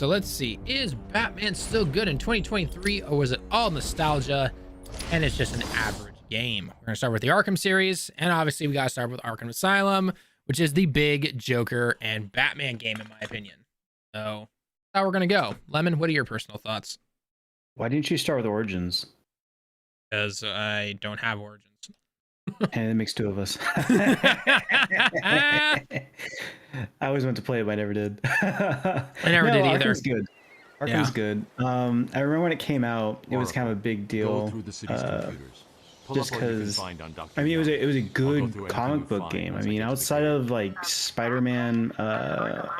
So let's see, is Batman still good in 2023, or was it all nostalgia and it's just an average game? We're gonna start with the Arkham series, and obviously we gotta start with Arkham Asylum, which is the big Joker and Batman game in my opinion. So that's how we're gonna go. Lemon, what are your personal thoughts? Why didn't you start with Origins? Because I don't have Origins. And it makes two of us. I always wanted to play it, but I never did. I never did either. Arkham's good. Arkham's good. I remember when it came out, it was kind of a big deal. Just because, I mean, it was a good comic book game. I mean, outside of like Spider-Man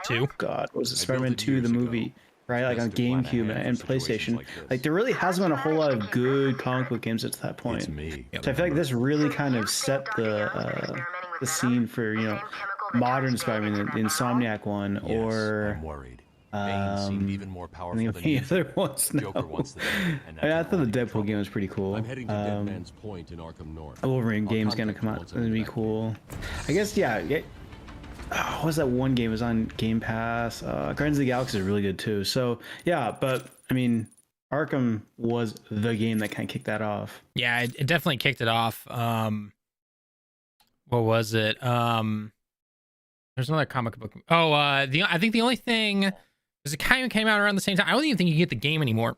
2. God, what was it? Spider-Man 2, the movie, right? Like on GameCube and PlayStation. Like there really hasn't been a whole lot of good comic book games at that point. So I feel like this really kind of set the scene for, you know, modern Spider-Man, the Insomniac one, or even more powerful the other ones. No. I thought the Deadpool game was pretty cool. I'm heading to Dead Man's Point in Arkham North. A Wolverine game's gonna come out. It's gonna be cool. I guess, yeah. What was that one game? It was on Game Pass. Guardians of the Galaxy is really good too. So yeah, but I mean, Arkham was the game that kind of kicked that off. Yeah, it definitely kicked it off. What was it? There's another comic book. Oh, I think the only thing, because it kind of came out around the same time. I don't even think you can get the game anymore.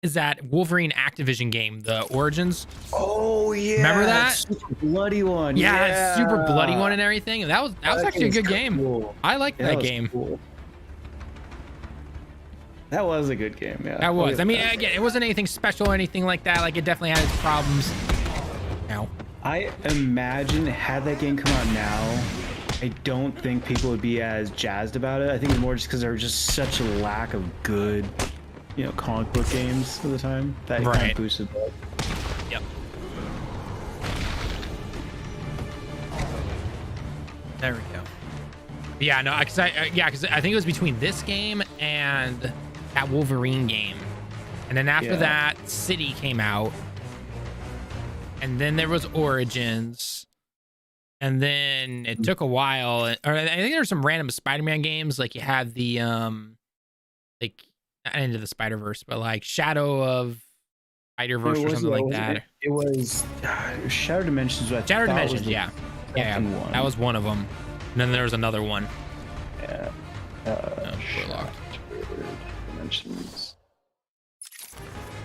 Is that Wolverine Activision game, the Origins? Oh yeah, remember that super bloody one? Yeah, that super bloody one and everything. That was actually a good game. Cool. I liked that game. Cool. That was a good game. Yeah, that was. I mean, again, it wasn't anything special or anything like that. Like it definitely had its problems. Now, I imagine had that game come out now, I don't think people would be as jazzed about it. I think it's more just because there was just such a lack of good, you know, comic book games at the time that it kind of boosted that. Yep. There we go. Yeah, no, because I think it was between this game and that Wolverine game, and then after that, City came out, and then there was Origins. And then it took a while, or I think there's some random Spider-Man games, like you had the like not Into the Spider-Verse, but like Shadow of Spider-Verse or something like that. It was Shadow Dimensions. Shadow Dimensions, yeah, that was one of them. And then there was another one. Yeah. Shadow Dimensions.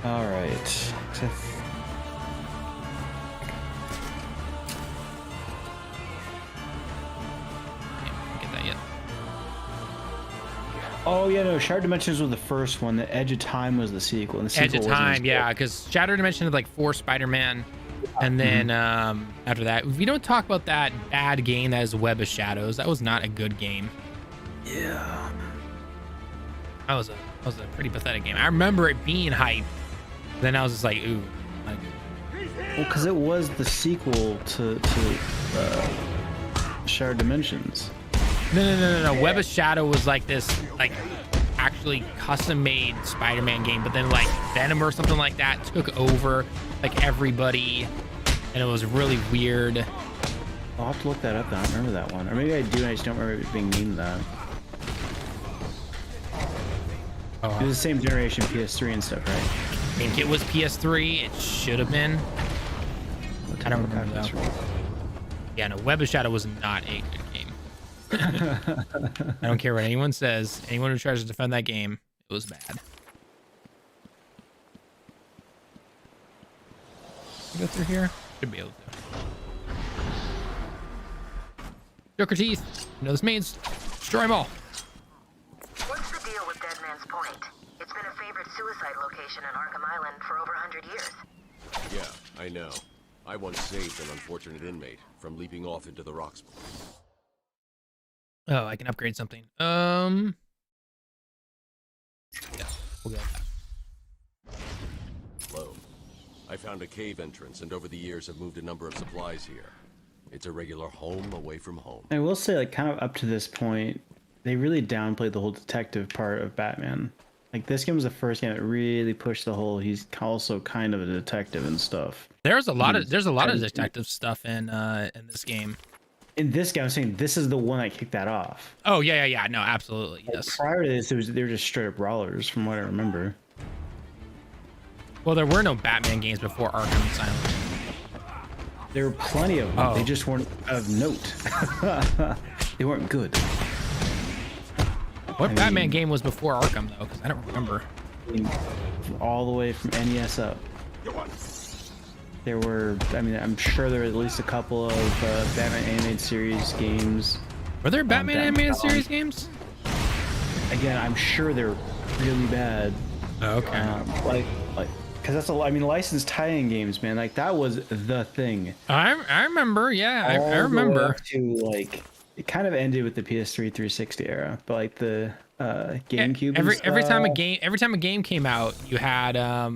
All right. Oh yeah, no. Shattered Dimensions was the first one. The Edge of Time was the sequel. And the Edge of Time, yeah, because Shattered Dimension had like 4 Spider-Man, and then after that, we don't talk about that bad game that is Web of Shadows. That was not a good game. Yeah, that was a pretty pathetic game. I remember it being hype. Then I was just like, ooh. Like, well, because it was the sequel to Shattered Dimensions. No. Web of Shadow was like this, like actually custom-made Spider-Man game, but then like Venom or something like that took over like everybody, and it was really weird. I'll have to look that up. I don't remember that one, or maybe I do. I just don't remember it being named that. It was the same generation, PS3 and stuff, right? I think it was PS3. It should have been. I don't remember that. Yeah, no. Web of Shadow was not a good game. I don't care what anyone says. Anyone who tries to defend that game, it was bad. Go through here? Should be able to. Joker teeth. You know this means? Destroy them all. What's the deal with Dead Man's Point? It's been a favorite suicide location in Arkham Island for over 100 years. Yeah, I know. I once saved an unfortunate inmate from leaping off into the rocks. Oh, I can upgrade something. Yeah, we'll go with that. Hello. I found a cave entrance, and over the years have moved a number of supplies here. It's a regular home away from home. I will say, like, kind of up to this point, they really downplayed the whole detective part of Batman. Like, this game was the first game that really pushed the whole, he's also kind of a detective and stuff. There's a lot of detective stuff in this game. in this game, I'm saying this is the one that kicked that off. Oh yeah. No, absolutely. Like, Yes. prior to this, they were just straight up brawlers, from what I remember. Well, there were no Batman games before Arkham Asylum. There were plenty of them. Oh. They just weren't of note. They weren't good. What Batman game was before Arkham though? Because I don't remember. All the way from NES up. There were, I mean, I'm sure there were at least a couple of Batman animated series games. Were there Batman animated series games? Again, I'm sure they're really bad. Oh, okay. Like, because that's I mean, licensed tie-in games, man. Like that was the thing. I remember. Yeah, I All the way remember. up to like, it kind of ended with the PS3 360 era, but like the GameCube. Every time a game came out, you had or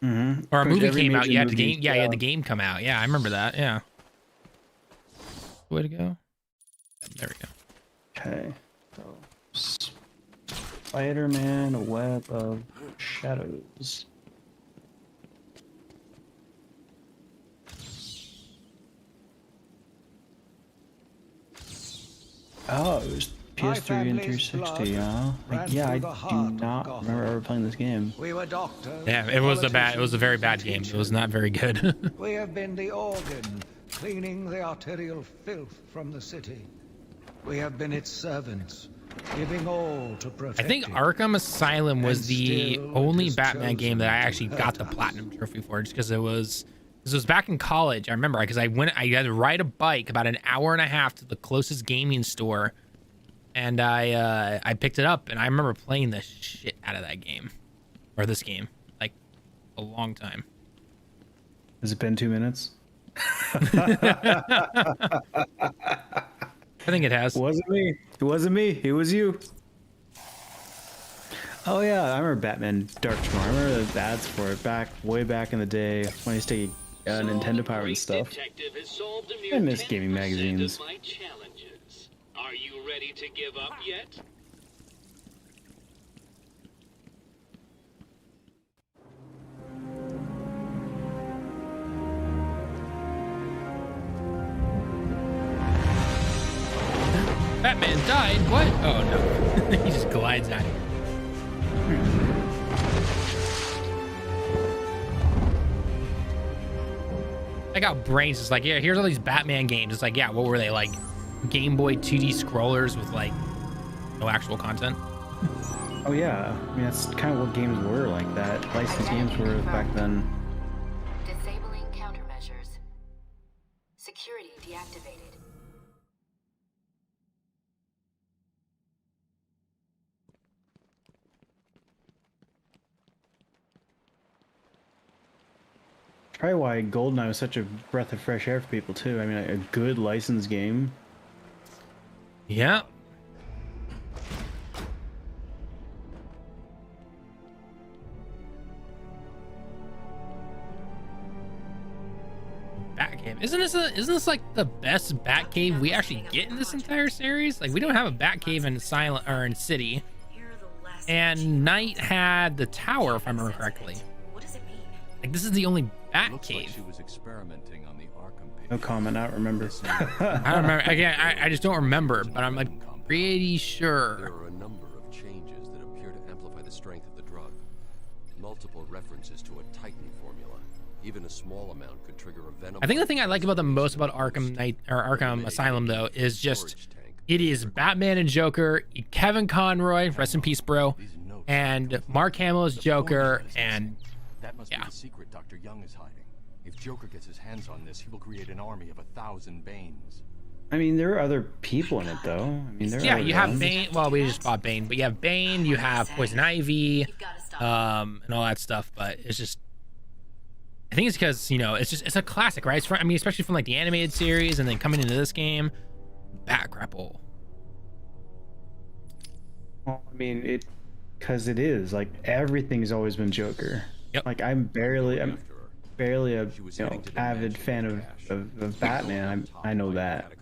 a Pretty much movie every came out, major you had the movie, game. Yeah, you had the game come out. Yeah, I remember that. Yeah. Way to go. There we go. Okay. So, Spider-Man: A Web of Shadows. Oh, it was PS3 and 360, huh? Like, yeah, I do not remember ever playing this game. We were doctors. Yeah, it was a very bad game. It was not very good. We have been the organ, cleaning the arterial filth from the city. We have been its servants, giving all to protect I think it. Arkham Asylum was And the still it only has Batman game that I chosen actually to got the hurt us. platinum trophy for, just because it was back in college. I remember because I had to ride a bike about an hour and a half to the closest gaming store, and I picked it up, and I remember playing the shit out of that game, or this game, like a long time. Has it been 2 minutes? I think it has. It wasn't me. It wasn't me. It was you. Oh yeah, I remember Batman Dark Tomorrow. I remember the ads for it way back in the day when I used to get Nintendo Power and stuff. I miss gaming magazines. Are you ready to give up yet? Batman died. What? Oh no. He just glides out. I got brains. It's like, yeah, here's all these Batman games. It's like, yeah, what were they, like Game Boy 2D scrollers with like no actual content? Oh yeah, I mean that's kind of what games were like that. Licensed games were back then. Disabling countermeasures. Security deactivated. Probably why GoldenEye was such a breath of fresh air for people too. I mean, a good licensed game. Yeah. Batcave. Isn't this like the best Batcave we actually get in this entire series? Like, we don't have a Batcave in Silent or in City. And Knight had the tower, if I remember correctly. What does it mean? Like, this is the only Looks like Batcave. she was experimenting on the Arkham page. No comment. I don't remember. I don't remember. Again, I just don't remember, but I'm like pretty There sure. are a number of changes that appear to amplify the strength of the drug. Multiple references to a Titan formula. Even a small amount could trigger a venom. I think the thing I like about the most about Arkham Knight or Arkham Asylum though is just it is Batman and Joker, Kevin Conroy, rest in peace, bro, and Mark Hamill's Joker, and That must yeah. be the secret Dr. Young is hiding. If Joker gets his hands on this, he will create an army of 1,000 Banes. I mean, there are other people in it though. I mean, there are yeah, other you have villains. Bane. Well, we just bought Bane, but you have Bane, you have Poison Ivy, and all that stuff. But it's just, I think it's because it's a classic, right? It's from, I mean, especially from like the animated series, and then coming into this game, Bat Grapple. Well, I mean, because it is like everything's always been Joker. Yep. Like I'm barely a avid fan of Batman. I know that.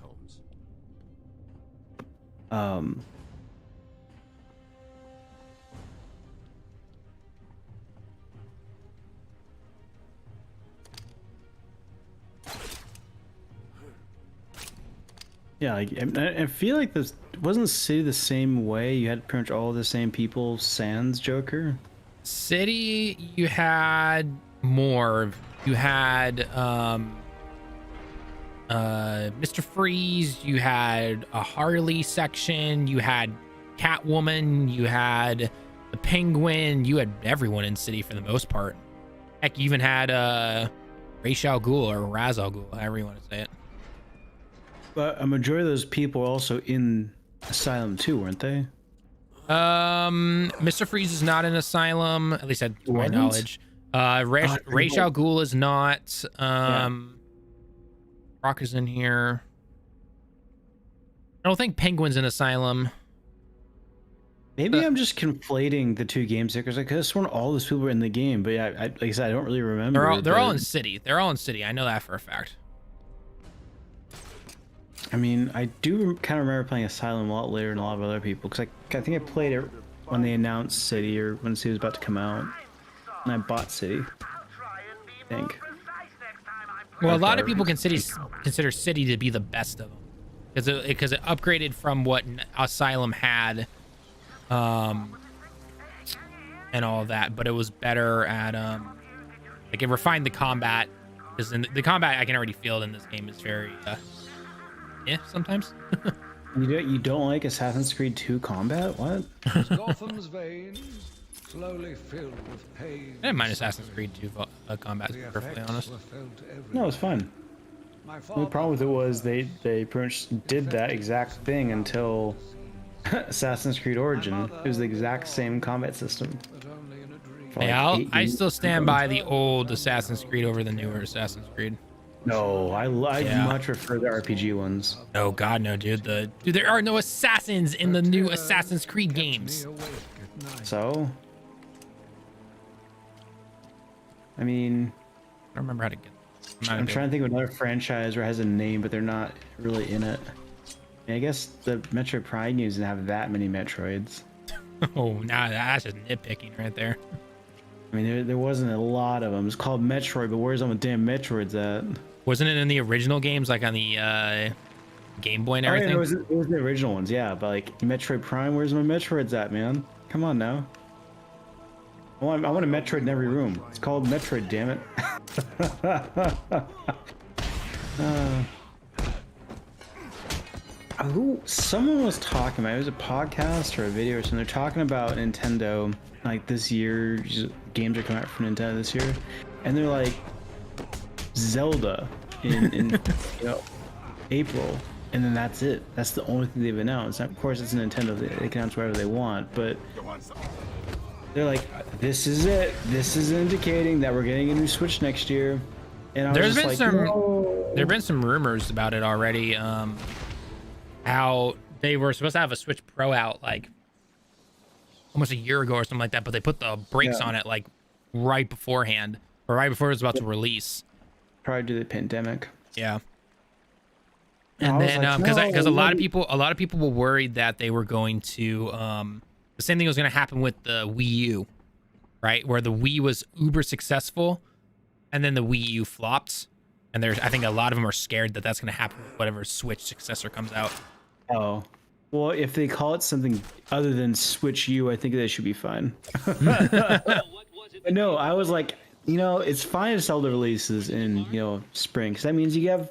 Yeah, like, I feel like this wasn't City the same way. You had pretty much all the same people. Sans Joker. City, you had more. You had Mr. Freeze. You had a Harley section. You had Catwoman. You had the Penguin. You had everyone in City for the most part. Heck, you even had Ra's al Ghul or Raz al Ghul, however you want to say it. But a majority of those people were also in Asylum too, weren't they? Mr. Freeze is not in Asylum, at least to my knowledge. Ra's al Ghul is not. Rock is in here. I don't think Penguin's in Asylum. Maybe I'm just conflating the two games here because I could have sworn all those people were in the game, but yeah, like I said, I don't really remember. They're all in City. They're all in City. I know that for a fact. I mean, I do kind of remember playing Asylum a lot later than a lot of other people because I think I played it when they announced City or when City was about to come out, and I bought City. I think. Well, a lot of people consider City to be the best of them because it upgraded from what Asylum had, and all of that, but it was better at like it refined the combat. Because the combat I can already feel in this game is very yeah, sometimes. You don't like Assassin's Creed 2 combat? What? Gotham's veins slowly filled with pain. I didn't mind Assassin's Creed 2 combat, to be perfectly honest. No, it's fun. The problem with it was they pretty much did that exact thing until Assassin's Creed Origin. It was the exact same combat system. Yeah, I still stand by the old Assassin's Creed over the newer Assassin's Creed. No, I much prefer the RPG ones. Oh god, no, dude. Dude, there are no assassins in the new Assassin's Creed games. So, I mean, I don't remember how to get. I'm trying to think of another franchise where it has a name, but they're not really in it. I guess the Metroid Prime games didn't have that many Metroids. Oh, nah, that's just nitpicking right there. I mean, there wasn't a lot of them. It's called Metroid, but where's all the damn Metroids at? Wasn't it in the original games, like on the Game Boy and everything? Oh, yeah, it was the original ones, yeah. But like Metroid Prime, where's my Metroids at, man? Come on now. I want a Metroid in every room. It's called Metroid, damn it. Someone was talking about, it was a podcast or a video or something. They're talking about Nintendo, like this year, games are coming out for Nintendo this year, and they're like Zelda in April, and then that's it. That's the only thing they've announced. Now, of course, it's Nintendo; they can announce whatever they want, but they're like, this is it. This is indicating that we're getting a new Switch next year. And there's been some rumors about it already. How they were supposed to have a Switch Pro out like almost a year ago or something like that, but they put the brakes on it like right beforehand or right before it was about to release. Probably due to the pandemic. Yeah. And then because a lot of people were worried that they were going to the same thing was going to happen with the Wii U, right? Where the Wii was uber successful and then the Wii U flopped. And I think a lot of them are scared that that's going to happen with whatever Switch successor comes out. Oh, well, if they call it something other than Switch U, I think they should be fine. No, I was like, it's fine to sell the releases in, spring, because that means you have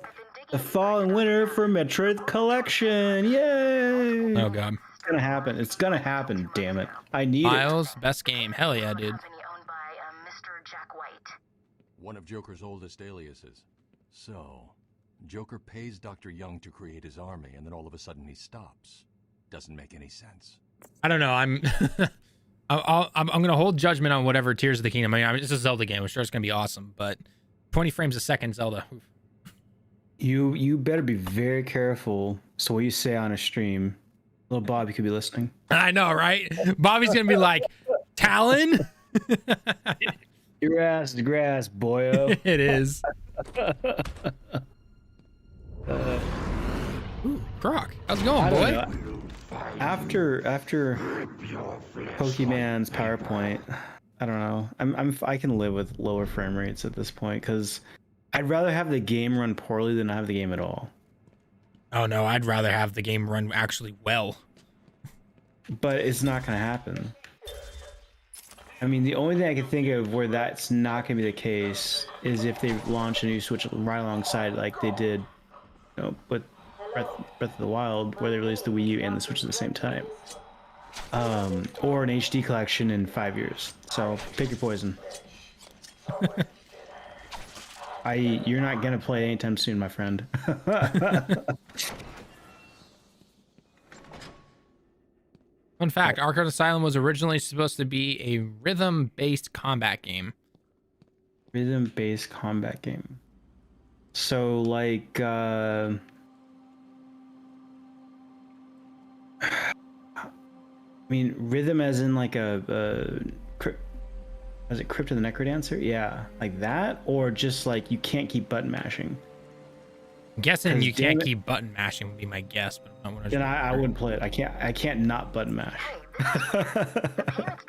the fall and winter for Metroid Collection. Yay! Oh, God. It's going to happen. It's going to happen, damn it. I need Miles, best game. Hell yeah, dude. One of Joker's oldest aliases. So, Joker pays Dr. Young to create his army, and then all of a sudden he stops. Doesn't make any sense. I don't know. I'm gonna hold judgment on whatever Tears of the Kingdom. I mean, it's a Zelda game. I'm sure it's gonna be awesome, but 20 frames a second Zelda. You better be very careful. So what you say on a stream, little Bobby could be listening. I know, right? Bobby's gonna be like, Tallen. Your ass is grass, boyo. It is. Ooh, Croc, how's it going, boy? After Pokemon's PowerPoint, I don't know. I can live with lower frame rates at this point because I'd rather have the game run poorly than not have the game at all. Oh no, I'd rather have the game run actually well. But it's not going to happen. I mean, the only thing I can think of where that's not going to be the case is if they launch a new Switch right alongside, like they did, with Breath of the Wild, where they released the Wii U and the Switch at the same time. Or an HD collection in 5 years. So pick your poison. You're not gonna play anytime soon, my friend. Fun fact, Arkham Asylum was originally supposed to be a rhythm-based combat game. Rhythm-based combat game. So, like, I mean, rhythm as in like is it Crypt of the Necrodancer? Yeah, like that? Or just like you can't keep button mashing? I'm guessing you can't keep button mashing would be my guess, but I'm not 100%. Then I wouldn't play it. I can't not button mash.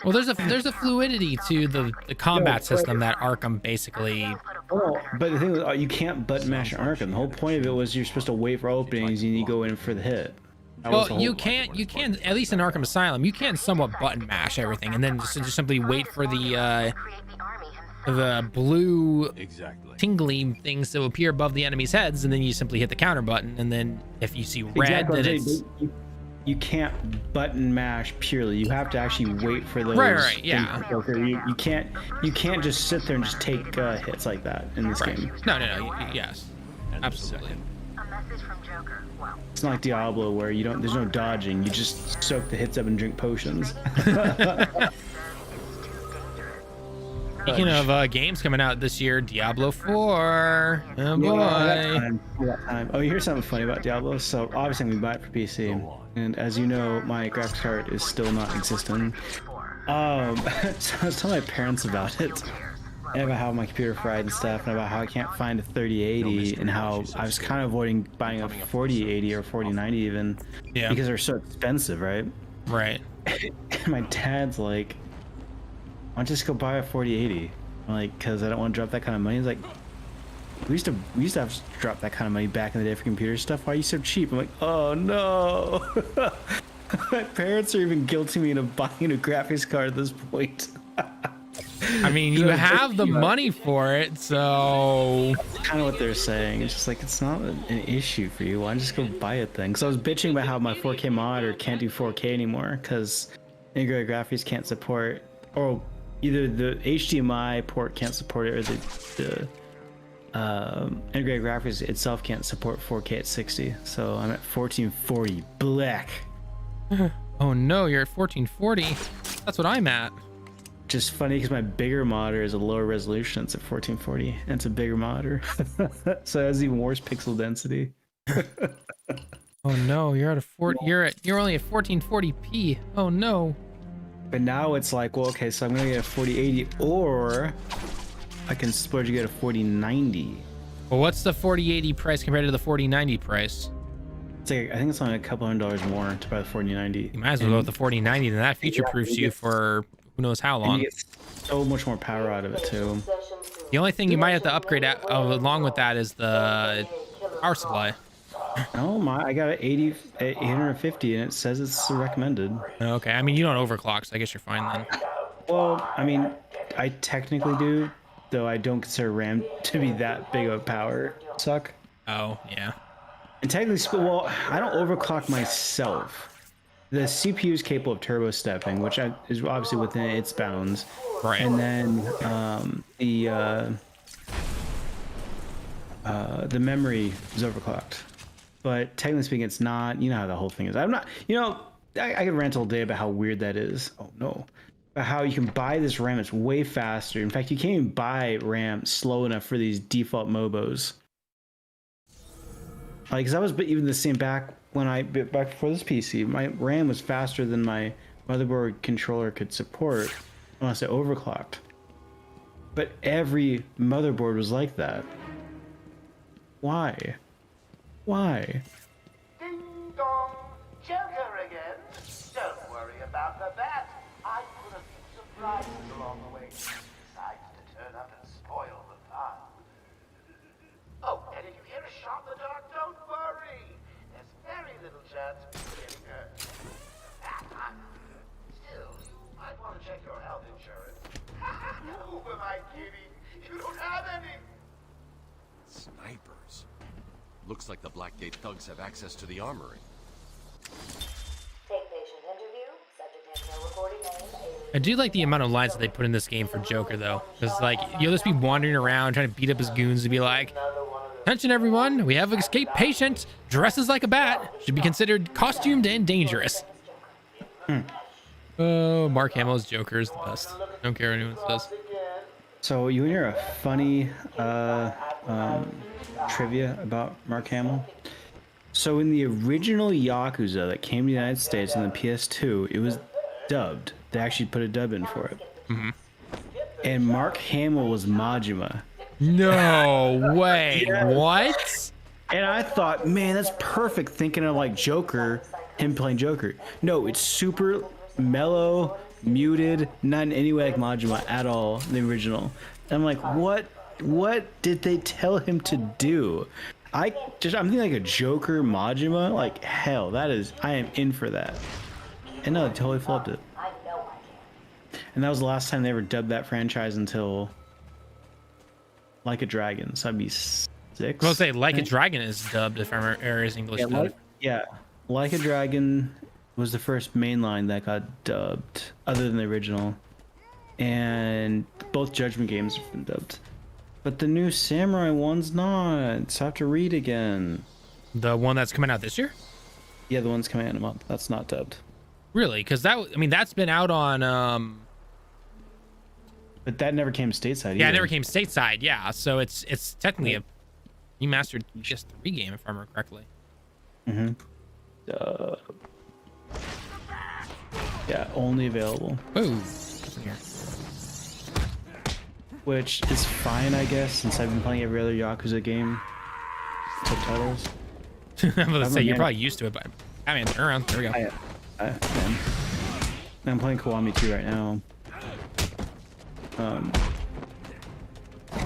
Well, there's a fluidity to the combat system that Arkham basically. Oh, but the thing is, you can't button mash in Arkham. The whole point of it was you're supposed to wait for openings and you go in for the hit. Well, you can at least in Arkham Asylum, you can somewhat button mash everything and then just simply wait for the blue tingly things to appear above the enemy's heads, and then you simply hit the counter button, and then if you see red, then it's... You can't button mash purely. You have to actually wait for those. Right, yeah. You can't just sit there and just take hits like that in this game. No, yes, absolutely. A message from Joker. Well, It's not like Diablo where there's no dodging. You just soak the hits up and drink potions. Speaking of games coming out this year, Diablo 4. Oh boy. Oh, here's something funny about Diablo. So obviously I'm gonna buy it for PC, and as you know, my graphics card is still not existing. So I was telling my parents about it, and about how my computer fried and stuff, and about how I can't find a 3080, and how I was kind of avoiding buying a 4080 or 4090 even, because they're so expensive, right? Right. And my dad's like, why don't you just go buy a 4080? I'm like, because I don't want to drop that kind of money. He's like, we used to have to drop that kind of money back in the day for computer stuff. Why are you so cheap? I'm like, oh no. My parents are even guilting me into buying a graphics card at this point. I mean, you have the money for it, so... That's kind of what they're saying. It's just like, it's not an issue for you. Why don't you just go buy it then? Because I was bitching about how my 4K monitor can't do 4K anymore because integrated graphics can't support, or either the HDMI port can't support it, or the integrated graphics itself can't support 4K at 60. So I'm at 1440 black. Oh no, you're at 1440. That's what I'm at. Just funny because my bigger monitor is a lower resolution. It's at 1440, and it's a bigger monitor, so it has even worse pixel density. Oh no, you're at you're only at 1440p. Oh no. But now it's like, well, okay, so I'm gonna get a 4080, or I can splurge and get a 4090. Well, what's the 4080 price compared to the 4090 price? It's like, I think it's only a couple $100 more to buy the 4090. You might as well go with the 4090, then that future proofs you for who knows how long. And you get so much more power out of it too. The only thing you might have to upgrade along with that is the power supply. Oh I got an 850 and it says it's recommended. Okay, I mean, you don't overclock, so I guess you're fine then. Well, I mean, I technically do, though I don't consider RAM to be that big of a power suck. Oh, yeah. And technically, well, I don't overclock myself. The CPU is capable of turbo stepping, which is obviously within its bounds. Right. And then the memory is overclocked. But technically speaking, it's not. You know how the whole thing is. I'm not. I could rant all day about how weird that is. Oh no. About how you can buy this RAM that's way faster. In fact, you can't even buy RAM slow enough for these default MOBOs. Like, cause I was even the same back before this PC. My RAM was faster than my motherboard controller could support unless I overclocked. But every motherboard was like that. Why? Why? Ding dong, Joker again. Don't worry about the bat. I put a few surprises along the way. Besides to turn up and spoil the fun. Oh, and if you hear a shot in the dark, don't worry. There's kidding. You don't have any. Snipers. Looks like the Blackgate thugs have access to the armory. Take patient interview. Subject has no recording name. I do like the amount of lines that they put in this game for Joker, though. Because, like, you'll just be wandering around trying to beat up his goons to be like, attention, everyone. We have an escaped patient. Dresses like a bat. Should be considered costumed and dangerous. Oh, Mark Hamill's Joker is the best. Don't care what anyone says. So you hear a funny trivia about Mark Hamill? So in the original Yakuza that came to the United States on the PS2, it was dubbed. They actually put a dub in for it. Mm-hmm. And Mark Hamill was Majima. No way. Yeah. What? And I thought, man, that's perfect, thinking of like Joker, him playing Joker. No, it's super mellow, muted, not in any way like Majima at all in the original. And I'm like, what did they tell him to do? I'm thinking like a Joker Majima, like hell, I am in for that. And no, they totally flipped it. And that was the last time they ever dubbed that franchise until Like a Dragon. So that'd be 6. I'll say Like a Dragon is dubbed, if I remember, or is English dubbed. Like a Dragon was the first mainline that got dubbed, other than the original. And both Judgment games have been dubbed. But the new Samurai one's not. So I have to read again. The one that's coming out this year? Yeah, the one's coming out in a month. That's not dubbed. Really? Because that's been out on. But that never came stateside. Yeah, either. it never came stateside. Yeah, so it's technically a remastered PS3 game, if I remember correctly. Mm-hmm. Yeah, only available. Ooh. Which is fine, I guess, since I've been playing every other Yakuza game. Subtitles. I'm gonna say you're probably used to it, but I mean, turn around. There we go. I'm playing Kiwami 2 right now.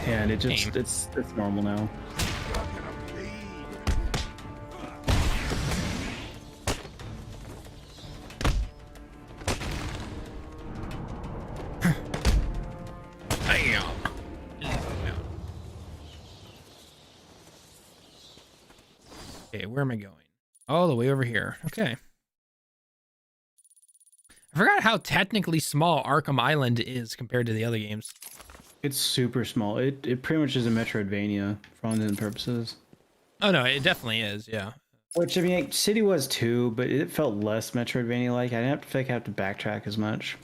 And it just it's normal now. Okay, where am I going? All the way over here. Okay. I forgot how technically small Arkham Island is compared to the other games. It's super small. It pretty much is a Metroidvania for all intents and purposes. Oh no, it definitely is, yeah. Which, I mean, City was too, but it felt less Metroidvania-like. I didn't feel like I have to backtrack as much.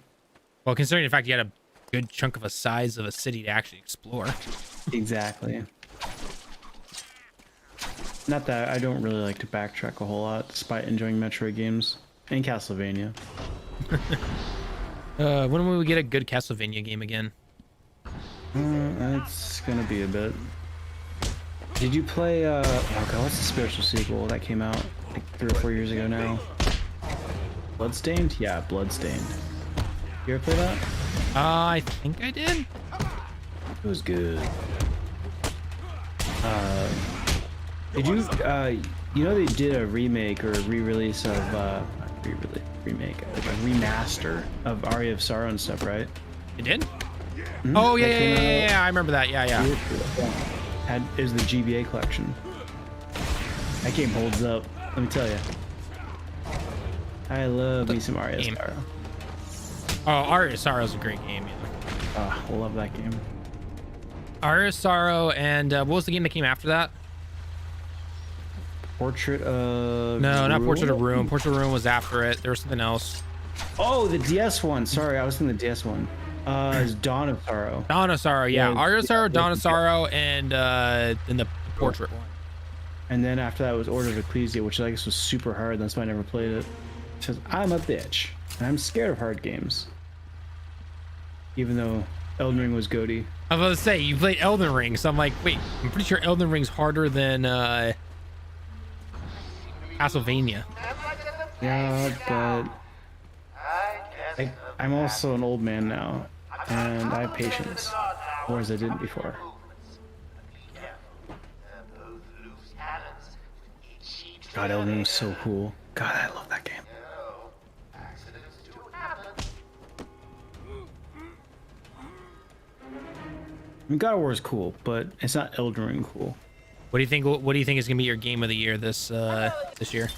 Well, considering the fact you had a good chunk of a size of a city to actually explore. Exactly. Not that I don't really like to backtrack a whole lot, despite enjoying Metroid games and Castlevania. When will we get a good Castlevania game again? It's gonna be a bit. Did you play oh god, what's the spiritual sequel that came out like 3 or 4 years ago now? Bloodstained? Yeah, Bloodstained. You ever play that? I think I did. It was good. Did you you know they did a remake or a re-release of remake, like a remaster of Aria of Sorrow and stuff, right? You did? Mm-hmm. Oh yeah, I remember that. Yeah. It was the GBA collection. That game holds up, let me tell you. I love me some Aria of Sorrow. Oh, Aria of Sorrow is a great game. Yeah. I love that game. Aria of Sorrow, and what was the game that came after that? Portrait of No, not Ruin? Portrait of Ruin. Portrait of Ruin was after it. There was something else. Oh, the DS one. Sorry, I was thinking the DS one. It's Dawn of Sorrow. Dawn of Sorrow, yeah. Aria of Sorrow, Dawn of Sorrow, and then the Portrait one. And then after that was Order of Ecclesia, which I guess was super hard. That's why I never played it. Because I'm a bitch. And I'm scared of hard games. Even though Elden Ring was goaty. I was about to say, you played Elden Ring, so I'm like, wait, I'm pretty sure Elden Ring's harder than Castlevania. Yeah, but I'm also an old man now, and I have patience, whereas I didn't before. God, Elden Ring was so cool. God, I love that game. mean, God of War is cool, but it's not Elden Ring cool. What do you think? What do you think is gonna be your game of the year this year? Take patient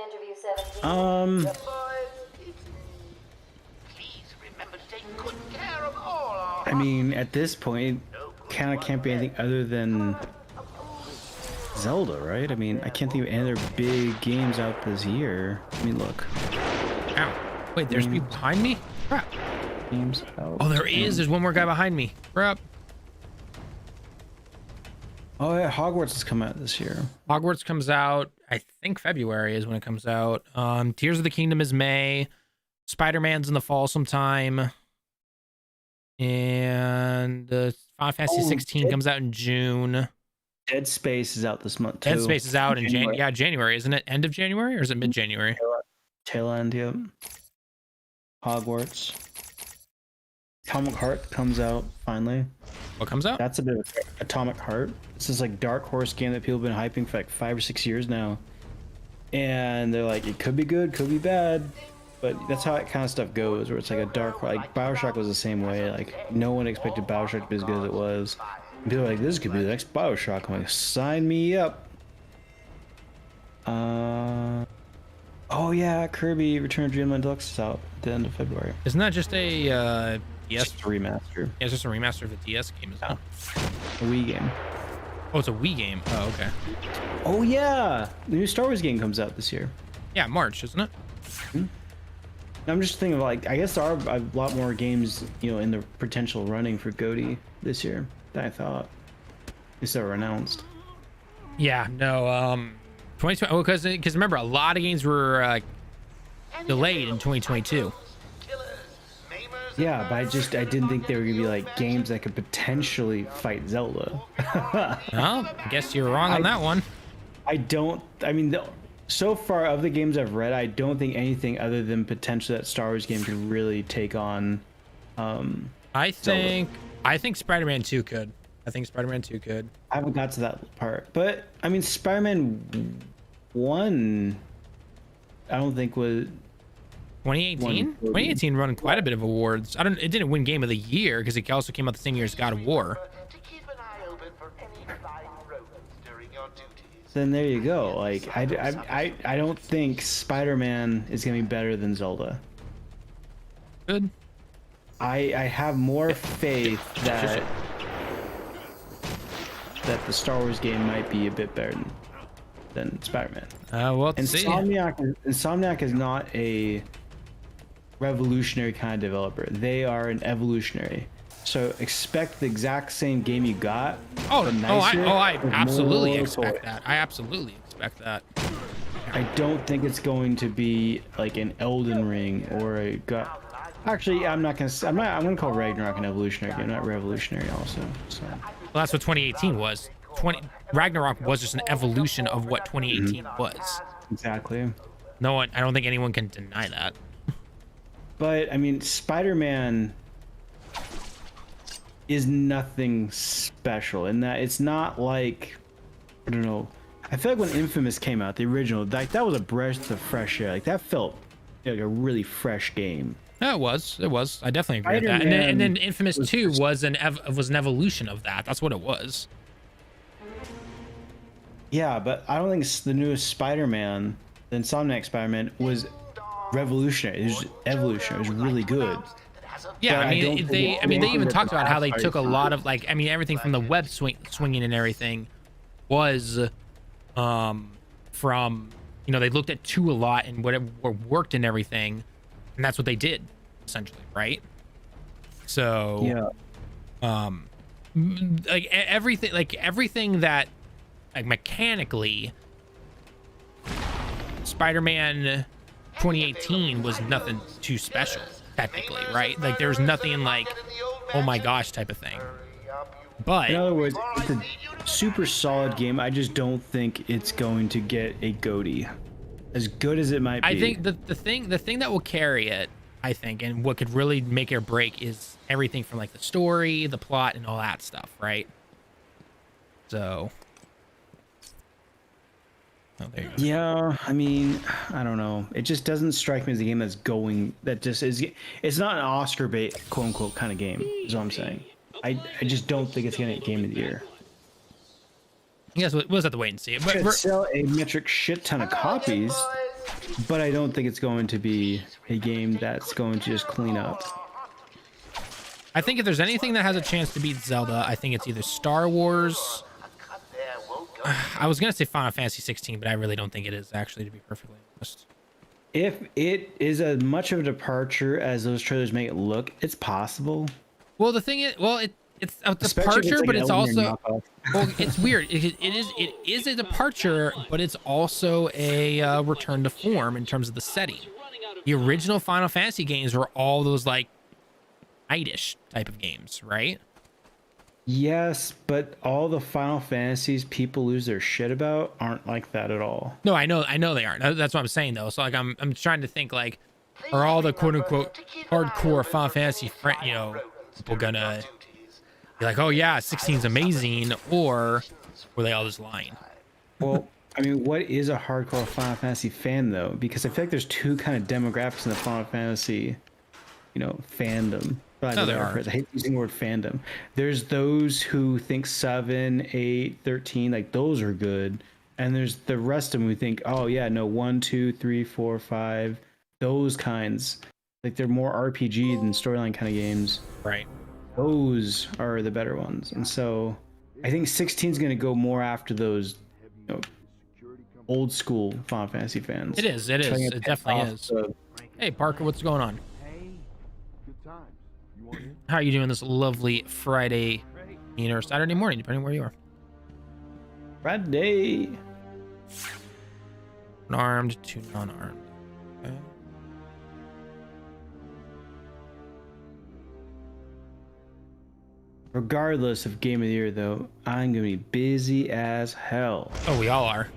interview 17. Boys, please remember to take good care of all our I mean, at this point, kind of can't be anything other than Zelda, right? I mean, I can't think of any other big games out this year. I mean, look. Ow. Wait, there's people behind me? Crap. Games out. Oh, there is. There's one more guy behind me. Crap. Oh yeah, Hogwarts has come out this year. Hogwarts comes out, I think February is when it comes out. Tears of the Kingdom is May. Spider-Man's in the fall sometime. And Final Fantasy 16 comes out in June. Dead Space is out this month too. Dead Space is out in January, isn't it? End of January or is it mid-January? Tail end, yep. Hogwarts. Atomic Heart comes out finally. What comes out? That's a bit of Atomic Heart. This is like dark horse game that people have been hyping for like 5 or 6 years now. And they're like, it could be good, could be bad. But that's how that kind of stuff goes, where it's like a dark, like BioShock was the same way. Like no one expected BioShock to be as good as it was. And people are like, this could be the next BioShock. I'm like, sign me up. Oh yeah, Kirby Return of Dreamland Deluxe is out at the end of February. Isn't that just a DS remaster? Yeah, it's just a remaster of the DS game as well. A Wii game. Oh, it's a Wii game. Oh, okay. Oh yeah, the new Star Wars game comes out this year. Yeah, March, isn't it? I'm just thinking of like, I guess there are a lot more games, you know, in the potential running for GOTY this year than I thought. At least they were announced. Yeah, no, 2020. Oh, because remember, a lot of games were delayed in 2022. Yeah, but I didn't think they were gonna be like games that could potentially fight Zelda. Well, I guess you're wrong on that one. I mean, so far of the games I've read, I don't think anything other than potentially that Star Wars game could really take on. I think Spider-Man 2 could. I think Spider-Man 2 could. I haven't got to that part, but I mean, Spider-Man 1, I don't think was 2018. 2018 run quite a bit of awards. It didn't win Game of the Year because it also came out the same year as God of War. to keep an eye open for any fine rodents during your duties. Then there you go. Like I don't think Spider-Man is gonna be better than Zelda. Good. I have more faith that the Star Wars game might be a bit better than Spider-Man. Well, see. Insomniac is not a revolutionary kind of developer. They are an evolutionary. So expect the exact same game you got. I absolutely expect that. I absolutely expect that. I don't think it's going to be like an Elden Ring or a God. Actually, I'm gonna call Ragnarok an evolutionary game, not revolutionary also. So Well, that's what 2018 was. Ragnarok was just an evolution of what 2018 was. Exactly. No one, I don't think anyone can deny that. But I mean, Spider-Man is nothing special in that it's not like, I don't know. I feel like when Infamous came out, the original, like that was a breath of fresh air. Like that felt like a really fresh game. Yeah, it was. I definitely agree with that. And then Infamous 2 was an evolution of that. That's what it was. Yeah, but I don't think the newest Spider-Man, the Insomniac Spider-Man, was revolutionary. It was evolutionary. It was really good. Yeah, I mean, they even talked about how they took a lot of everything from the web swinging and everything was from, they looked at 2 a lot and what worked and everything, and that's what they did essentially, right? So everything that mechanically Spider-Man 2018 was nothing too special technically, right? Like there's nothing like, oh my gosh type of thing. But in other words, it's a super solid game. I just don't think it's going to get a GOTY, as good as it might be. I think the thing that will carry it, I think, and what could really make it or break is everything from like the story, the plot, and all that stuff, right? So there you go. Yeah, I mean, I don't know. It just doesn't strike me as a game it's not an Oscar bait, quote unquote, kind of game, is what I'm saying. I just don't think it's gonna get Game of the Year. Yes, we'll just have to wait and see. But It sell a metric shit ton of copies, but I don't think it's going to be a game that's going to just clean up. I think if there's anything that has a chance to beat Zelda, I think it's either Star Wars. I was gonna say Final Fantasy 16, but I really don't think it is, actually, to be perfectly honest. If it is as much of a departure as those trailers make it look, it's possible. Well, the thing is, it's a Especially if departure, like but an it's Elden Ring also knockoff. well, it's weird. It is a departure, but it's also a return to form in terms of the setting. The original Final Fantasy games were all those like knightish type of games, right? Yes, but all the Final Fantasies people lose their shit about aren't like that at all. No, I know they aren't. That's what I'm saying though. So like I'm trying to think like, are all the quote unquote hardcore Final Fantasy people gonna be like, oh yeah, 16's amazing, or were they all just lying? Well, I mean, what is a hardcore Final Fantasy fan though? Because I feel like there's two kind of demographics in the Final Fantasy, fandom. No, there are. I hate using the word fandom. There's those who think 7, 8, 13, like those are good. And there's the rest of them who think, oh yeah, no, 1, 2, 3, 4, 5, those kinds. Like they're more RPG than storyline kind of games. Right. Those are the better ones. And so I think 16 is going to go more after those, old school Final Fantasy fans. It is. It definitely is. Hey, Parker, what's going on? How are you doing this lovely Friday or Saturday morning, depending where you are? Friday. Unarmed to non-armed. Okay. Regardless of Game of the Year, though, I'm gonna be busy as hell. Oh, we all are.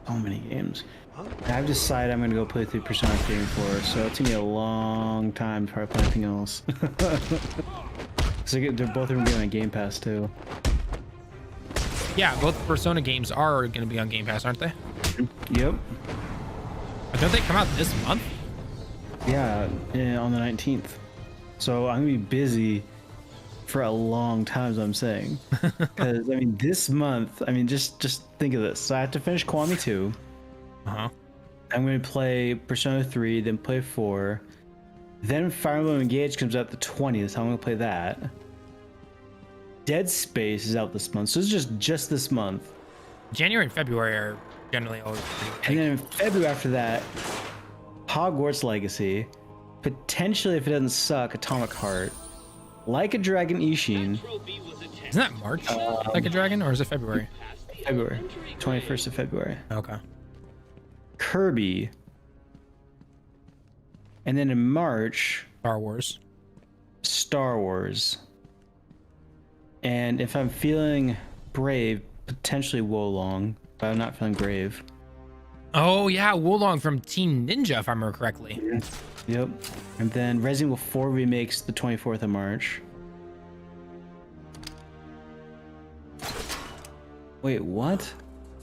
So many games. I've decided I'm gonna go play through Persona 3 and 4, so it's gonna be a long time before I play anything else. So they're both gonna be on Game Pass too. Yeah, both Persona games are going to be on Game Pass, aren't they? Yep. But don't they come out this month? Yeah, on the 19th. So I'm gonna be busy for a long time, is what I'm saying. Because this month, just think of this. So I have to finish Kiwami 2. Uh-huh. I'm going to play Persona 3, then play 4. Then Fire Emblem Engage comes out the 20th, so I'm going to play that. Dead Space is out this month, so it's just this month. January and February are generally always pretty big. And then in February after that, Hogwarts Legacy. Potentially, if it doesn't suck, Atomic Heart. Like a Dragon Ishin. Isn't that March? Like a Dragon, or is it February? February. 21st of February. Okay. Kirby. And then in March, Star Wars. And if I'm feeling brave, potentially Wolong, but I'm not feeling brave. Oh yeah, Wolong from Teen Ninja, if I remember correctly. Yep. And then Resident Evil 4 remakes the 24th of March. Wait, what?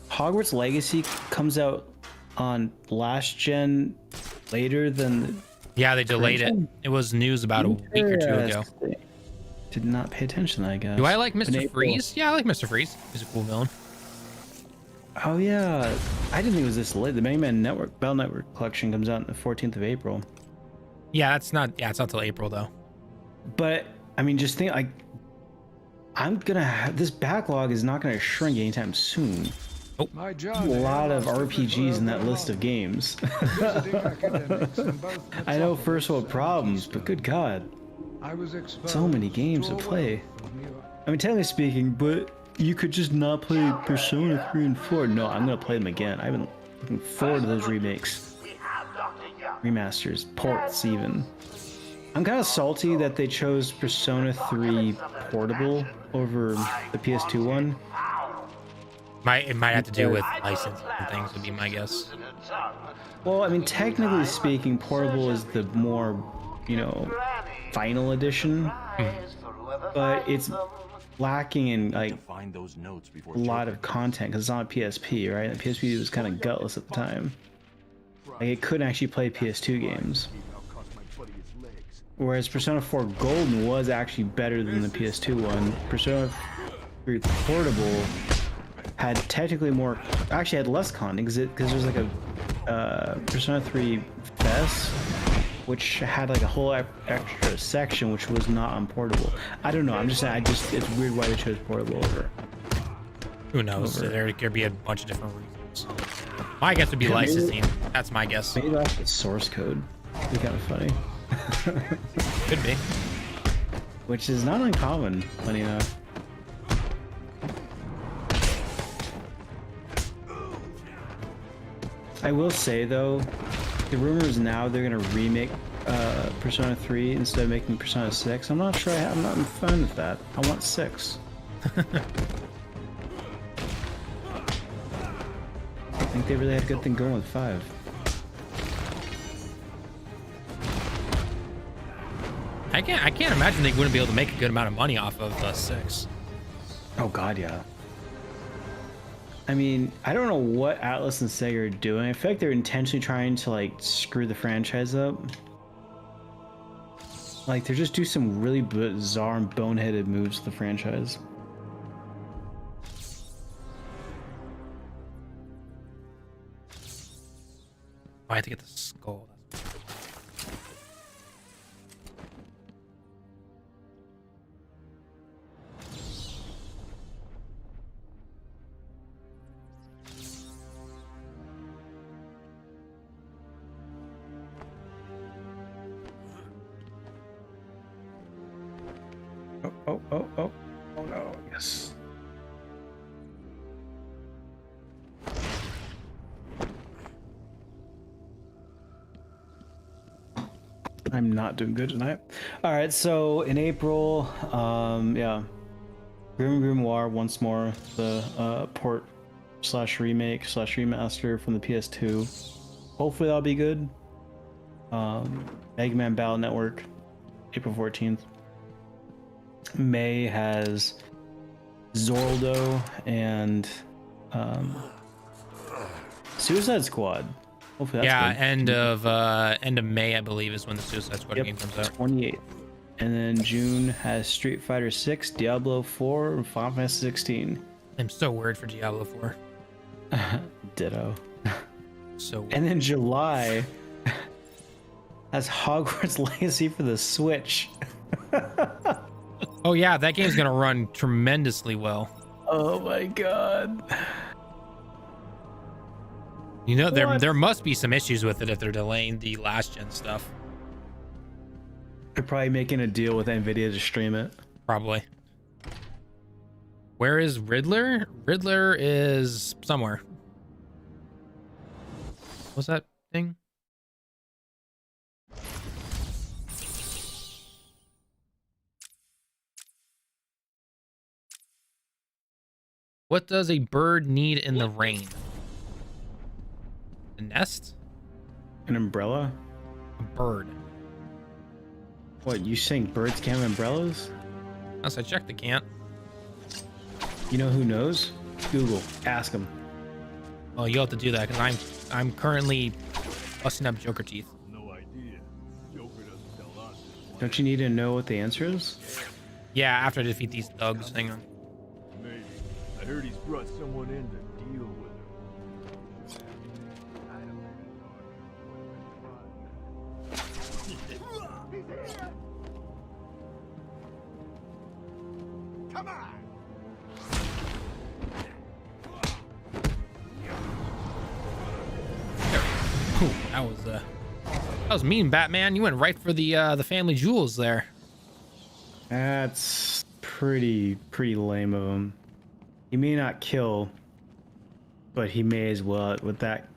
Hogwarts Legacy comes out on last gen later than... Yeah, they delayed it. It was news about a week or two ago. Did not pay attention, I guess. Do I like Mr. Freeze? Yeah, I like Mr. Freeze. He's a cool villain. Oh yeah, I didn't think it was this late. The Mega Man Network Battle Network collection comes out on the 14th of April. Yeah, it's not till April though. But just think, I'm gonna have this backlog is not gonna shrink anytime soon. Oh, My A job lot of RPGs in that list of games. I know first world problems, but good God, so many games to play. Technically speaking, but you could just not play Persona 3 and 4. No, I'm gonna play them again. I've been looking forward to those remakes, remasters, ports even. I'm kind of salty that they chose Persona 3 Portable over the PS2 one. it might have to do with licensing and things, would be my guess. Well, technically speaking, Portable is the more, final edition, but it's lacking in Find those notes before a lot of content because it's on a PSP, right? And PSP was kind of gutless at the time. It couldn't actually play PS2 games. Whereas Persona 4 Golden was actually better than the PS2 one. Persona 3 Portable had technically more, actually had less content because there's like a Persona 3 Fest, which had like a whole extra section which was not on Portable. I don't know. I'm just saying. It's weird why they chose Portable over. Who knows? There could be a bunch of different reasons. My guess would be licensing. That's my guess. Maybe that's the source code. It'd be kind of funny. Could be. Which is not uncommon, funny enough. I will say though, the rumors now they're gonna remake Persona 3 instead of making Persona 6. I'm not sure. I'm not fine with that. I want 6. I think they really had a good thing going with 5. I can't imagine they wouldn't be able to make a good amount of money off of 6. Oh god, yeah. I mean, I don't know what Atlas and Sega are doing. I feel like they're intentionally trying to like screw the franchise up. Like they're just do some really bizarre and boneheaded moves to the franchise. Oh, I have to get the skull. Oh no, yes. I'm not doing good tonight. All right, so in April, yeah, Grim Grimoire once more, the port / remake / remaster from the PS2. Hopefully that'll be good. Mega Man Battle Network, April 14th. May has Zorldo and Suicide Squad. Hopefully that's good. End of May, I believe, is when the Suicide Squad game comes out. 28th. And then June has Street Fighter 6, Diablo 4, and Final Fantasy 16. I'm so worried for Diablo 4. Ditto. So weird. And then July has Hogwarts Legacy for the Switch. Oh yeah, that game's gonna run tremendously well. Oh my god. You know, there must be some issues with it if they're delaying the last gen stuff. They're probably making a deal with Nvidia to stream it. Probably. Where is Riddler? Riddler is somewhere. What's that thing? What does a bird need in the rain? A nest? An umbrella? A bird. What, you saying birds can't have umbrellas? Unless I checked, they can't. You know who knows? Google. Ask them. Well, you'll have to do that because I'm currently busting up Joker teeth. No idea. Joker doesn't tell us. Don't you need to know what the answer is? Yeah, after I defeat these thugs. Hang on. Maybe. I heard he's brought someone in to deal with her. Come on! Ooh, that was mean, Batman. You went right for the family jewels there. That's pretty lame of him. He may not kill, but he may as well with that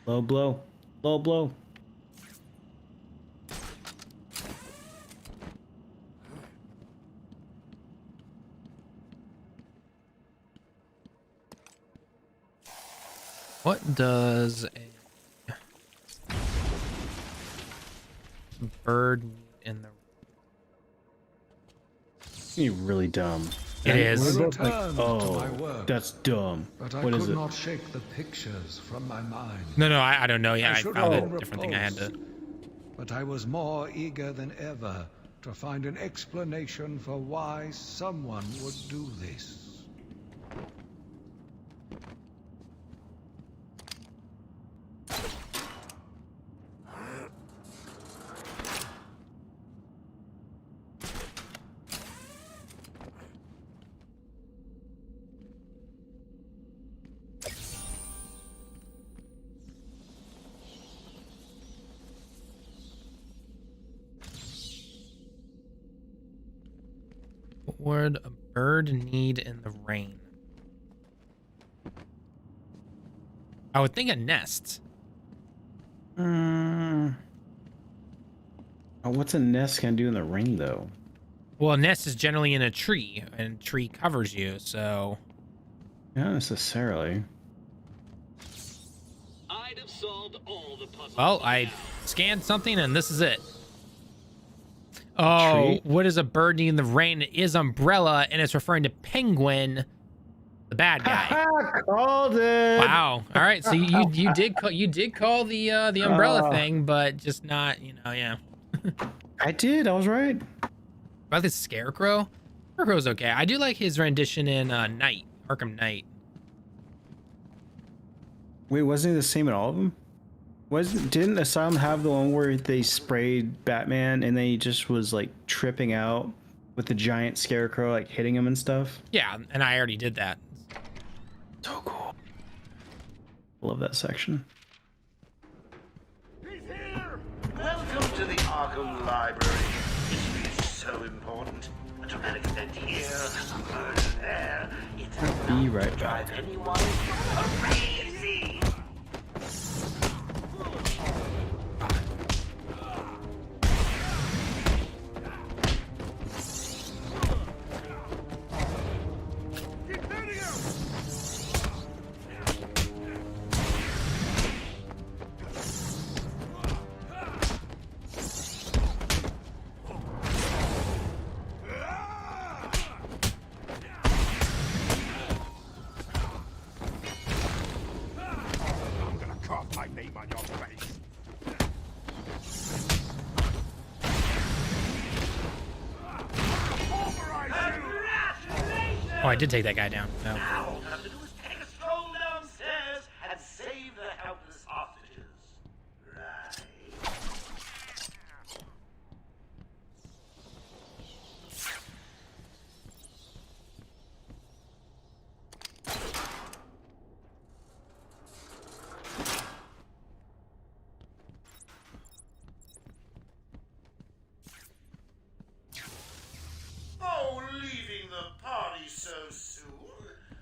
low blow. Low blow. What does a bird need in the... You're really dumb. It is. I returned to Oh, my work, that's dumb. but I What is could it? not shake the pictures from my mind. No, I don't know. Yeah, I should found a have different thing I had to... reposed, but I was more eager than ever to find an explanation for why someone would do this. What would a bird need in the rain? I would think a nest. What's a nest gonna do in the rain, though? Well, a nest is generally in a tree, and a tree covers you, so... Not necessarily. I'd have solved all the puzzles. Well, I scanned something, and this is it. Oh, what does a bird need in the rain? It is umbrella, and it's referring to Penguin, the bad guy. Called it. Wow. All right. So you did call the umbrella thing, but just not, yeah. I did. I was right. About this Scarecrow. Scarecrow's okay. I do like his rendition in Knight, Arkham Knight. Wait, wasn't he the same in all of them? Didn't Asylum have the one where they sprayed Batman and then he just was like tripping out with the giant Scarecrow like hitting him and stuff? Yeah, and I already did that. So cool. Love that section. He's here! Welcome to the Arkham Library. History is so important. A dramatic event here, a murder there. It's Be right back. drive anyone crazy. Oh, I did take that guy down. No. Now all you have to do is take a stroll downstairs and save the helpless hostages. Right. Oh, leaving the party so soon?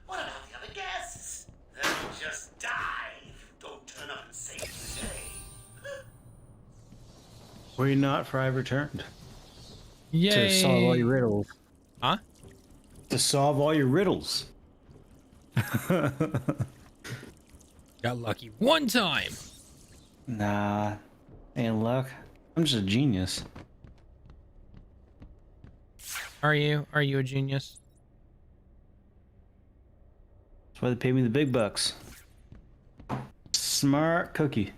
What about the other guests? They'll just die if you don't turn up and save the day. Were you not for I returned? Yay. To solve all your riddles. Huh? To solve all your riddles. Got lucky one time. Nah. Ain't luck. I'm just a genius. Are you? Are you a genius? That's why they pay me the big bucks. Smart cookie.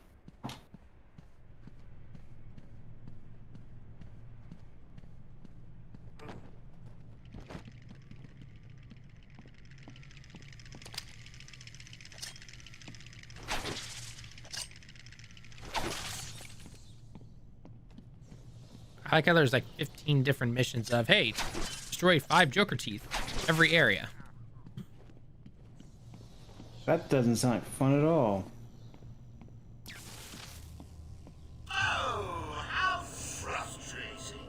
I like how there's like 15 different missions of, hey, destroy 5 Joker teeth every area. That doesn't sound like fun at all. Oh, how frustrating.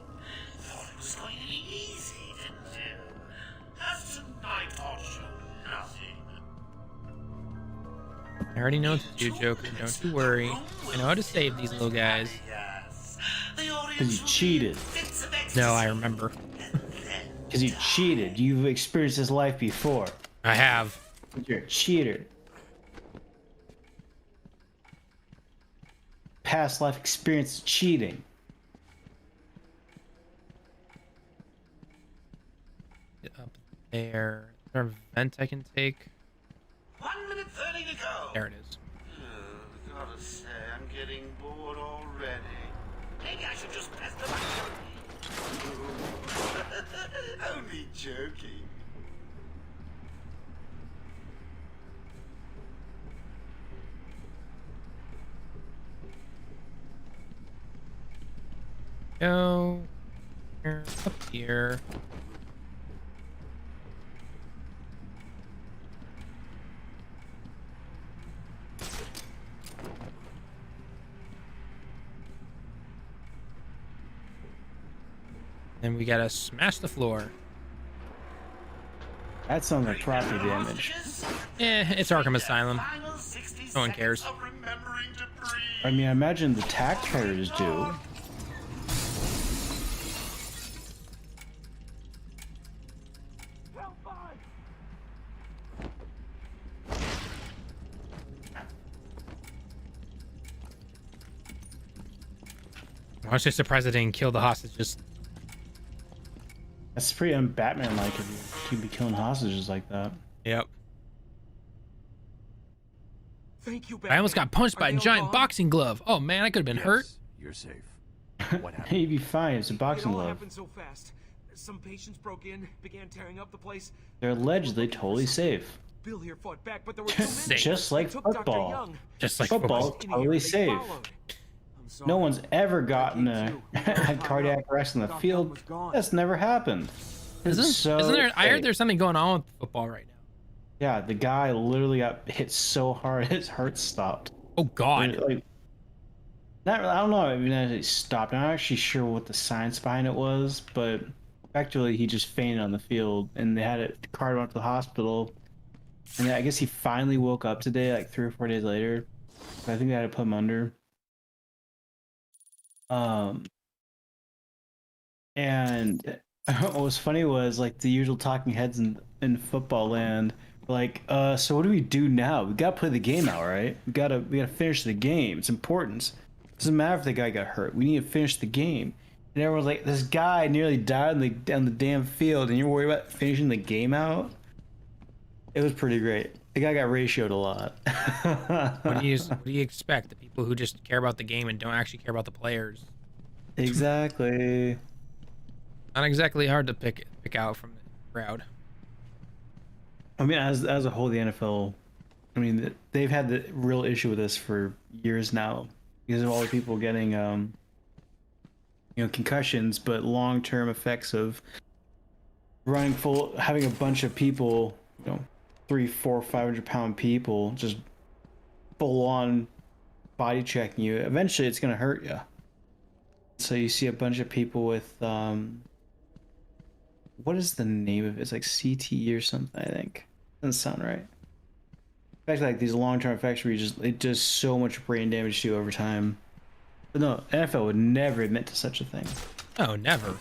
Thought it was going to be easy, didn't you? Has tonight taught you nothing? I already know what to do, Joker. Don't you worry. I know how to save these little guys. Yes. Because you cheated. No, I remember. Because you cheated. You've experienced this life before. I have. You're a cheater. Past life experience cheating. Get up there. Is there a vent I can take? 1 minute 30 to go. There it is. Oh, gotta say, I'm getting bored already. Maybe I should just pester my Only joking. Go here, up here. And we gotta smash the floor. That sounds like property damage. It's Arkham Asylum. No one cares. I mean, I imagine the taxpayers do. I was just surprised I didn't kill the hostages. That's pretty un-Batman-like if you could be killing hostages like that. Yep. Thank you, Batman. I almost got punched by a giant boxing glove. Oh man, I could have been hurt. You're safe. What happened? Hey, you'd be fine. It's a boxing It all glove. happened so fast. Some patients broke in, began tearing up the place. They're allegedly totally safe. Bill here fought back, but there were too many. Just like They took Dr. football. Young. Just like Football, football. totally They safe. followed. I'm sorry. No one's ever gotten I had cardiac arrest in the Doc Young field. was gone. That's never happened. It's so Isn't there? I heard fake. there's something going on with football right now. Yeah, the guy literally got hit so hard his heart stopped. Oh God. Like, not really, I don't know. I mean, it stopped. I'm not actually sure what the science behind it was, but effectively he just fainted on the field, and they had it carted him up to the hospital. And I guess he finally woke up today, like 3 or 4 days later. But I think they had to put him under. And what was funny was like the usual talking heads in football land. Like, so what do we do now? We gotta play the game out, right? We gotta finish the game. It's important. Doesn't matter if the guy got hurt. We need to finish the game. And everyone's like, this guy nearly died on the damn field, and you're worried about finishing the game out? It was pretty great. The guy got ratioed a lot. What do you expect? The people who just care about the game and don't actually care about the players. Exactly. Not exactly hard to pick out from the crowd. I mean, as a whole, the NFL, I mean, they've had the real issue with this for years now because of all the people getting, concussions, but long-term effects of having a bunch of people, 300, 400, 500-pound people just full-on body checking you. Eventually, it's gonna hurt you. So you see a bunch of people with, what is the name of it? It's like CTE or something, I think. Doesn't sound right. In fact, like these long-term effects where it does so much brain damage to you over time. But no, NFL would never admit to such a thing. Oh, never.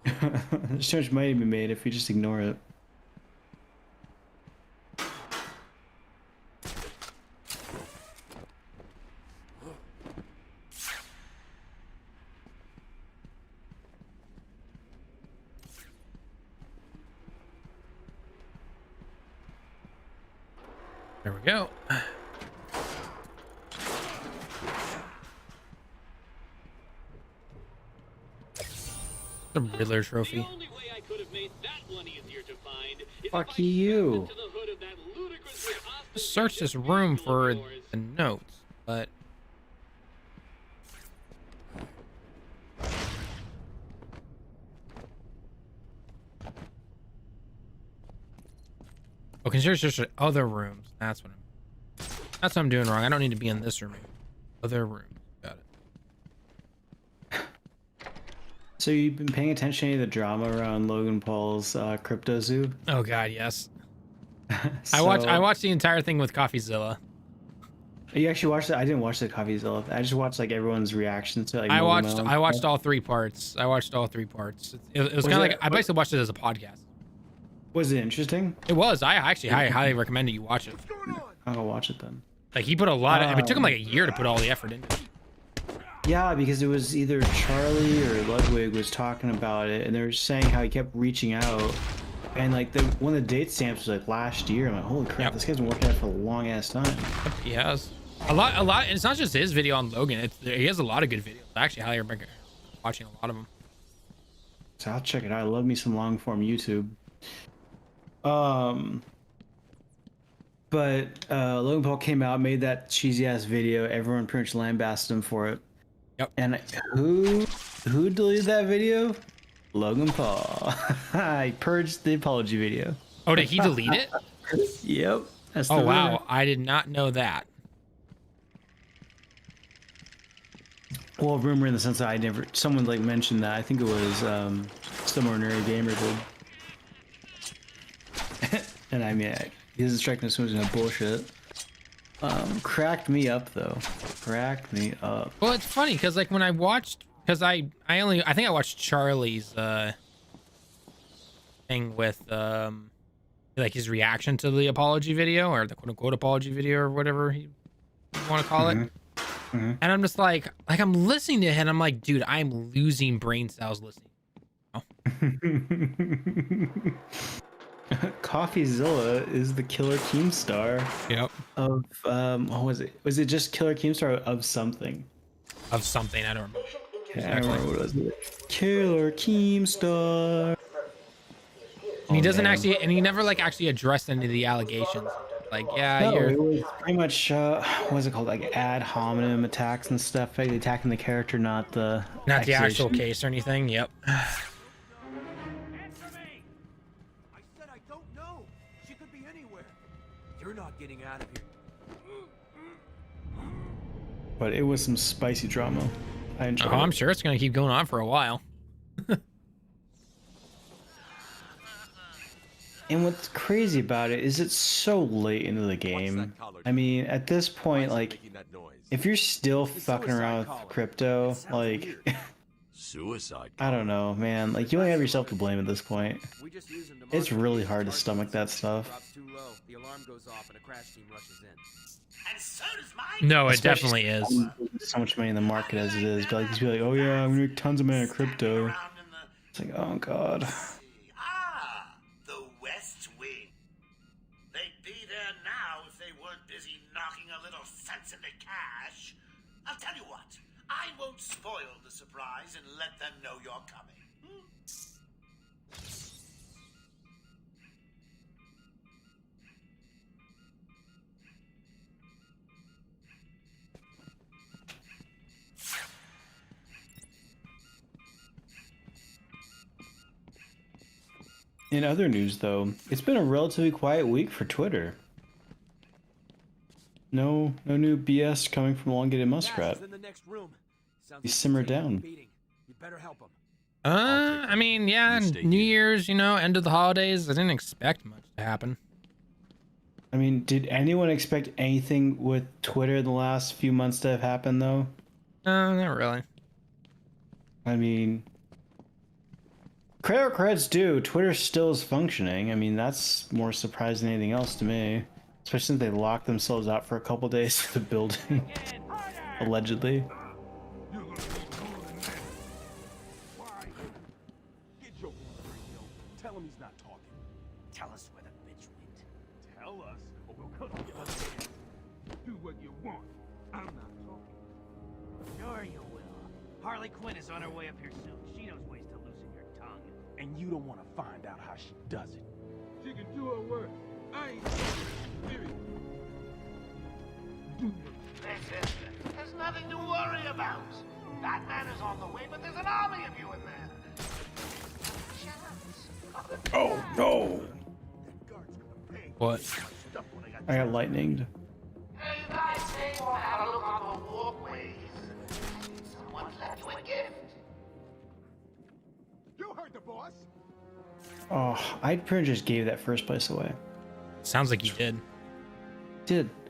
There's too much money to be made if we just ignore it. There we go. The Riddler trophy. The only way I could have made that one easier to find is if Fuck I you. stepped into the hood of that ludicrously Search this room for the notes, but oh, consider search other rooms. That's what I'm doing wrong. I don't need to be in this room. Other rooms. Got it. So you've been paying attention to any of the drama around Logan Paul's crypto zoo? Oh God, yes. So, I watched the entire thing with CoffeeZilla. You actually watched it? I didn't watch the CoffeeZilla. I just watched like everyone's reactions to it. Like, I Logan watched Paul. all 3 parts. I watched all 3 parts. It was kind of like I basically watched it as a podcast. Was it interesting? It was. I highly recommend that you watch it. I'll watch it then. Like he put a lot of. It took him like a year to put all the effort into it. Yeah, because it was either Charlie or Ludwig was talking about it, and they were saying how he kept reaching out, and like one of the date stamps was like last year. I'm like, holy crap, Yep. this guy's been working on it for a long ass time. He has. A lot. And it's not just his video on Logan. He has a lot of good videos. I actually highly recommend watching a lot of them. So I'll check it out. I love me some long form YouTube. But Logan Paul came out, made that cheesy ass video. Everyone pretty much lambasted him for it. Yep. And who deleted that video? Logan Paul. I purged the apology video. Oh, did he delete it? Yep. That's Oh the wow, winner. I did not know that. Well, rumor in the sense that someone like mentioned that. I think it was some ordinary gamer did. And I mean, he doesn't strike me as someone who's gonna bullshit. Cracked me up though. Cracked me up. Well, it's funny because like when I watched, because I think I watched Charlie's thing with like his reaction to the apology video, or the quote unquote apology video, or whatever you want to call it. And I'm just like I'm listening to him. I'm like, dude, I'm losing brain cells listening. Oh. CoffeeZilla is the Killer Keemstar. Yep. Of what was it? Was it just Killer Keemstar of something? Of something, I don't remember. Yeah, I don't remember what it was. Killer Keemstar. And he doesn't actually, and he never like actually addressed any of the allegations. Like, yeah, No, you're. it was pretty much what was it called? Like ad hominem attacks and stuff. Like attacking the character, not the Actual case or anything. Yep. Answer me! I said I don't know. She could be anywhere. You're not getting out of here. But it was some spicy drama. I enjoyed Oh, it. I'm sure it's gonna keep going on for a while. And what's crazy about it is it's so late into the game. I mean, at this point, like, if you're still fucking around with crypto, like, Suicide. I don't know, man. Like, you only have yourself to blame at this point. It's really hard to stomach that stuff. The alarm goes off and a crash team rushes in. And so does mine. No, it Especially definitely is. so much money in the market as it is. But like, these people are like, oh yeah, I'm gonna make tons of money in crypto. Around in the It's like, oh god. the West Wing. They'd be there now if they weren't busy knocking a little sense into cash. I'll tell you what, I won't spoil the surprise and let them know you're coming. In other news, though, it's been a relatively quiet week for Twitter. No new BS coming from Elongated Muskrat. In the next room. Sounds He like simmered he's taking a down. beating. You better help him. I mean, yeah, You stay New here. Year's, you know, end of the holidays. I didn't expect much to happen. I mean, did anyone expect anything with Twitter in the last few months to have happened, though? No, not really. I mean, credit where credit's due. Twitter still is functioning. I mean, that's more surprising than anything else to me. Especially since they locked themselves out for a couple days to the building. Allegedly. Get Joker on the radio. Tell him he's not talking. Tell us where the bitch went. Tell us, or we'll cut off your other hand. Do what you want. I'm not talking. Sure you will. Harley Quinn is on her way up here soon. She knows ways to loosen your tongue. And you don't want to find out how she does it. She can do her work. I ain't period. Do Listen, there's nothing to worry about. Batman is on the way, but there's an army of you in there. Shut up. Oh no! What? I got lightninged. Hey, guys, say you want to have a look on the walkways. Someone's left you a gift. You heard the boss. Oh, I pretty much just gave that first place away. Sounds like you did.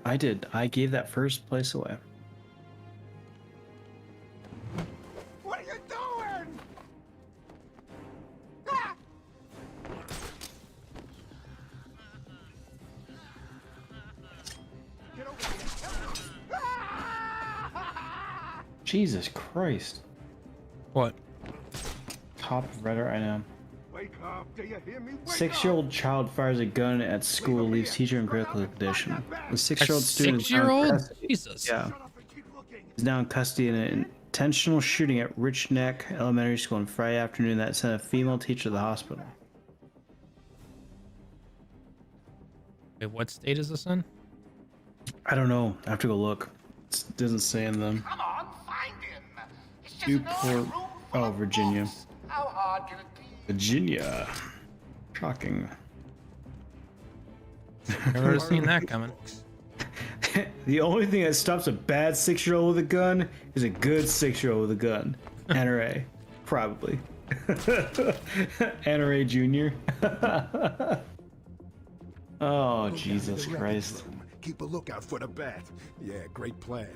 I did. I gave that first place away. What are you doing? Ah! Get over here. Ah! Jesus Christ. What? Top of Reddit right now. Where Wake up, do you hear me? 6-year-old child fires a gun at school, leaves teacher in critical condition. The 6-year-old student is now in custody. Jesus. Yeah. Is now in custody in an intentional shooting at Rich Neck Elementary School on Friday afternoon that sent a female teacher to the hospital. Wait, what state is this in? I don't know. I have to go look. It doesn't say in them. Come on, find him. It's just Newport. Oh, Virginia. How hard can it be? Virginia. Shocking. Never seen that coming. The only thing that stops a bad 6-year-old with a gun is a good 6-year-old with a gun. NRA. Probably. NRA Junior. Oh, Jesus Christ. Keep a lookout for the bat. Yeah, great plan.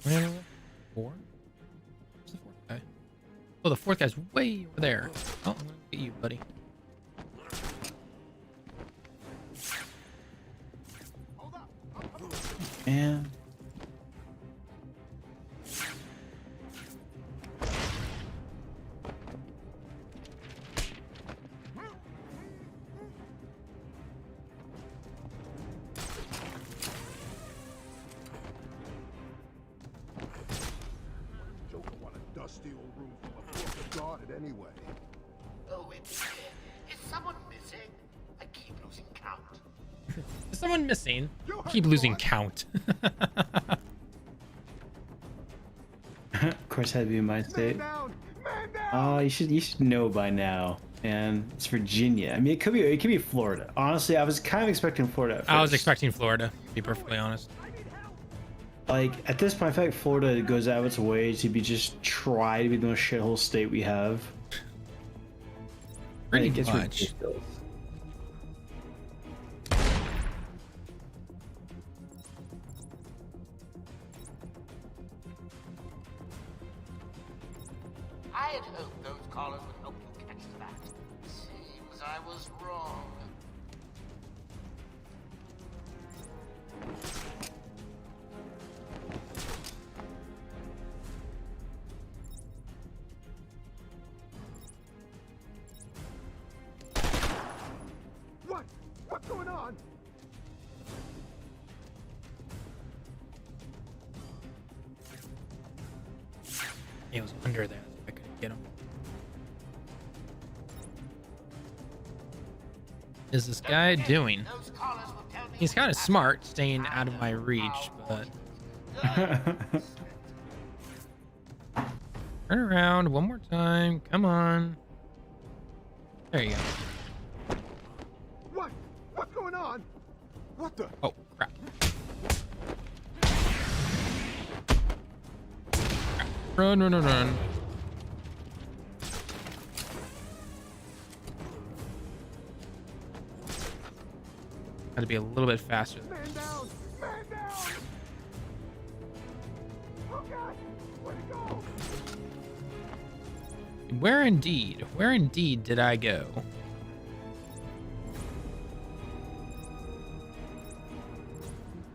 Where? 4? Where's the 4th guy? Oh, the 4th guy's way over there. Oh, I'm gonna get you, buddy. And Joker want a dusty old room full of books guarded anyway. Oh, is someone missing? I keep losing count. Is someone missing? Keep losing count. of course, had to be in my state. Oh, you should know by now. And it's Virginia. I mean, it could be Florida. Honestly, I was kind of expecting Florida at first. I was expecting Florida, to be perfectly honest. Like, at this point, I feel like Florida goes out of its way to be just try to be the most shithole state we have. Pretty Like, it's much. ridiculous. I had hoped those collars would help you catch the bat. Seems I was wrong. What? What's going on? He was under there. I couldn't get him. Is this guy doing? Those collars will tell me He's kind of smart, staying out of my reach, but turn around one more time. Come on. There you go. What? What's going on? What the? Oh, crap. Run, run, run, run. Had to be a little bit faster. Man down! Man down! Oh God! Where'd he go? Where indeed did I go?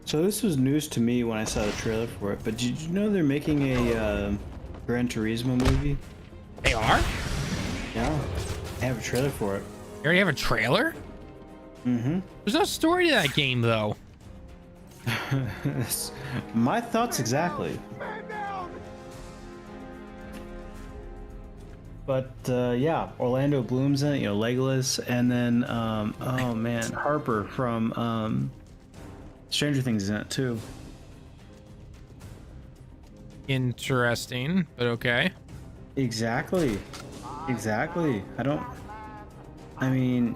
So this was news to me when I saw the trailer for it, but did you know they're making a Gran Turismo movie? They are? Yeah, they have a trailer for it. You already have a trailer? Mm-hmm. There's no story to that game, though. My thoughts exactly. Man down! But yeah, Orlando Bloom's in it, you know, Legolas, and then oh man, Harper from Stranger Things is in it too. Interesting, but okay. Exactly. I mean,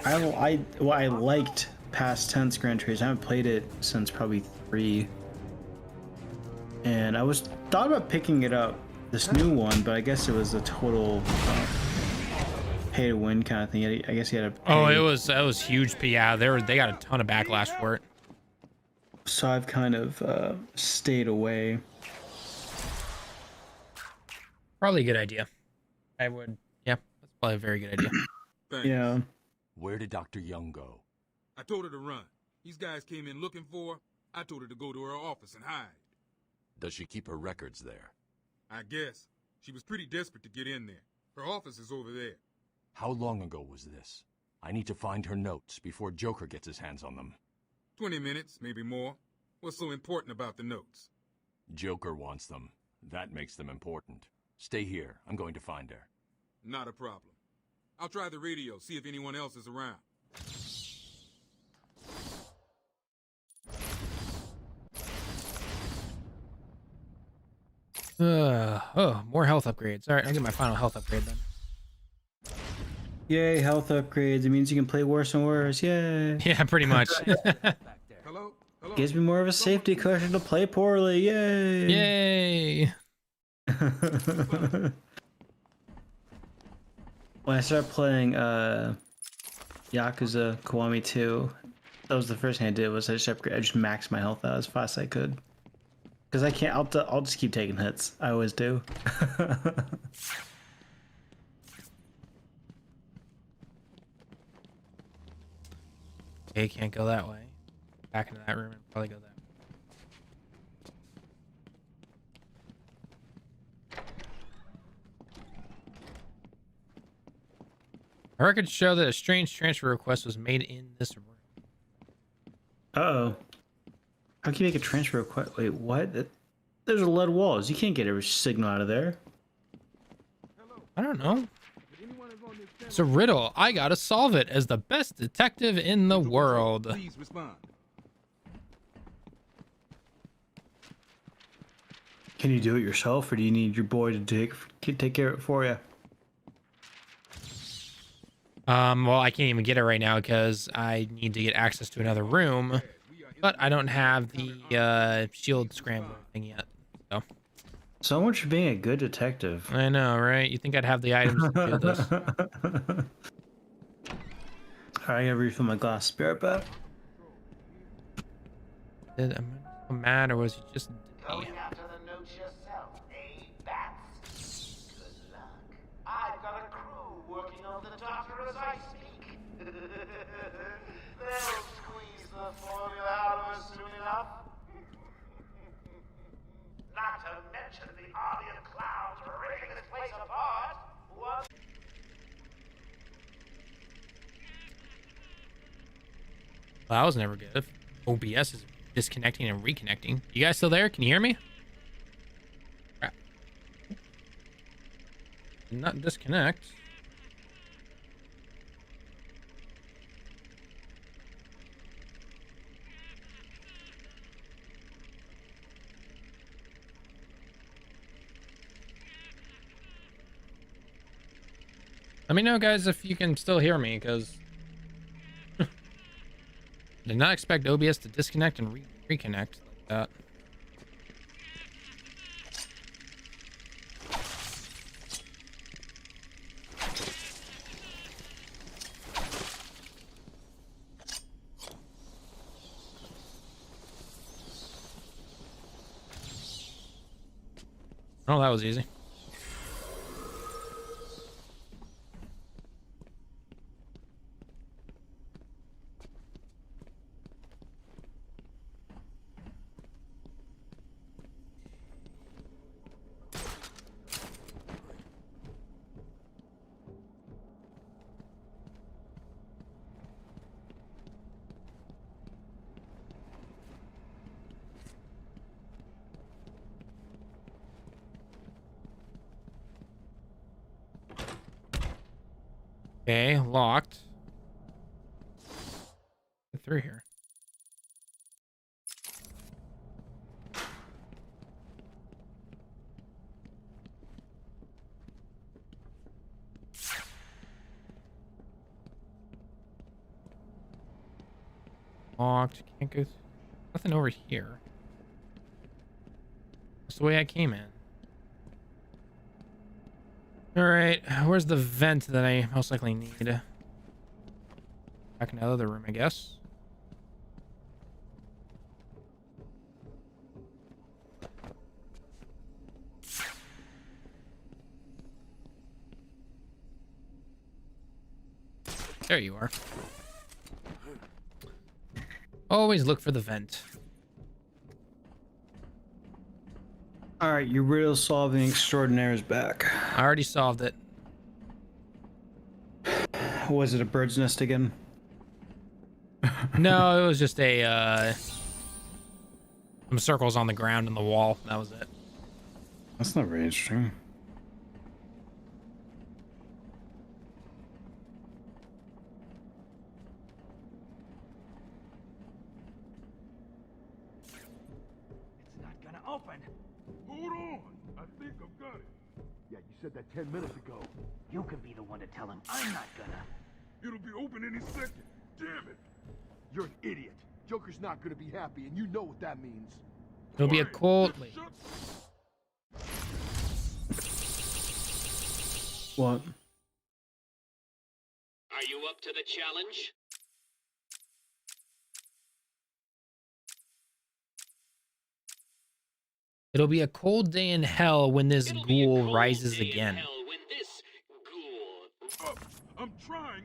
I liked past tense Gran Turismo. I haven't played it since probably 3, and I was thought about picking it up, this new one, but I guess it was a total pay to win kind of thing. I guess you had to pay. Oh, it was huge. But yeah, they got a ton of backlash for it. So I've kind of stayed away. Probably a good idea. Yeah, that's probably a very good idea. thanks. Yeah. Where did Dr. Young go? I told her to run. These guys came in looking for her. I told her to go to her office and hide. Does she keep her records there? I guess. She was pretty desperate to get in there. Her office is over there. How long ago was this? I need to find her notes before Joker gets his hands on them. 20 minutes, maybe more. What's so important about the notes? Joker wants them. That makes them important. Stay here. I'm going to find her. Not a problem. I'll try the radio, see if anyone else is around. Oh, more health upgrades. All right, I'll get my final health upgrade then. Yay, health upgrades. It means you can play worse and worse. Yay. Yeah, pretty much. Hello? Hello? Gives me more of a safety cushion to play poorly. Yay. Yay. When I started playing Yakuza Kiwami 2, that was the first thing I did was I just maxed my health out as fast as I could. Because I can't, I'll just keep taking hits. I always do. Okay, can't go that way. Back into that room and probably go that way. Our records show that a strange transfer request was made in this room. Uh-oh. How can you make a transfer request? Wait, what? There's a lead walls. You can't get a signal out of there. I don't know. It's a riddle. I gotta solve it as the best detective in the world. Please respond. Can you do it yourself, or do you need your boy to take care of it for you? Well, I can't even get it right now because I need to get access to another room, but I don't have the shield scrambler thing yet. So much for being a good detective. I know, right? You think I'd have the items to do this? Alright, I gotta refill my glass. Spirit back. I'm so mad, or was he just? Going after the notes yourself, eh, Bats? Good luck. I've got a crew working on the doctor as I speak. They'll squeeze the formula out of us soon enough. Not to mention the army of clowns ripping this place apart. What? Well, that was never good. OBS is disconnecting and reconnecting. You guys still there? Can you hear me? Crap. Did not disconnect. Let me know, guys, if you can still hear me, because I did not expect OBS to disconnect and reconnect like that. Oh, that was easy. Okay, locked. Get through here. Locked. Can't go through. Nothing over here. That's the way I came in. All right, where's the vent that I most likely need? Back in the other room, I guess. There you are. Always look for the vent. All right, your riddle solving extraordinaire is back. I already solved it. Was it a bird's nest again? No, it was just a some circles on the ground and the wall. That was it. That's not very interesting. It's not gonna open. Hold on. I think I've got it. Yeah, you said that 10 minutes ago. You can be the one to tell him. I'm not gonna. It'll be open any second. Damn it. You're an idiot. Joker's not gonna be happy, and you know what that means. It'll be a cold. What? Are you up to the challenge? It'll be a cold day in hell when this ghoul rises again. I'm trying.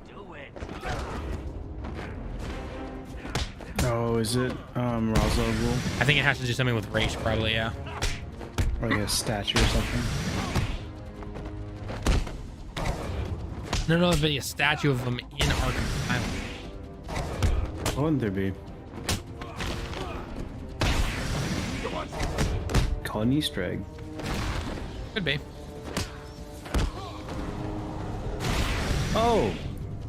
Do it. Oh, is it Roswell Ghoul? I think it has to do something with race, probably, yeah. Or like a statue or something. No, there'll be a statue of him in Arkham Asylum. Why wouldn't there be? Call an Easter egg. Could be. Oh!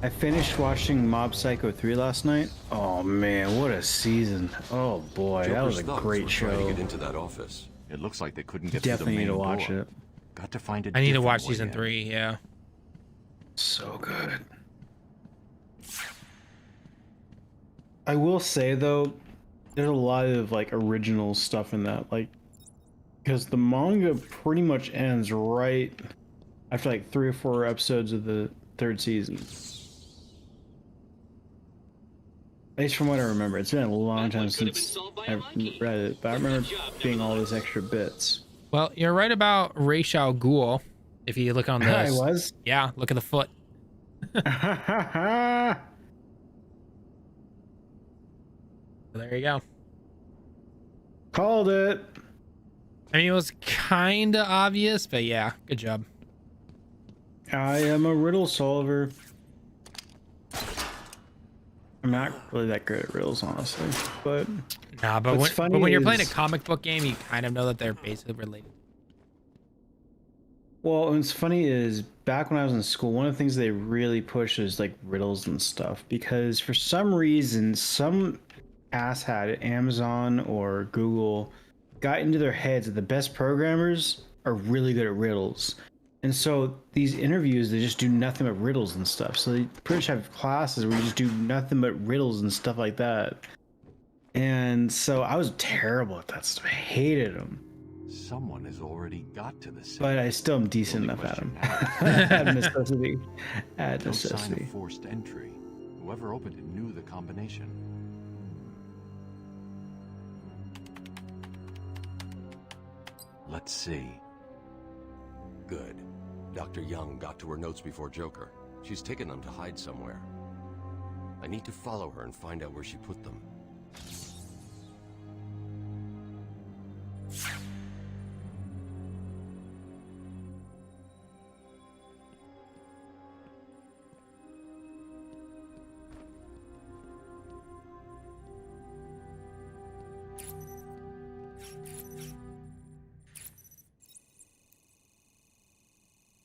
I finished watching Mob Psycho 3 last night. Oh man, what a season. Oh boy, that was a great show. Trying to get into that office. It looks like they couldn't get Definitely through need the to main watch door. it. Got to find it. I need to watch season 3, yeah. So good. I will say though, there's a lot of like original stuff in that, like, because the manga pretty much ends right after like 3 or 4 episodes of the 3rd season. At least from what I remember. It's been a long time since I've read it, but I remember being all those extra bits. Well, you're right about Ra's al Ghul. If you look on this. I was? Yeah, look at the foot. There you go. Called it. I mean, it was kind of obvious, but yeah, good job. I am a riddle solver. I'm not really that good at riddles, honestly, but nah. But when you're playing a comic book game, you kind of know that they're basically related. Well, what's funny is back when I was in school, one of the things they really pushed is like riddles and stuff, because for some reason, some asshat at Amazon or Google got into their heads that the best programmers are really good at riddles. And so these interviews, they just do nothing but riddles and stuff. So they pretty much have classes where you just do nothing but riddles and stuff like that. And so I was terrible at that stuff. I hated them. Someone has already got to the city. But I still am decent enough at them. At necessity. At No sign necessity. of forced entry. Whoever opened it knew the combination. Let's see. Good. Dr. Young got to her notes before Joker. She's taken them to hide somewhere. I need to follow her and find out where she put them.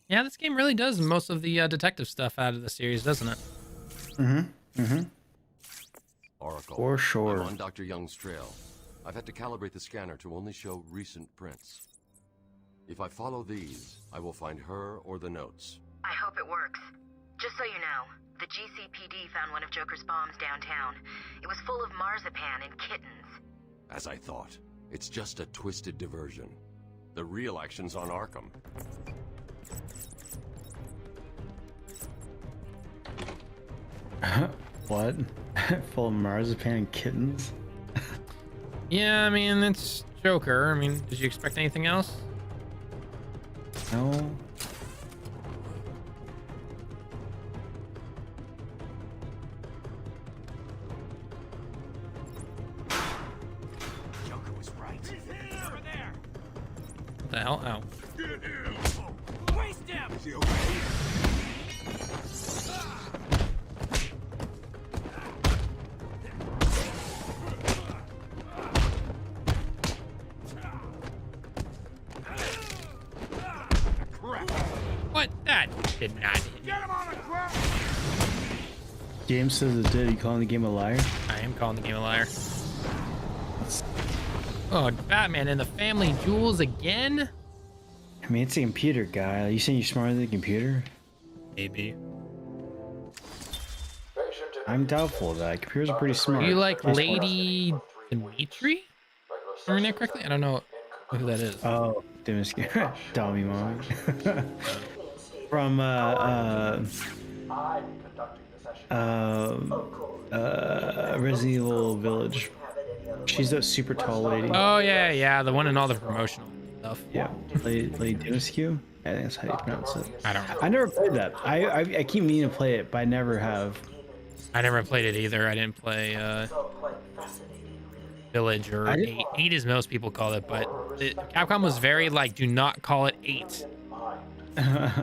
Yeah, this game really does most of the detective stuff out of the series, doesn't it? Oracle. For sure. I'm on Dr. Young's trail. I've had to calibrate the scanner to only show recent prints. If I follow these, I will find her or the notes. I hope it works. Just so you know, the GCPD found one of Joker's bombs downtown. It was full of marzipan and kittens. As I thought, it's just a twisted diversion. The real action's on Arkham. What? Full of marzipan and kittens? Yeah, I mean, it's Joker. I mean, did you expect anything else? No. What the hell? Oh. Waste him! What? That did not hit. James says it did. You calling the game a liar? I am calling the game a liar. Oh, Batman and the Family Jewels again? I mean, it's a computer guy. Are you saying you're smarter than the computer? Maybe. I'm doubtful of that. Computers are pretty smart. Do you like Pretty Lady Dimitri? Remember that correctly? I don't know who that is. Oh, Dimitri. Dummy mom. From Resident Evil Village. She's that super tall lady. Oh yeah, yeah, the one in all the promotional stuff. Yeah, Lady Dimitri. I think that's how you pronounce it. I don't know. I never played that. I keep meaning to play it, but I never have. I never played it either. I didn't play Village or 8. 8 as most people call it, but Capcom was very like, do not call it 8.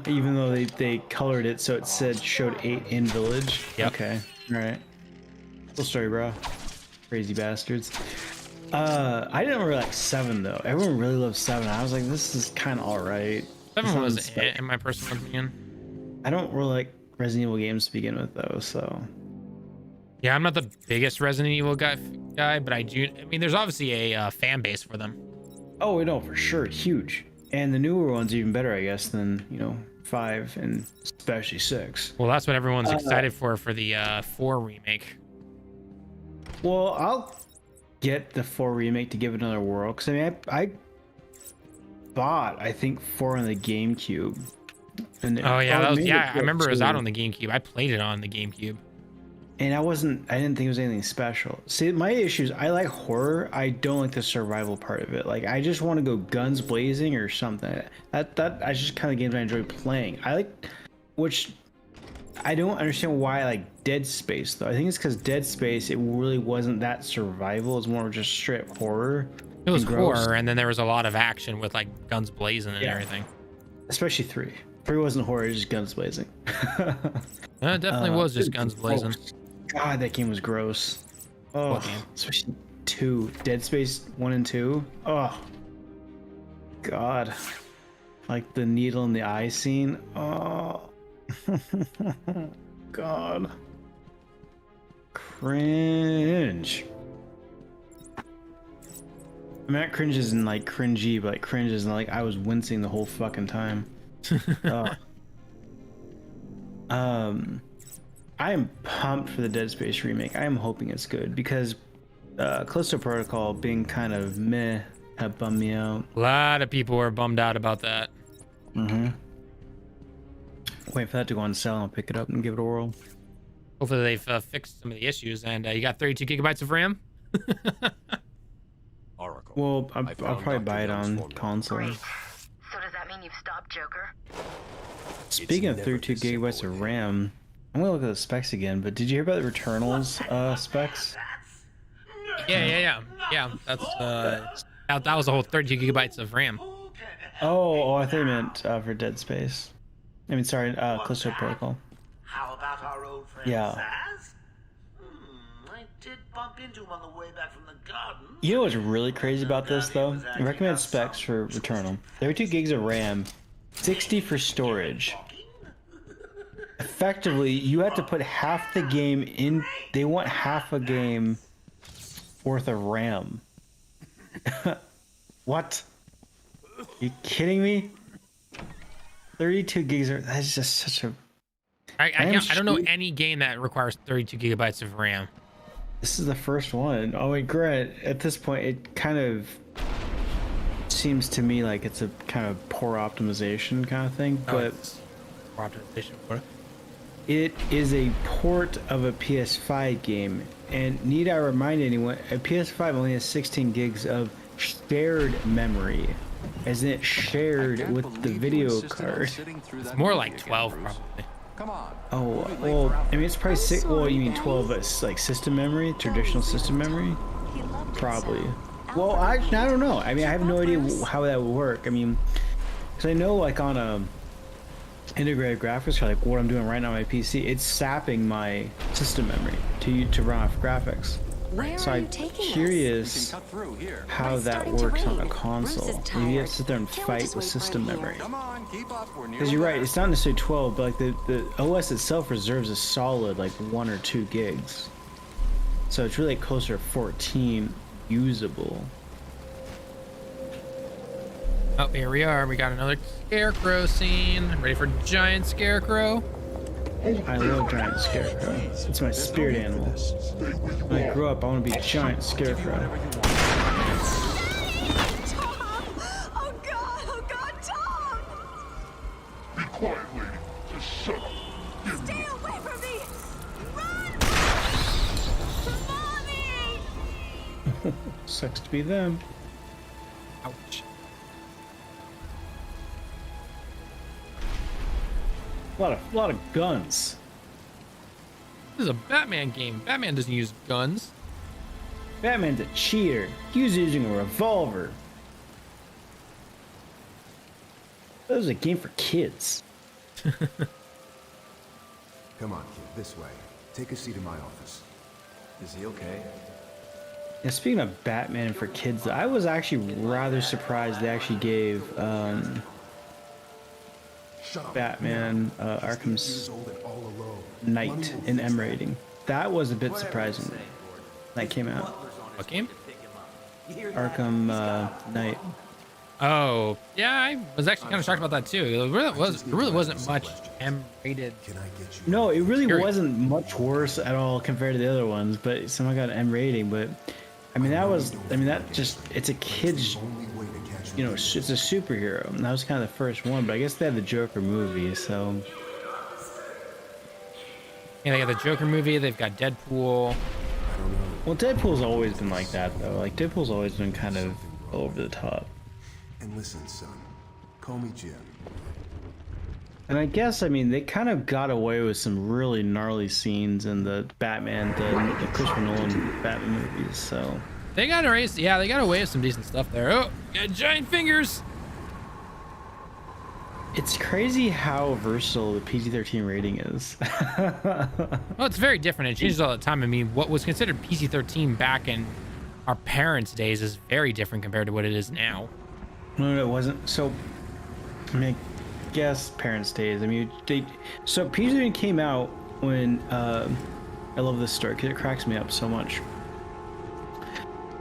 Even though they colored it so it showed 8 in Village. Yep. Okay. All right. Cool story, bro. Crazy bastards. I didn't really like 7 though. Everyone really loved 7. I was like, this is kind of all right. 7 was in my personal opinion. I don't really like Resident Evil games to begin with though, so. Yeah, I'm not the biggest Resident Evil guy, but I mean, there's obviously a fan base for them. Oh, no, for sure, huge. And the newer ones are even better, I guess, than 5 and especially 6. Well, that's what everyone's excited for the 4 remake. Well, I'll get the 4 remake to give it another whirl, because I mean, I bought, I think, 4 on the GameCube. And oh yeah, I remember it was out on the GameCube. I played it on the GameCube. And I didn't think it was anything special. See, my issue is I like horror. I don't like the survival part of it. Like, I just want to go guns blazing or something. That's just kind of games I enjoy playing. Which I don't understand why I like Dead Space though. I think it's because Dead Space, it really wasn't that survival. It's more just straight horror. It was horror, and then there was a lot of action with like guns blazing and everything. Especially 3. 3 wasn't horror, it was just guns blazing. It definitely was just guns blazing. God, that game was gross. Oh, especially 2. Dead Space 1 and 2. Oh, God. Like the needle in the eye scene. Oh, God. Cringe. I mean, not cringe isn't like cringy, but like cringe isn't like I was wincing the whole fucking time. I am pumped for the Dead Space remake. I am hoping it's good because Callisto Protocol being kind of meh have bummed me out. A lot of people were bummed out about that. Mm-hmm. Wait for that to go on sale and I'll pick it up and give it a whirl. Hopefully they've fixed some of the issues and you got 32 gigabytes of RAM. Oracle. Well, I'll probably buy it on console. Great. So does that mean you've stopped Joker? Speaking of 32 gigabytes of RAM, I'm gonna look at the specs again, but did you hear about the Returnal's specs? Yeah. That's that was a whole 32 gigabytes of RAM. Oh, I thought you meant for Dead Space. I mean, sorry, Callisto Protocol. How about our old friend Zaz? I did bump into him on the way back from the garden. You know what's really crazy about this, though? Recommended specs for Returnal. 32 gigs of RAM, 60 for storage. Effectively, you have to put half the game in. They want half a game worth of RAM. What? Are you kidding me? 32 gigs that's just such a. I don't know any game that requires 32 gigabytes of RAM. This is the first one. Oh wait, Grant. At this point, it kind of seems to me like it's a kind of poor optimization kind of thing. But poor optimization for it. It is a port of a PS5 game, and need I remind anyone, a PS5 only has 16 gigs of shared memory, as in it shared with the video card. It's more like 12 probably. Come on. Oh, well, I mean, it's probably 6. Well, you mean 12 as like system memory, traditional system memory? Probably. Well, actually, I don't know. I mean, I have no idea how that would work. I mean, because I know like on a integrated graphics card, like what I'm doing right now on my PC, it's sapping my system memory to run off graphics. So I'm curious how that works on a console. You have to sit there and fight with system memory. Because you're right, it's not necessarily 12, but like the OS itself reserves a solid like 1 or 2 gigs. So it's really closer to 14 usable. Oh, here we are. We got another scarecrow scene. Ready for giant scarecrow? I love giant scarecrow. It's my spirit animal. When I grow up, I want to be a giant scarecrow. Tom! Oh God, Tom! Be quiet, lady. Just shut up. Stay away from me! Run! Mommy! Sucks to be them. Ouch. A lot of guns. This is a Batman game. Batman doesn't use guns. Batman's a cheater. He was using a revolver. That was a game for kids. Come on, kid, this way. Take a seat in my office. Is he okay? Yeah, speaking of Batman for kids, I was actually rather surprised they actually gave Batman Arkham's Knight an M rating. That was a bit surprising when that came out. What game? Arkham Knight. Oh, yeah, I was actually kind of shocked about that too. It really wasn't much M-rated. No, it really wasn't much worse at all compared to the other ones, but someone got an M rating. But I mean, it's a kid's, you know, it's a superhero. And that was kind of the first one, but I guess they had the Joker movie, so. Yeah, they got the Joker movie. They've got Deadpool. Well, Deadpool's always been like that, though. Like, Deadpool's always been kind of over the top. And listen, son, call me Jim. And I guess, I mean, they kind of got away with some really gnarly scenes in the Batman, the Christopher Nolan Batman movies, so. They got away with some decent stuff there. Oh, got giant fingers. It's crazy how versatile the PG-13 rating is. Well, it's very different. It changes all the time. I mean, what was considered PG-13 back in our parents' days is very different compared to what it is now. No, it wasn't. So, I mean, I guess parents' days. I mean, so PG-13 came out when, I love this story because it cracks me up so much.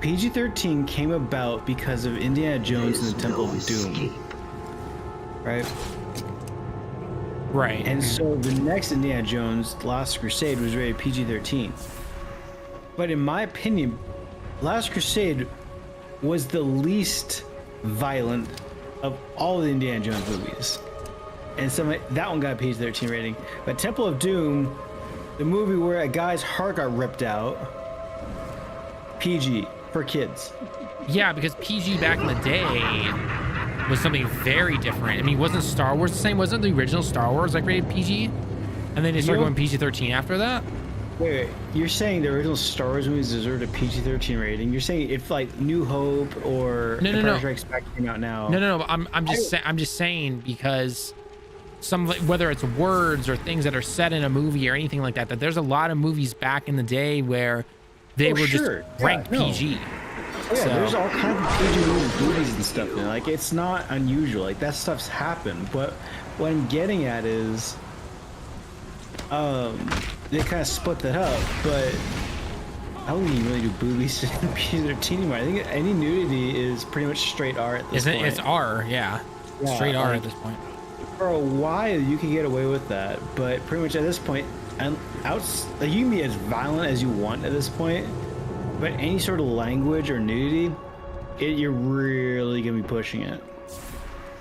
PG-13 came about because of Indiana Jones and the Temple of Doom. Right? Right. And so the next Indiana Jones, Last Crusade, was rated PG-13. But in my opinion, Last Crusade was the least violent of all the Indiana Jones movies. And so that one got a PG-13 rating. But Temple of Doom, the movie where a guy's heart got ripped out, PG, for kids. Yeah, because PG back in the day was something very different. I mean, wasn't Star Wars the same? Wasn't the original Star Wars like rated PG? And then they started going PG-13 after that? Wait, you're saying the original Star Wars movies deserved a PG-13 rating? You're saying if like New Hope or Empire Strikes Back came out now? No. I'm just saying because some, whether it's words or things that are said in a movie or anything like that, that there's a lot of movies back in the day where they were just ranked PG. Yeah, there's all kinds of PG movies and stuff in it. Like, it's not unusual. Like, that stuff's happened. But what I'm getting at is, they kind of split that up. But I don't even really do boobies in PG-13 anymore. I think any nudity is pretty much straight R at this point. It's R, yeah. Straight R at this point. For a while, you could get away with that. But pretty much at this point, you can be as violent as you want at this point. But any sort of language or nudity, you're really gonna be pushing it.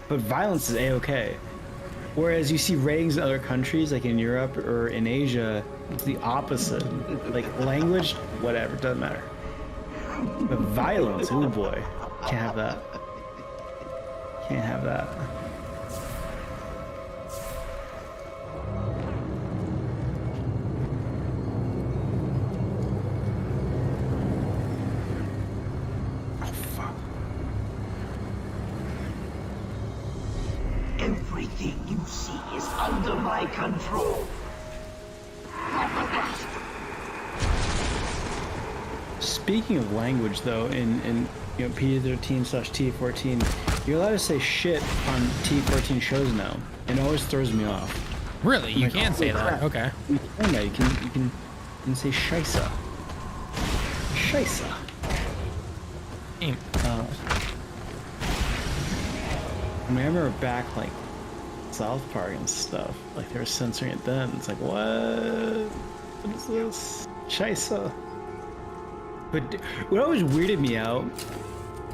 But violence is a-okay. Whereas you see ratings in other countries, like in Europe or in Asia, it's the opposite. Like language, whatever, doesn't matter. But violence, oh boy, can't have that. Can't have that. my control. Speaking of language, though, in PG-13/T14, you're allowed to say shit on T14 shows now, and it always throws me off. Really, you can say that? Okay. You can say scheisse. Scheisse. I remember back like South Park and stuff, like they were censoring it then. It's like, what is this? Scheisse. But what always weirded me out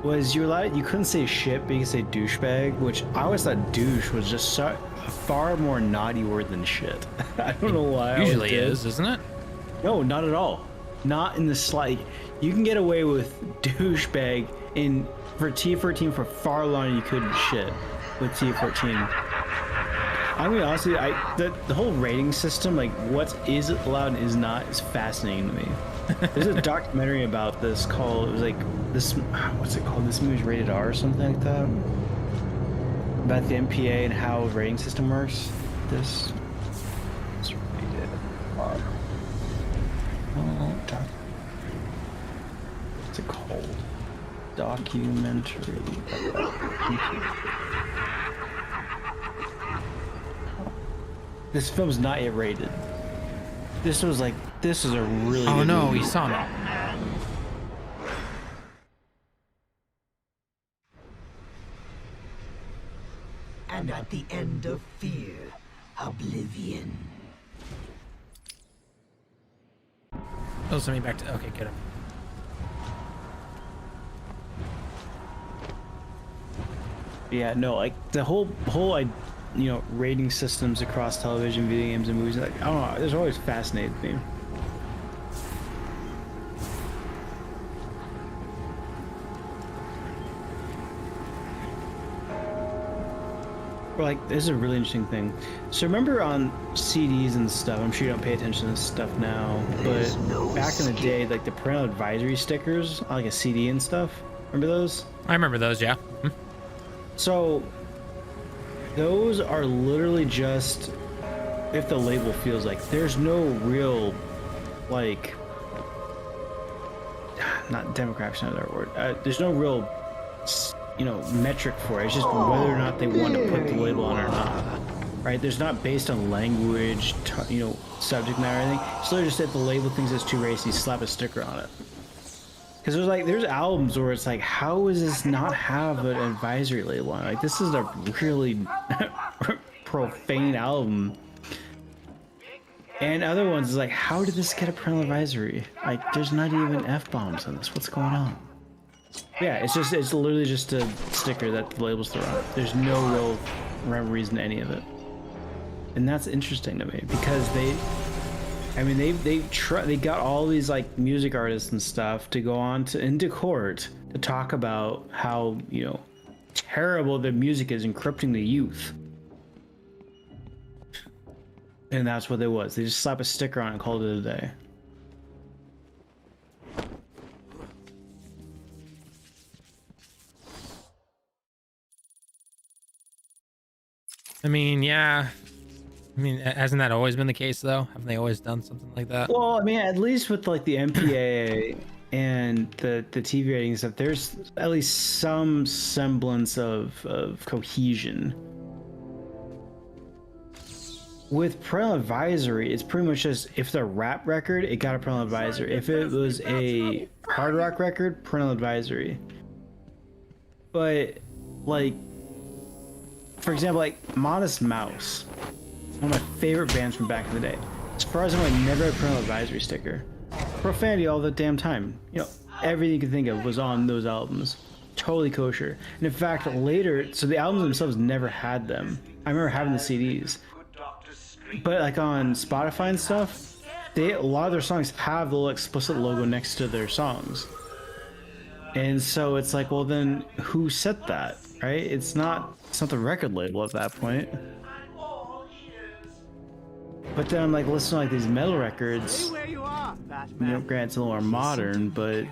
was you couldn't say shit, but you could say douchebag, which I always thought douche was just a far more naughty word than shit. I don't know why. Usually is, isn't it? No, not at all. Not in the slight. You can get away with douchebag for T14 for far longer than you could shit with T14. I mean, honestly, the whole rating system, like what is allowed and is not, is fascinating to me. There's a documentary about this called, what's it called? This movie's rated R or something like that. About the MPA and how the rating system works. It's rated R. What's it called? Documentary. This film's not yet rated. This is a really Oh good no, movie. he saw me. And at the end of fear, oblivion. Oh, send me back to. Okay, get him. Yeah, no, like the whole rating systems across television, video games, and movies. Like, I don't know, it's always fascinated me. But like, this is a really interesting thing. So remember on CDs and stuff, I'm sure you don't pay attention to this stuff now, but back in the day, like the parental advisory stickers on like a CD and stuff, remember those? I remember those, yeah. So those are literally just if the label feels like there's no real, like, not demographics, not that word. There's no real, metric for it. It's just whether or not they want to put the label on or not, right? There's not based on language, subject matter, or anything. It's literally just if the label thinks it's too racy, slap a sticker on it. Because there's albums where it's like, how does this not have an advisory label on it? Like, this is a really profane album. And other ones is like, how did this get a parental advisory? Like, there's not even F-bombs on this. What's going on? Yeah, it's literally just a sticker that the labels throw on it. There's no real reason to any of it. And that's interesting to me because they got all these like music artists and stuff to go on into court to talk about how terrible the music is encrypting the youth, and that's what it was. They just slap a sticker on it and called it a day. I mean, yeah. I mean, hasn't that always been the case, though? Haven't they always done something like that? Well, I mean, at least with like the MPAA and the TV rating stuff, there's at least some semblance of cohesion. With parental advisory, it's pretty much just if the rap record, it got a parental advisory. If it was a hard rock record, parental advisory. But like, for example, like Modest Mouse, one of my favorite bands from back in the day. As far as I know, I never had a parental advisory sticker. Profanity all the damn time. Everything you could think of was on those albums. Totally kosher. And in fact, later, so the albums themselves never had them. I remember having the CDs. But like on Spotify and stuff, a lot of their songs have the little explicit logo next to their songs. And so it's like, well then, who set that, right? It's not the record label at that point. But then I'm like listening to like these metal records. Granted it's a little more modern, but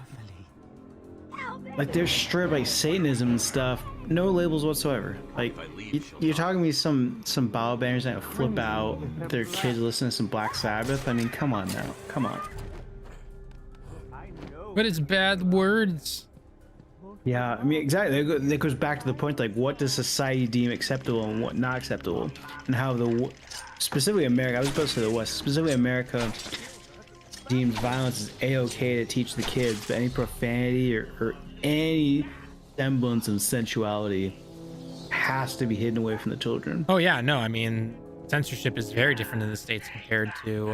like they're straight like Satanism and stuff. No labels whatsoever. Like you're talking to me some Bible banners that flip out. Their kids listen to some Black Sabbath. I mean, come on now, come on. But it's bad words. Yeah, I mean, exactly. That goes back to the point, like, what does society deem acceptable and what not acceptable, and how specifically America, I was supposed to say the West, specifically America deems violence as a-okay to teach the kids, but any profanity or any semblance of sensuality has to be hidden away from the children. Oh yeah, no, I mean, censorship is very different in the States compared to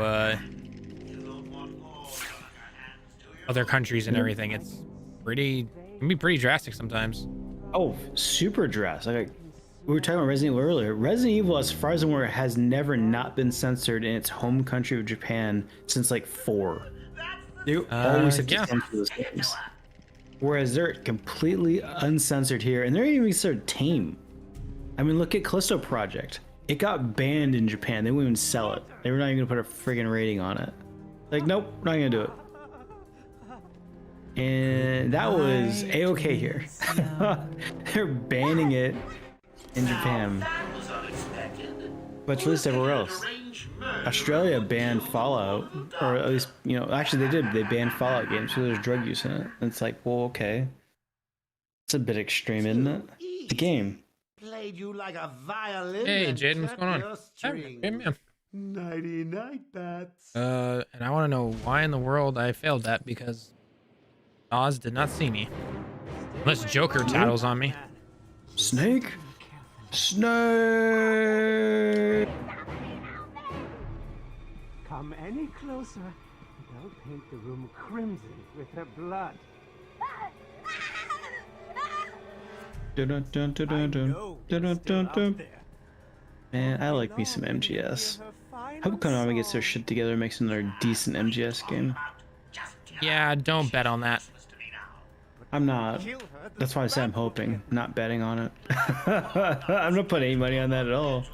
other countries and everything. It's can be pretty drastic sometimes. Oh, super drastic. Like, we were talking about Resident Evil earlier. Resident Evil, as far as I'm aware, has never not been censored in its home country of Japan since like 4. They always have to censor those games. Whereas they're completely uncensored here, and they're even sort of tame. I mean, look at Callisto Project. It got banned in Japan. They wouldn't even sell it. They were not even gonna put a friggin' rating on it. Like, nope, not gonna do it. And that was a-okay here. They're banning it in Japan, but at least everywhere else. Australia banned Fallout, or at least, you know, actually they did. They banned Fallout games because there's drug use in it. And it's like, well, okay, it's a bit extreme, isn't it? It's a game. Played you like a violin. Hey, Jaden, what's going on? Hey, man. Nighty night, bats. And I want to know why in the world I failed that, because Oz did not see me. Unless Joker tattles on me. Snake? Snake! Come any closer, they'll paint the room crimson with her blood. Dun, dun, dun, dun, dun, dun, dun, dun. Man, I like me some MGS. Hope Konami gets their shit together and makes another decent MGS game. Yeah, don't bet on that. I'm not. That's why I say I'm hoping, not betting on it. I'm not putting any money on that at all.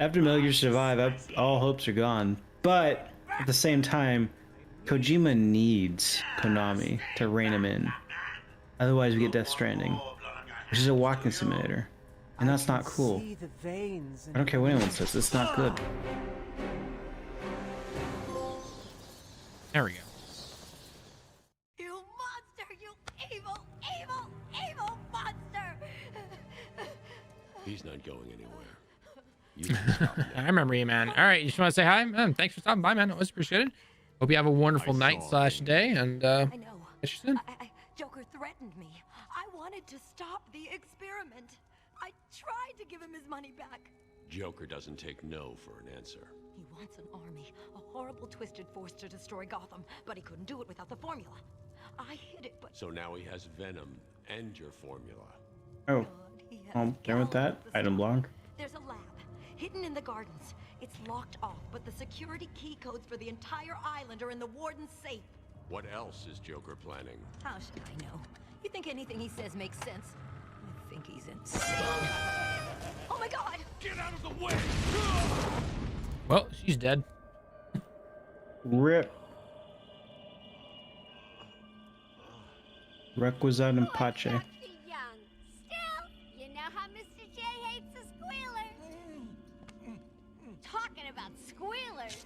After Metal Gear Survive, all hopes are gone. But at the same time, Kojima needs Konami to rein him in. Otherwise, we get Death Stranding, which is a walking simulator, and that's not cool. I don't care what anyone says; it's not good. There we go. He's not going anywhere. You can stop him. I remember you, man. All right, you just want to say hi? Thanks for stopping by, man. Always appreciated. Hope you have a wonderful night/day, and I know. catch you soon. Joker threatened me. I wanted to stop the experiment. I tried to give him his money back. Joker doesn't take no for an answer. He wants an army, a horrible twisted force to destroy Gotham, but he couldn't do it without the formula. I hid it, but... So now he has Venom and your formula. Oh. There with that. Item log. There's a lab, hidden in the gardens. It's locked off, but the security key codes for the entire island are in the warden's safe. What else is Joker planning? How should I know? You think anything he says makes sense? I think he's insane. Oh my god! Get out of the way! Well, she's dead. Rip. Requisite and Pache. Talking about squealers.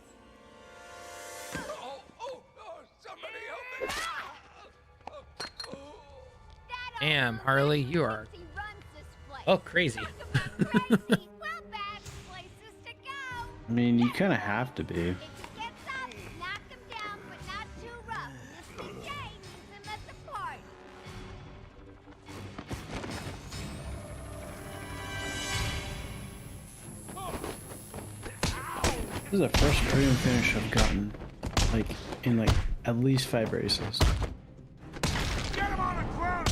Somebody help me! Damn, Harley, you are crazy. I mean, you kind of have to be. This is the first premium finish I've gotten, like, in like at least 5 races. Get him on the ground!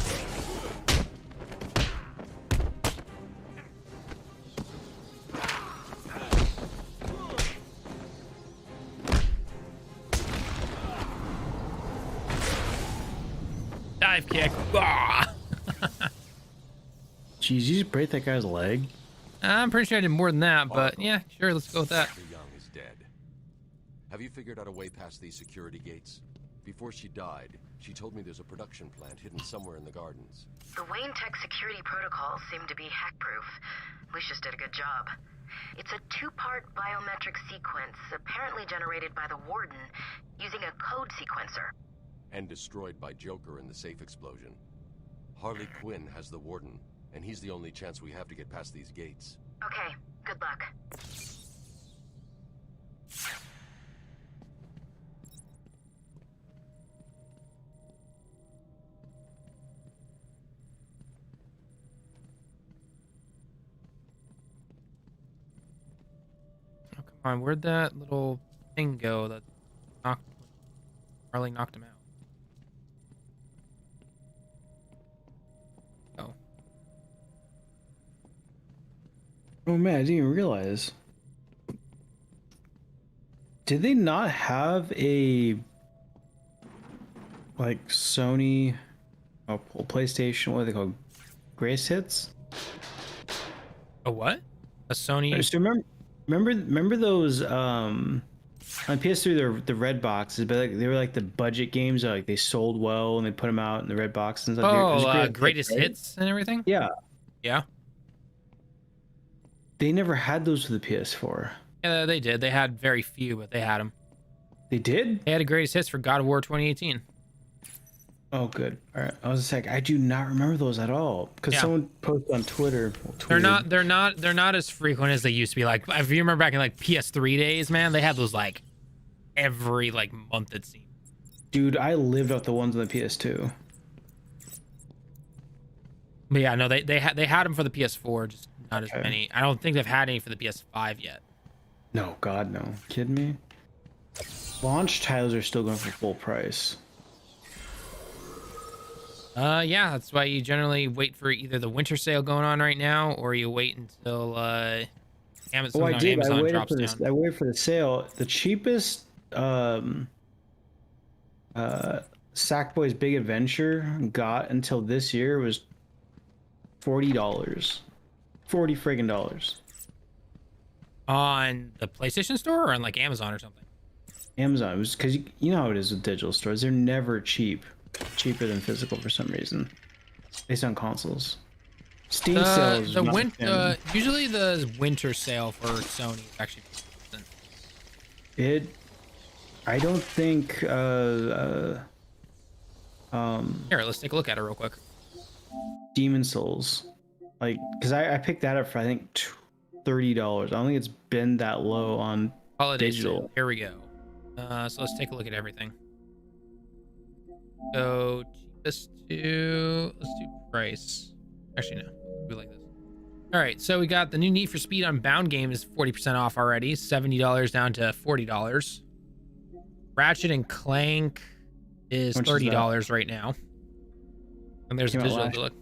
Dive kick. Jeez, you just break that guy's leg? I'm pretty sure I did more than that, but yeah, sure, let's go with that. Dr. Young is dead. Have you figured out a way past these security gates? Before she died, she told me there's a production plant hidden somewhere in the gardens. The Wayne Tech security protocols seem to be hack-proof. Lucius did a good job. It's a two-part biometric sequence, apparently generated by the Warden, using a code sequencer. And destroyed by Joker in the safe explosion. Harley Quinn has the Warden, and he's the only chance we have to get past these gates. Okay, good luck. Oh, come on. Where'd that little thing go that Harley knocked him out? Oh man, I didn't even realize. Did they not have a like Sony or PlayStation? What are they called? Greatest Hits? A what? A Sony? So remember those on PS3 the red boxes, but like they were like the budget games that like they sold well and they put them out in the red boxes and stuff. Oh, greatest hits and everything? Yeah. Yeah. They never had those for the PS4. Yeah, they did. They had very few, but they had them. They did? They had a greatest hits for God of War 2018. Oh, good. All right. I was just like, I do not remember those at all because someone posted on Twitter. They're not as frequent as they used to be. Like, if you remember back in like PS3 days, man, they had those like every like month it seemed. Dude, I lived off the ones on the PS2. But yeah, no, they had them for the PS4, just not as many. I don't think they've had any for the PS5 yet. No, God, no. Kidding me? Launch titles are still going for full price. Yeah, that's why you generally wait for either the winter sale going on right now, or you wait until Amazon, I did. Amazon drops down. I waited for the sale. The cheapest Sackboy's Big Adventure got until this year was $40. $40 friggin' dollars. On the PlayStation Store or on like Amazon or something? Amazon. It was because you know how it is with digital stores. They're never cheaper than physical for some reason, based on consoles. Steam sales. Usually the winter sale for Sony is actually decent. I don't think. Here, let's take a look at it real quick. Demon Souls, like, because I picked that up for I think $30. I don't think it's been that low on holiday digital. Sale. Here we go. So let's take a look at everything. So cheapest let's do price. Actually, no, we like this. All right, so we got the new Need for Speed Unbound game is 40% off already, $70 down to $40. Ratchet and Clank is $30 right now. And there's a digital deluxe.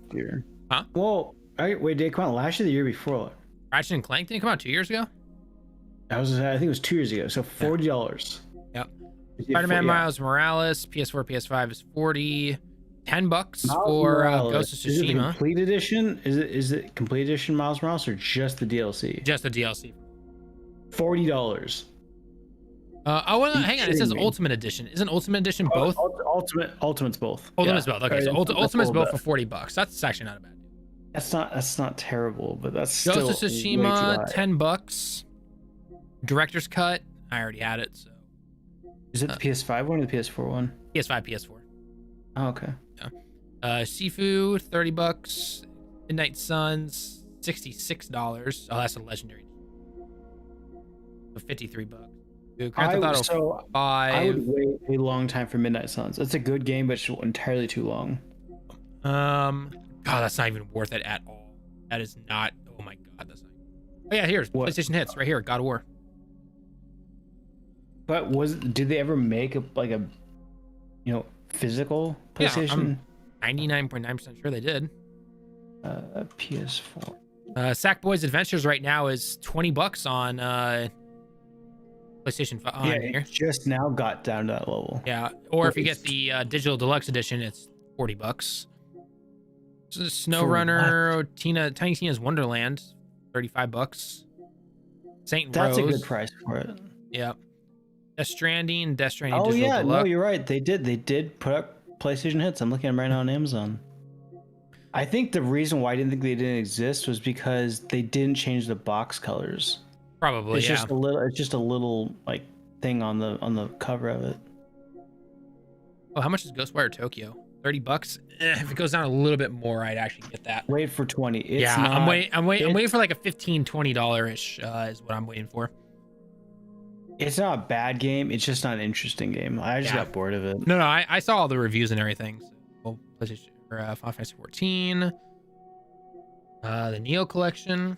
Huh? Well, wait, did it come out last year or the year before? Ratchet and Clank didn't come out 2 years ago? I think it was 2 years ago. So $40. Yep. Spider-Man Miles Morales, PS4, PS5 is $40. $10 for Ghost of Tsushima. Is it the complete edition? Is it complete edition Miles Morales or just the DLC? Just the DLC. $40. Hang on. It says Ultimate Edition. Isn't Ultimate Edition both? Ultimate's both. Ultimate's both. Okay, so Ultimate's both for $40. That's actually not a bad deal. That's not terrible, but that's still Ghost of Tsushima, $10. Director's Cut. I already had it. So. Is it the PS5 one or the PS4 one? PS5, PS4. Oh, okay. Yeah. Sifu, $30. Midnight Suns, $66. Oh, that's a legendary. So $53. Dude, I would wait a long time for Midnight Suns. It's a good game, but it's entirely too long. God, that's not even worth it at all. That is not. Oh my God, that's not. Oh yeah, here's PlayStation hits right here. God of War. But did they ever make a physical PlayStation? Yeah, I'm 99.9% sure they did. PS4. Sackboy's Adventures right now is $20 on PlayStation 5. Yeah, it just now got down to that level. Yeah, or if you get the digital deluxe edition, it's $40. SnowRunner, Tiny Tina's Wonderland, $35. Saint Rose. That's a good price for it. Yeah. Death Stranding Oh Digital yeah, Deluxe. no, you're right. They did put up PlayStation hits. I'm looking at them right now on Amazon. I think the reason why I didn't think they didn't exist was because they didn't change the box colors. Probably, It's yeah. just a little. It's just a little like thing on the cover of it. Oh, how much is Ghostwire Tokyo? $30. If it goes down a little bit more, I'd actually get that. Wait for 20. It's yeah, not, I'm waiting for like a $15, $20-ish is what I'm waiting for. It's not a bad game. It's just not an interesting game. I just got bored of it. No, I saw all the reviews and everything. So, PlayStation or Final Fantasy 14, the Neo Collection,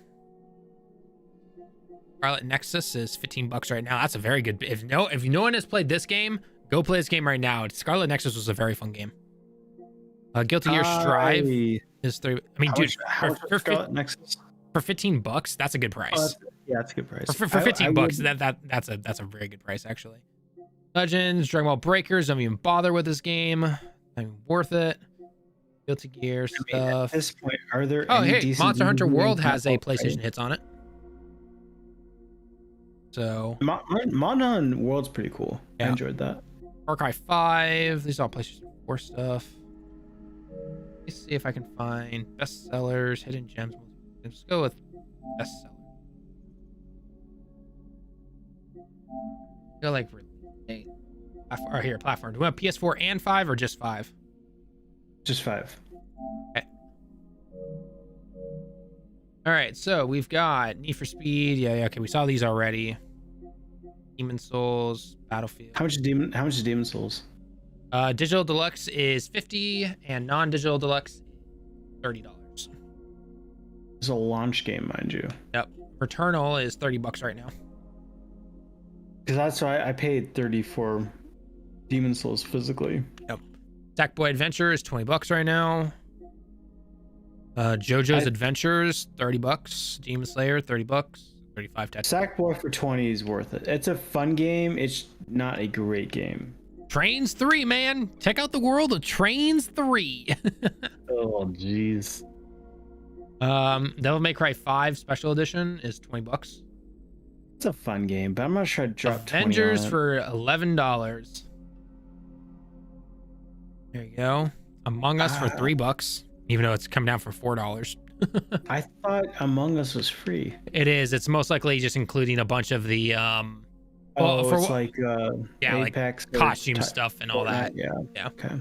Scarlet Nexus is $15 right now. That's a very good. If no one has played this game, go play this game right now. Scarlet Nexus was a very fun game. Guilty Gear Strive is 3. I mean, dude, for $15, that's a good price. Yeah, that's a good price. For $15, that's a very good price actually. Legends, Dragon Ball Breakers, don't even bother with this game. Not even worth it. Guilty Gear stuff. At this point, are there? Oh, any hey, decent Monster Hunter World has a right? PlayStation hits on it. So Monster World's pretty cool. Yeah. I enjoyed that. Far Cry 5. These are all PlayStation 4 stuff. Let's see if I can find bestsellers, hidden gems. Let's go with bestseller. Go like or here platform. Do we want PS4 and 5 or just 5? Just 5. Okay. All right, so we've got Need for Speed. Yeah, okay, we saw these already. Demon Souls, Battlefield. How much is Demon Souls? Digital Deluxe is $50 and non-digital Deluxe $30. It's a launch game, mind you. Yep. Returnal is $30 right now. Because that's why I paid $30 for Demon Souls physically. Yep. Sackboy Adventure is $20 right now. JoJo's Adventures $30. Demon Slayer $30. 35 Tetris. Sackboy for 20 is worth it. It's a fun game. It's not a great game. Trains 3, man. Check out the world of Trains 3. Oh, jeez. Devil May Cry 5 Special Edition is $20. It's a fun game, but I'm not sure I'd drop Avengers 20 on it. for $11. There you go. Among Us for $3, even though it's come down from $4. I thought Among Us was free. It is. It's most likely just including a bunch of the it's like like Apex costume stuff and all that. Yeah. Okay.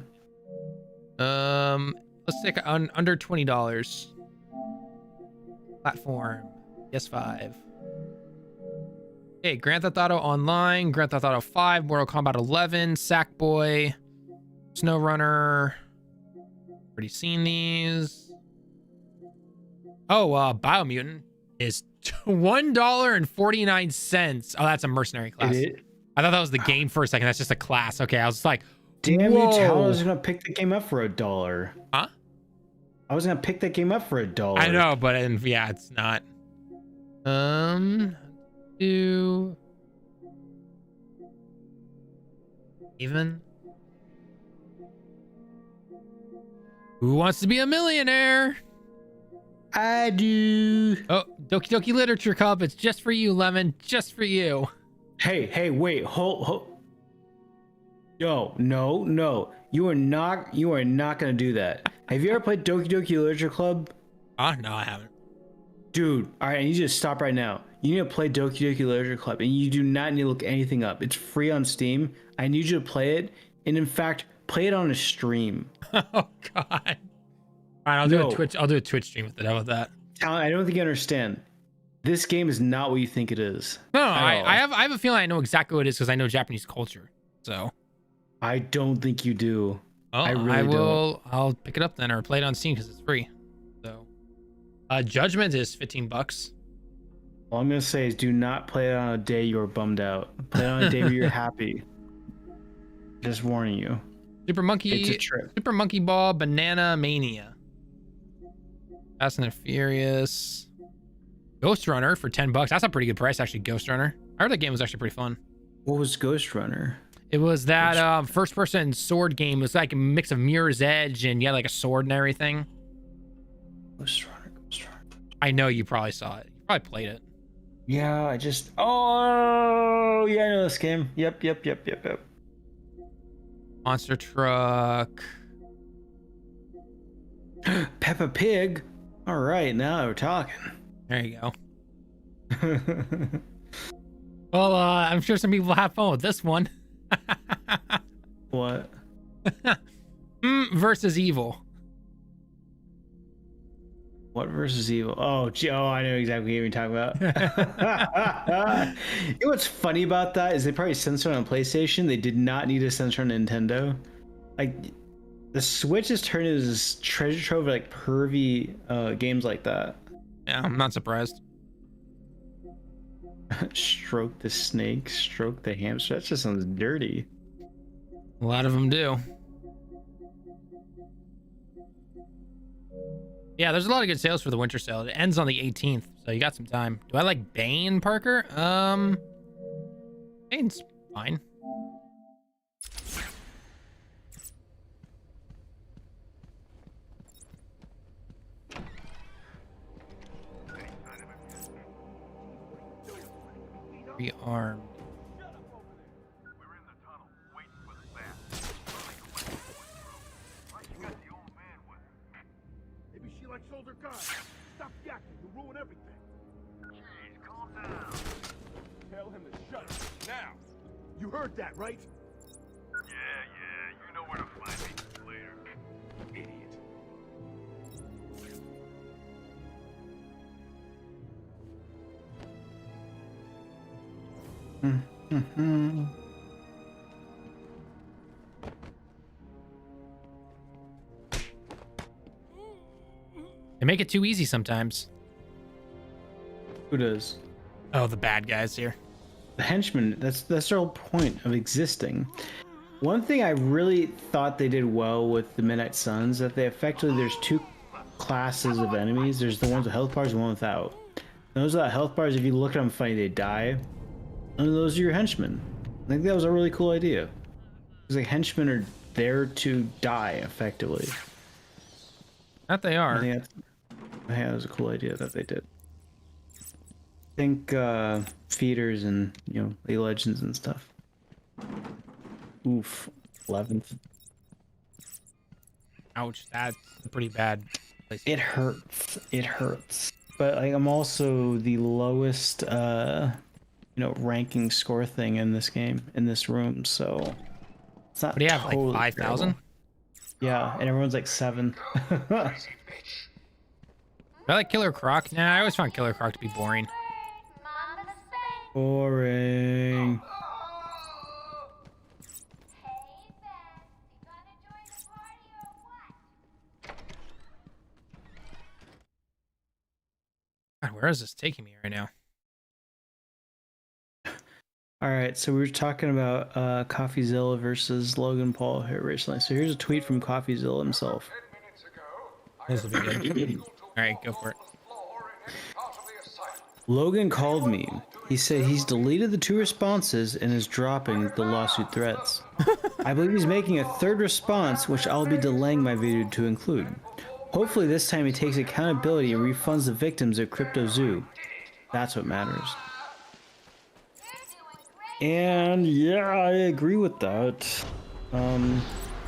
Let's take under $20. Platform. PS5. Okay, Grand Theft Auto Online, Grand Theft Auto 5, Mortal Kombat 11, Sackboy, SnowRunner. Already seen these. Oh, Biomutant is $1.49. Oh, that's a mercenary class. I thought that was the game for a second. That's just a class. Okay, I was just like, damn whoa. it, I was gonna pick the game up for $1. Huh? I was gonna pick that game up for $1. I know, but yeah, it's not. Even. Who wants to be a millionaire? I do. Oh, Doki Doki Literature Club. It's just for you, Lemon. Just for you. Hey, wait, hold. Yo, no. You are not gonna do that. Have you ever played Doki Doki Literature Club? No, I haven't. Dude, all right, I need you to stop right now. You need to play Doki Doki Literature Club, and you do not need to look anything up. It's free on Steam. I need you to play it, and in fact, play it on a stream. Oh God. All right, I'll do a Twitch stream with it. How about that? Tallen, I don't think you understand. This game is not what you think it is. No, I have a feeling I know exactly what it is because I know Japanese culture. So I don't think you do. Oh, I really don't. I'll pick it up then or play it on Steam because it's free. So Judgment is $15. All I'm gonna say is do not play it on a day you're bummed out. Play it on a day where you're happy. Just warning you. Super Monkey It's a trip. Super Monkey Ball Banana Mania. Fast and the Furious. Ghost Runner for $10. That's a pretty good price, actually. Ghost Runner. I heard that game was actually pretty fun. What was Ghost Runner? It was that first-person sword game. It was like a mix of Mirror's Edge and you had like a sword and everything. Ghost Runner. I know you probably saw it. You probably played it. Yeah, oh yeah, I know know this game. Yep. Monster truck. Peppa Pig. All right, now we're talking. There you go. Well, I'm sure some people have fun with this one. What? Versus Evil. What versus Evil? Oh, I know exactly what you're talking about. You know what's funny about that is they probably censored on PlayStation. They did not need to censor on Nintendo. Like, the Switch has turned into this treasure trove of like pervy games like that. Yeah, I'm not surprised. Stroke the snake, stroke the hamster. That just sounds dirty. A lot of them do. Yeah, there's a lot of good sales for the winter sale. It ends on the 18th, so you got some time. Do I like Bane, Parker? Bane's fine. Rearmed. Maybe she likes older guys. Stop yakking, you ruin everything. Jeez, calm down. Tell him to shut up, now. You heard that, right? Yeah, you know where to find me later. Idiot. They make it too easy sometimes. Who does? Oh, the bad guys here. The henchmen. That's the whole point of existing. One thing I really thought they did well with the Midnight Suns, that they effectively, there's two classes of enemies. There's the ones with health bars and one without. Those without health bars, if you look at them funny, they die. And those are your henchmen. I think that was a really cool idea. Because like henchmen are there to die effectively. That they are. I think that was a cool idea that they did. I think feeders and League of Legends and stuff. Oof, 11th. Ouch, that's a pretty bad place. It hurts. It hurts. But like I'm also the lowest ranking score thing in this game, in this room, so it's not. What do you have, totally like 5,000? Yeah, and everyone's like 7. I like Killer Croc. Nah, I always found Killer Croc to be boring. Boring. God, where is this taking me right now? All right, so we were talking about CoffeeZilla versus Logan Paul here recently. So here's a tweet from CoffeeZilla himself. This will be good. All right, go for it. Logan called me. He said he's deleted the 2 responses and is dropping the lawsuit threats. I believe he's making a 3rd response, which I'll be delaying my video to include. Hopefully this time he takes accountability and refunds the victims of Crypto Zoo. That's what matters. And yeah, I agree with that. I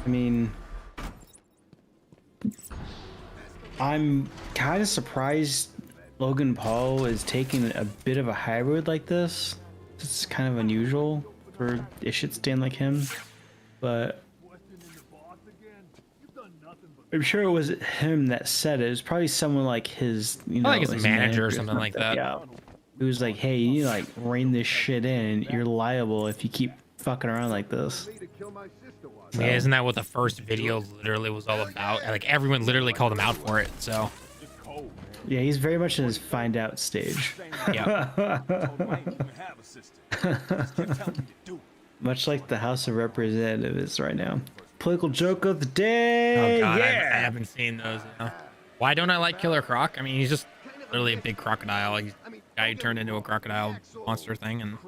mean, I'm kind of surprised Logan Paul is taking a bit of a high road like this. It's kind of unusual for a shit stand like him, but I'm sure it was him that said it. It was probably someone like his, like his manager or something like that. Yeah, it was like, hey, you need to like rein this shit in. You're liable if you keep fucking around like this. So. Yeah, isn't that what the first video literally was all about? Like everyone literally called him out for it. So. Yeah, he's very much in his find out stage. Yeah. Much like the House of Representatives right now. Political joke of the day. Oh god, yeah. I haven't seen those. Why don't I like Killer Croc? I mean, he's just literally a big crocodile. He's a guy who turned into a crocodile monster thing, and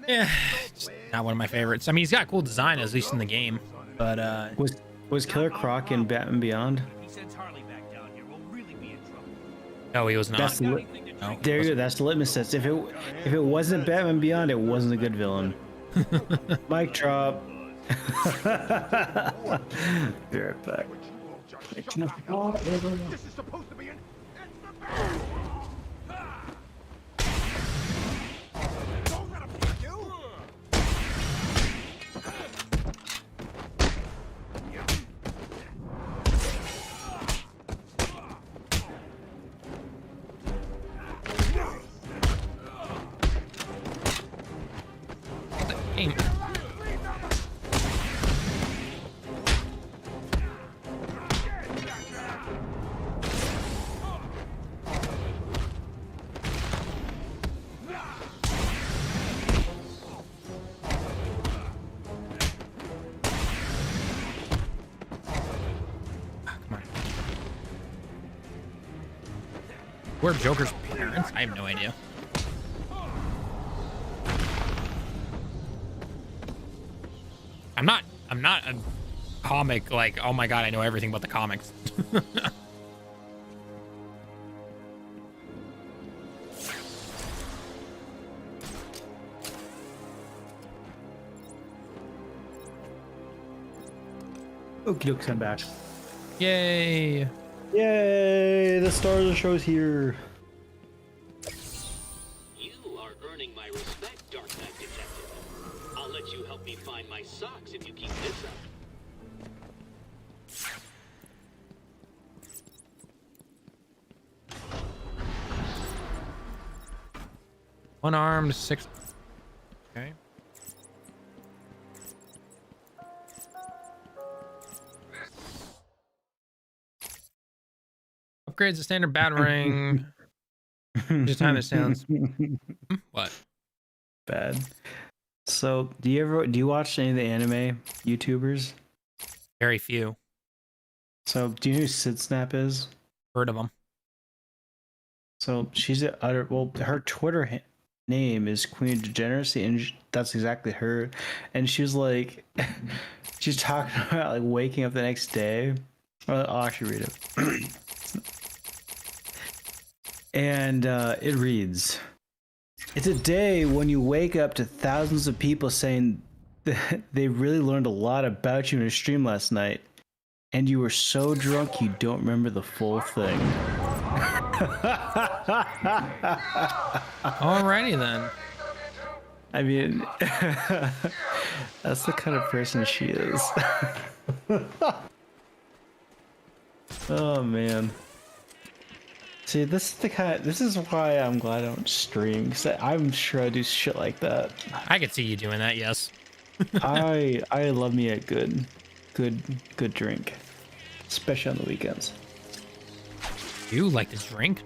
yeah, just not one of my favorites. I mean, he's got cool design, at least in the game. But was Killer Croc in Batman Beyond? No, he was not. No, there you go. That's the litmus test. If it wasn't Batman Beyond, it wasn't a good villain. Mic drop. Be right back. This is supposed to be an Aim. Where are Joker's parents? I have no idea. I'm not a comic like, oh my god, I know everything about the comics. Okie dokes, I'm back. Yay! Yay! The star of the show's here. You are earning my respect, Dark Knight Detective. I'll let you help me find my socks if you keep this up. Unarmed, 6. Okay. Upgrades the standard battering. Just time it sounds. What? Bad. So, do you watch any of the anime YouTubers? Very few. So, do you know who Sid Snap is? Heard of them. So, she's her Twitter name is Queen of Degeneracy, and that's exactly her. And she was like, she's talking about like waking up the next day. I'll actually read it. And it reads, "It's a day when you wake up to thousands of people saying that they really learned a lot about you in a stream last night, and you were so drunk you don't remember the full thing." Alrighty then. I mean, that's the kind of person she is. Oh man. See, this is why I'm glad I don't stream, because I'm sure I do shit like that. I could see you doing that, yes. I love me a good drink, especially on the weekends. You like to drink?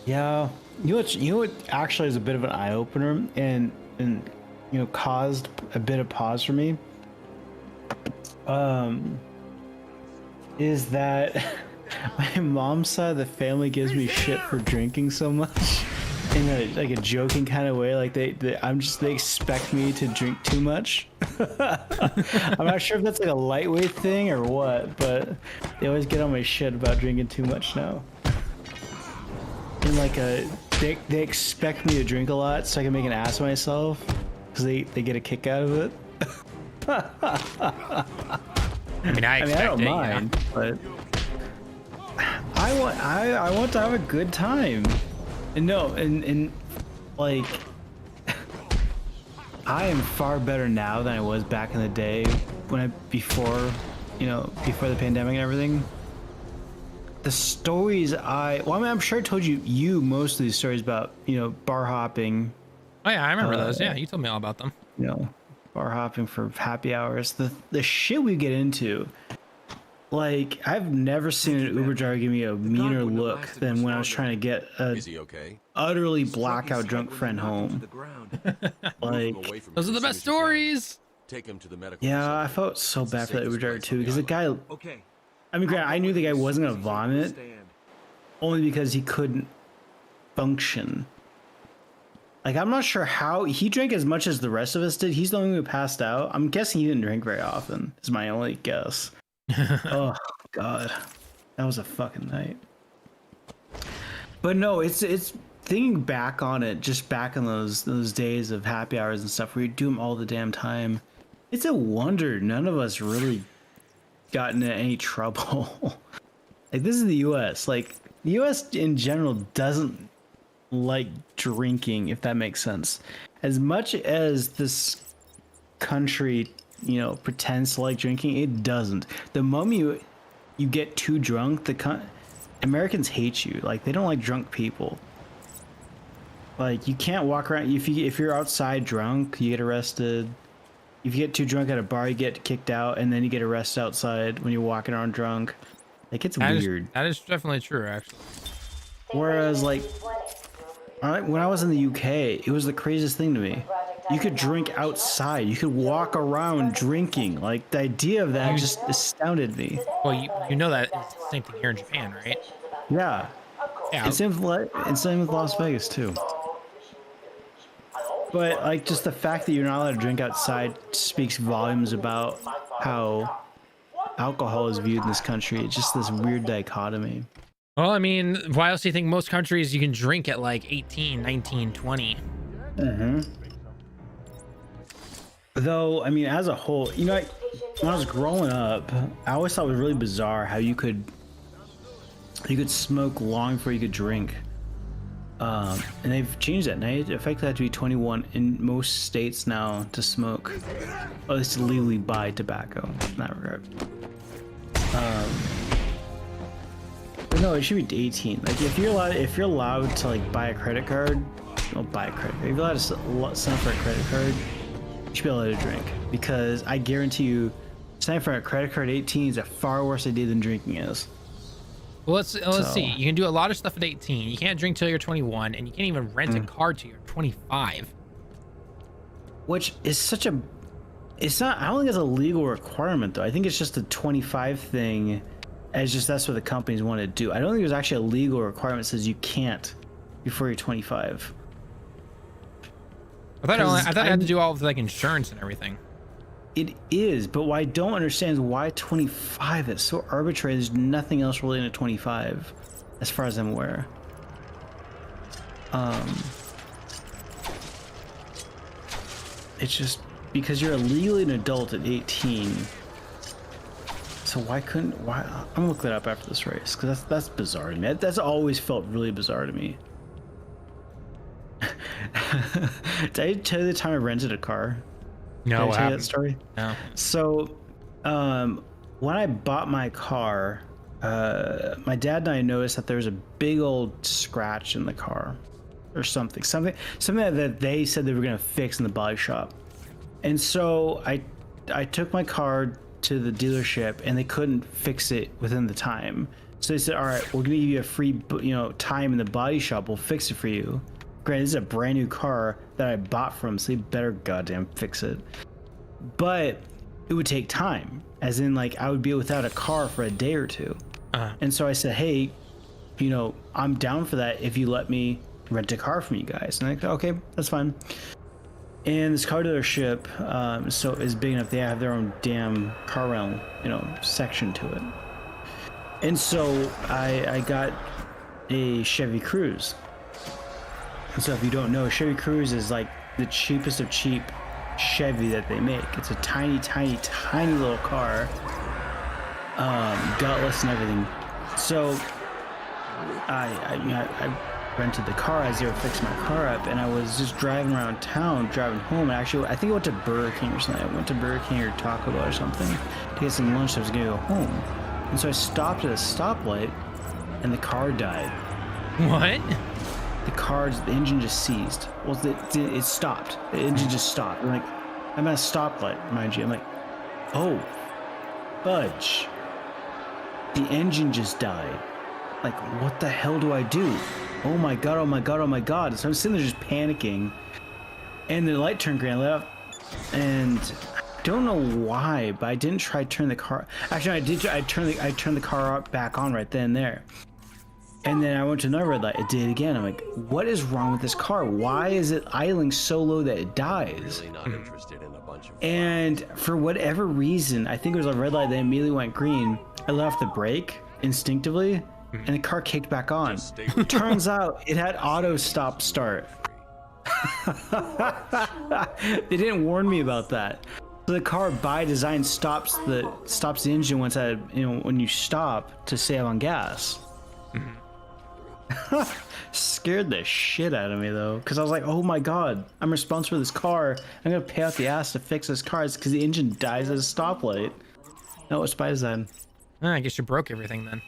Yeah, you know what actually is a bit of an eye opener and caused a bit of pause for me. Is that my mom's side of the family gives me shit for drinking so much in a joking kind of way. Like they expect me to drink too much. I'm not sure if that's like a lightweight thing or what, but they always get on my shit about drinking too much now. And like they expect me to drink a lot so I can make an ass of myself because they get a kick out of it. I mean, I don't mind, but I want to have a good time. And no, and like I am far better now than I was back in the day before the pandemic and everything. The stories I'm sure I told you most of these stories about, bar hopping. Oh yeah, I remember those. Yeah, you told me all about them. Bar hopping for happy hours. The shit we get into. Like, I've never seen an Uber driver give me a meaner look than when I was trying to get a utterly blackout drunk friend home. Like, those are the best stories. Take him to the medical. Yeah, I felt so bad for that Uber driver too, because the guy. I mean, I knew the guy wasn't gonna vomit, only because he couldn't function. Like, I'm not sure how he drank as much as the rest of us did. He's the only one who passed out. I'm guessing he didn't drink very often. Is my only guess. Oh God, that was a fucking night. But no, it's thinking back on it, just back in those days of happy hours and stuff where you do them all the damn time. It's a wonder none of us really got into any trouble. Like, this is the U.S. Like, the U.S. in general doesn't like drinking, if that makes sense. As much as this country, you know, pretends to like drinking, it doesn't. The moment you get too drunk, Americans hate you. Like, they don't like drunk people. Like, you can't walk around. If you're outside drunk, you get arrested. If you get too drunk at a bar, you get kicked out, and then you get arrested outside when you're walking around drunk. Like, it's weird. That is definitely true, actually. Whereas, like, when I was in the UK, it was the craziest thing to me. You could drink outside. You could walk around drinking. Like, the idea of that just astounded me. Well, you know that it's the same thing here in Japan, right? Yeah. Yeah. And same with Las Vegas, too. But, like, just the fact that you're not allowed to drink outside speaks volumes about how alcohol is viewed in this country. It's just this weird dichotomy. Well, I mean, why else do you think most countries you can drink at like 18, 19, 20? Mm-hmm. Though, I mean, as a whole, you know, when I was growing up, I always thought it was really bizarre how you could smoke long before you could drink. And they've changed that. Now you effectively have to be 21 in most states now to smoke. Or at least to legally buy tobacco in that regard. But no, it should be 18. Like, if you're allowed to like buy a credit card, don't buy a credit card. If you're allowed to sign up for a credit card, you should be allowed to drink. Because I guarantee you, signing for a credit card at 18 is a far worse idea than drinking is. Well, let's see. You can do a lot of stuff at 18. You can't drink till you're 21, and you can't even rent a car till you're 25. Which is such a... It's not... I don't think it's a legal requirement, though. I think it's just a 25 thing. As just that's what the companies want to do. I don't think there's actually a legal requirement that says you can't before you're 25. I thought I had to do all of like insurance and everything. It is, but what I don't understand is why 25. It's so arbitrary. There's nothing else related to 25, as far as I'm aware. It's just because you're legally an adult at 18. So why? I'm gonna look that up after this race, because that's bizarre to me. That's always felt really bizarre to me. Did I tell you the time I rented a car? No, Did I tell you that story? No. So, when I bought my car, my dad and I noticed that there was a big old scratch in the car, or something that they said they were gonna fix in the body shop. And so I took my car to the dealership, and they couldn't fix it within the time. So they said, "All right, we're gonna give you a free, time in the body shop. We'll fix it for you." Granted, this is a brand new car that I bought from, so they better goddamn fix it. But it would take time, as in, like, I would be without a car for a day or two. And so I said, "Hey, I'm down for that if you let me rent a car from you guys." And I said, "Okay, that's fine." And this car dealership is big enough, they have their own damn car rental, section to it. And so I got a Chevy Cruze. And so if you don't know, Chevy Cruze is like the cheapest of cheap Chevy that they make. It's a tiny, tiny, tiny little car, gutless and everything. So I rented the car as they were fixing my car up, and I was just driving around town, driving home. And actually, I think I went to Burger King or something. I went to Burger King or Taco Bell or something to get some lunch. I was gonna go home, and so I stopped at a stoplight, and the car died. What? The engine just seized. Well, it stopped. The engine just stopped. I'm like, I'm at a stoplight, mind you. I'm like, oh, fudge. The engine just died. Like, what the hell do I do? Oh my god, oh my god, oh my god. So I'm sitting there just panicking. And the light turned green. I let up. And I don't know why, but I didn't try to turn the car. Actually, I did. I turned the car back on right then and there. And then I went to another red light. It did again. I'm like, what is wrong with this car? Why is it idling so low that it dies? Really not interested in a bunch of And for whatever reason, I think it was a red light that immediately went green. I let off the brake instinctively, and the car kicked back on. Turns out it had auto stop start. They didn't warn me about that. So the car by design stops the engine once when you stop to save on gas. Scared the shit out of me though, because I was like, oh my god, I'm responsible for this car. I'm gonna pay out the ass to fix this car. It's because the engine dies at a stoplight. No, it's by design. I guess you broke everything then.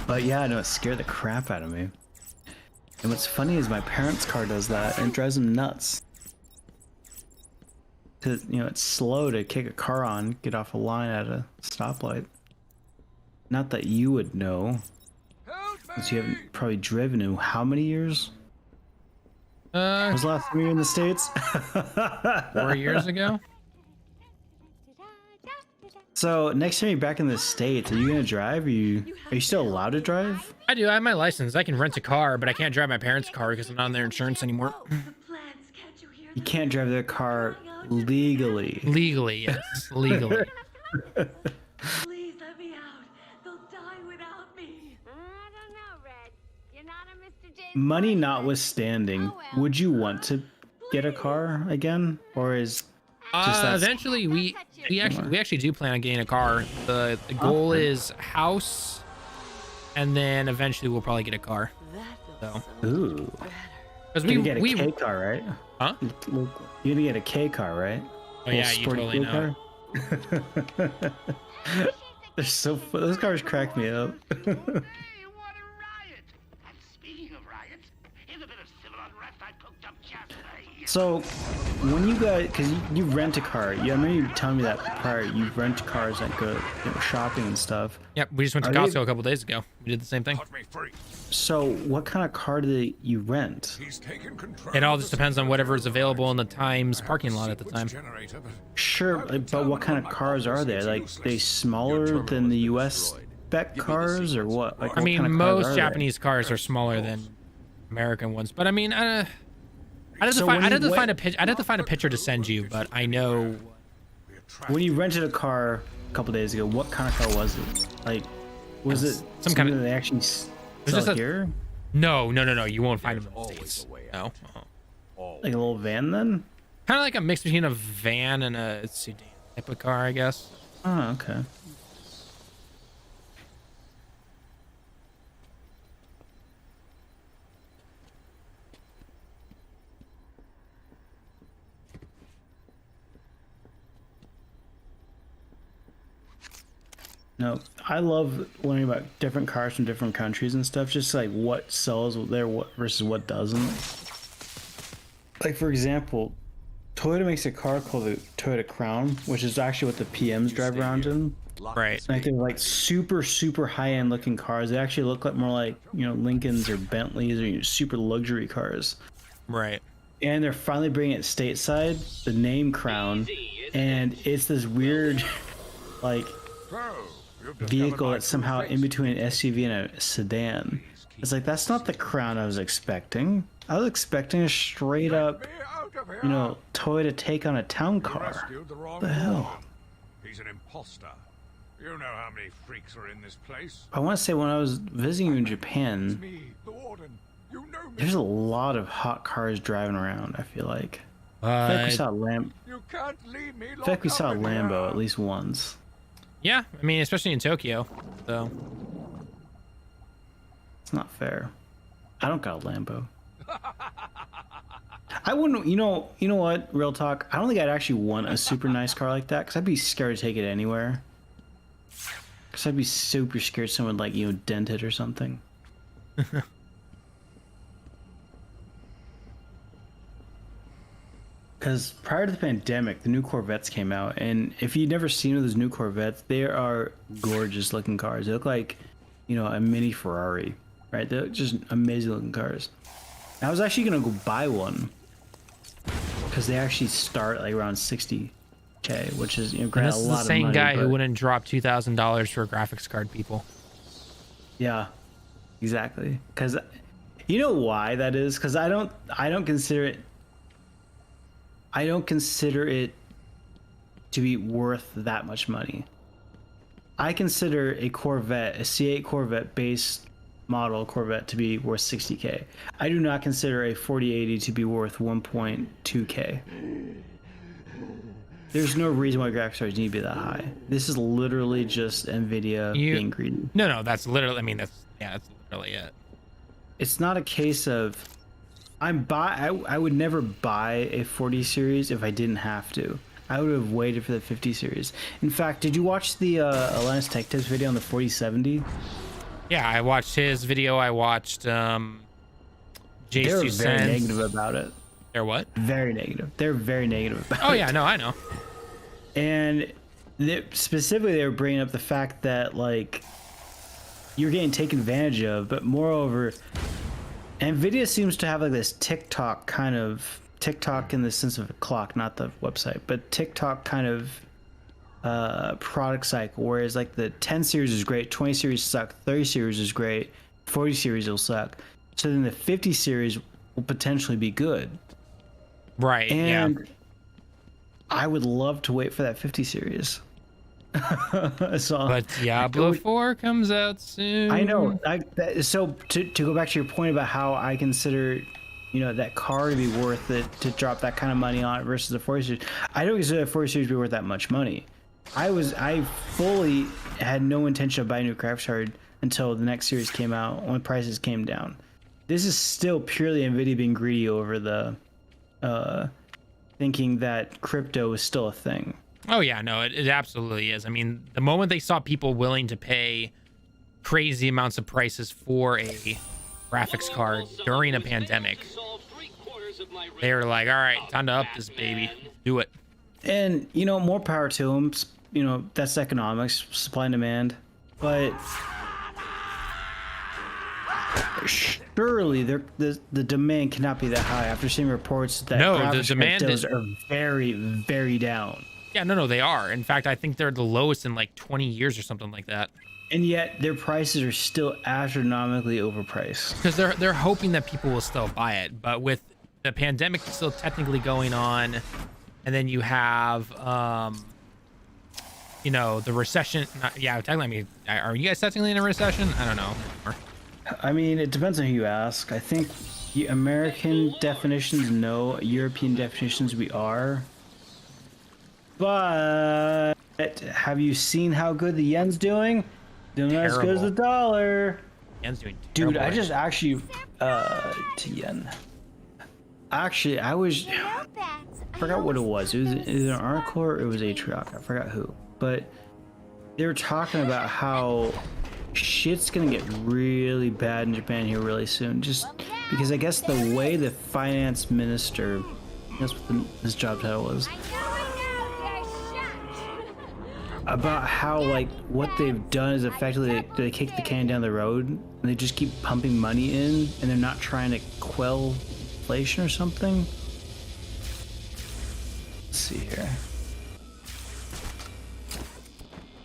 But yeah, no, it scared the crap out of me. And what's funny is my parents' car does that, and it drives them nuts. Cause it's slow to kick a car on, get off a line at a stoplight. Not that you would know, because you haven't probably driven in how many years? Was the last time you were in the States? 4 years ago. So next time you're back in the States, are you gonna drive? Are you still allowed to drive? I do. I have my license. I can rent a car, but I can't drive my parents' car because I'm not on their insurance anymore. You can't drive their car legally. Legally, yes. Legally. Please let me out. They'll die without me. I don't know, Red. You're not a Mr. James. Money notwithstanding, would you want to get a car again, or is eventually we actually do plan on getting a car. The goal is house, and then eventually we'll probably get a car. So. Ooh. Because we get a K car, right? Huh? You're gonna get a K car, right? Oh yeah, you totally know. They're so fun. Those cars crack me up. So, when you guys, because you rent a car, I remember you telling me that prior, you rent cars that go shopping and stuff. Yep, we just went to Costco a couple days ago. We did the same thing. So, what kind of car do you rent? It all just depends on whatever is available in the Times parking lot at the time. Sure, but what kind of cars are they? Like, they smaller than the US spec cars, or what? Like, I mean, kind of most Japanese cars are smaller than American ones, but I mean, I'd have to find a picture to send you, but I know. When you rented a car a couple days ago, what kind of car was it? Like, was it some kind of? They actually sell here? No. You won't find them in the States. No. Like a little van, then? Kind of like a mix between a van and a sedan type of car, I guess. Oh, okay. No, I love learning about different cars from different countries and stuff. Just like what sells there, what versus what doesn't. Like for example, Toyota makes a car called the Toyota Crown, which is actually what the PMs drive around in. Right. Like they're like super high end looking cars. They actually look like more like Lincolns or Bentleys or super luxury cars. Right. And they're finally bringing it stateside, the name Crown, and it's this weird like vehicle that's somehow in between an SUV and a sedan. It's like, that's not the Crown I was expecting. I was expecting a straight up, Toyota take on a town car. What the hell? He's an imposter. You know how many freaks are in this place. I want to say when I was visiting you in Japan, there's a lot of hot cars driving around, I feel like. I feel like we saw a Lambo at least once. Yeah, I mean, especially in Tokyo, so. It's not fair. I don't got a Lambo. I wouldn't, you know what, real talk, I don't think I'd actually want a super nice car like that, because I'd be scared to take it anywhere. Because I'd be super scared someone would, like, dent it or something. Because prior to the pandemic, the new Corvettes came out, and if you've never seen those new Corvettes, they are gorgeous looking cars. They look like, a mini Ferrari, right? They're just amazing looking cars. I was actually gonna go buy one because they actually start like around 60K, which is granted a lot of money. This is the same guy who wouldn't drop $2,000 for a graphics card, people. Yeah, exactly. Because you know why that is? Because I don't consider it. I don't consider it to be worth that much money. I consider a Corvette, a C8 Corvette base model Corvette to be worth 60K. I do not consider a 4080 to be worth 1.2K. There's no reason why graphics cards need to be that high. This is literally just Nvidia being greedy. No, that's literally. I mean, that's literally it. It's not a case of I would never buy a 40 series if I didn't have to. I would have waited for the 50 series. In fact, did you watch the Atlantis Tech Tips video on the 4070? Yeah, I watched his video. I watched Jay's They're 2 very cents. negative about it. They're what? Very negative. They're very negative about it. Oh yeah, no, I know. And specifically, they were bringing up the fact that like you're getting taken advantage of, but moreover, Nvidia seems to have like this TikTok in the sense of a clock, not the website, but TikTok kind of product cycle, whereas like the 10 series is great, 20 series suck, 30 series is great, 40 series will suck. So then the 50 series will potentially be good. Right. And yeah. I would love to wait for that 50 series. But Diablo 4 comes out soon. I know. So to go back to your point about how I consider, that car to be worth it to drop that kind of money on it versus the 40 series, I don't consider the 40 series to be worth that much money. I fully had no intention of buying a new graphics card until the next series came out when prices came down. This is still purely Nvidia being greedy over the thinking that crypto is still a thing. Oh yeah, no, it absolutely is. I mean, the moment they saw people willing to pay crazy amounts of prices for a graphics card during a pandemic, they were like, all right, time to up this baby. Do it. And, more power to them. That's economics, supply and demand. But surely the demand cannot be that high after seeing reports that the demand are very, very down. Yeah, no, they are. In fact, I think they're the lowest in like 20 years or something like that. And yet their prices are still astronomically overpriced. Because they're hoping that people will still buy it. But with the pandemic still technically going on, and then you have, the recession. Technically, I mean, are you guys technically in a recession? I don't know. I mean, it depends on who you ask. I think American definitions, no. European definitions, we are. But have you seen how good the yen's doing? Doing as good as the dollar. Yen's doing terrible. Dude, I right? just actually to yen. Actually, I forgot what it was. It was either an article or it was Atrioc. I forgot who. But they were talking about how shit's gonna get really bad in Japan here really soon. Just because I guess the way the finance minister, that's what his job title was, about how like what they've done is effectively they kick the can down the road and they just keep pumping money in and they're not trying to quell inflation or something. Let's see here.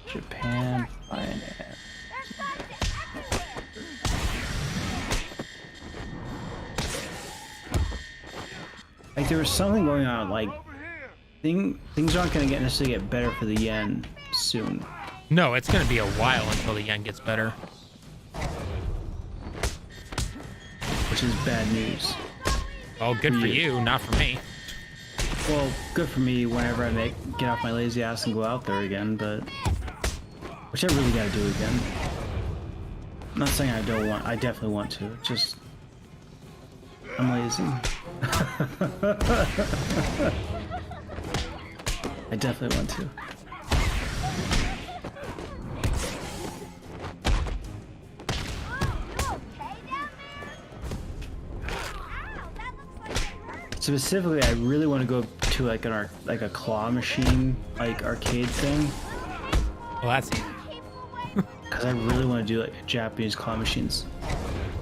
Japan finance. Like there was something going on, like things aren't going to necessarily get better for the yen soon. No, it's going to be a while until the yen gets better. Which is bad news. Oh, good for you, not for me. Well, good for me whenever I get off my lazy ass and go out there again, but which I really got to do again. I'm not saying I don't want. I definitely want to. It's just I'm lazy. I definitely want to. Specifically, I really want to go to like a claw machine, like arcade thing. Well, that's easy. Because I really want to do like Japanese claw machines.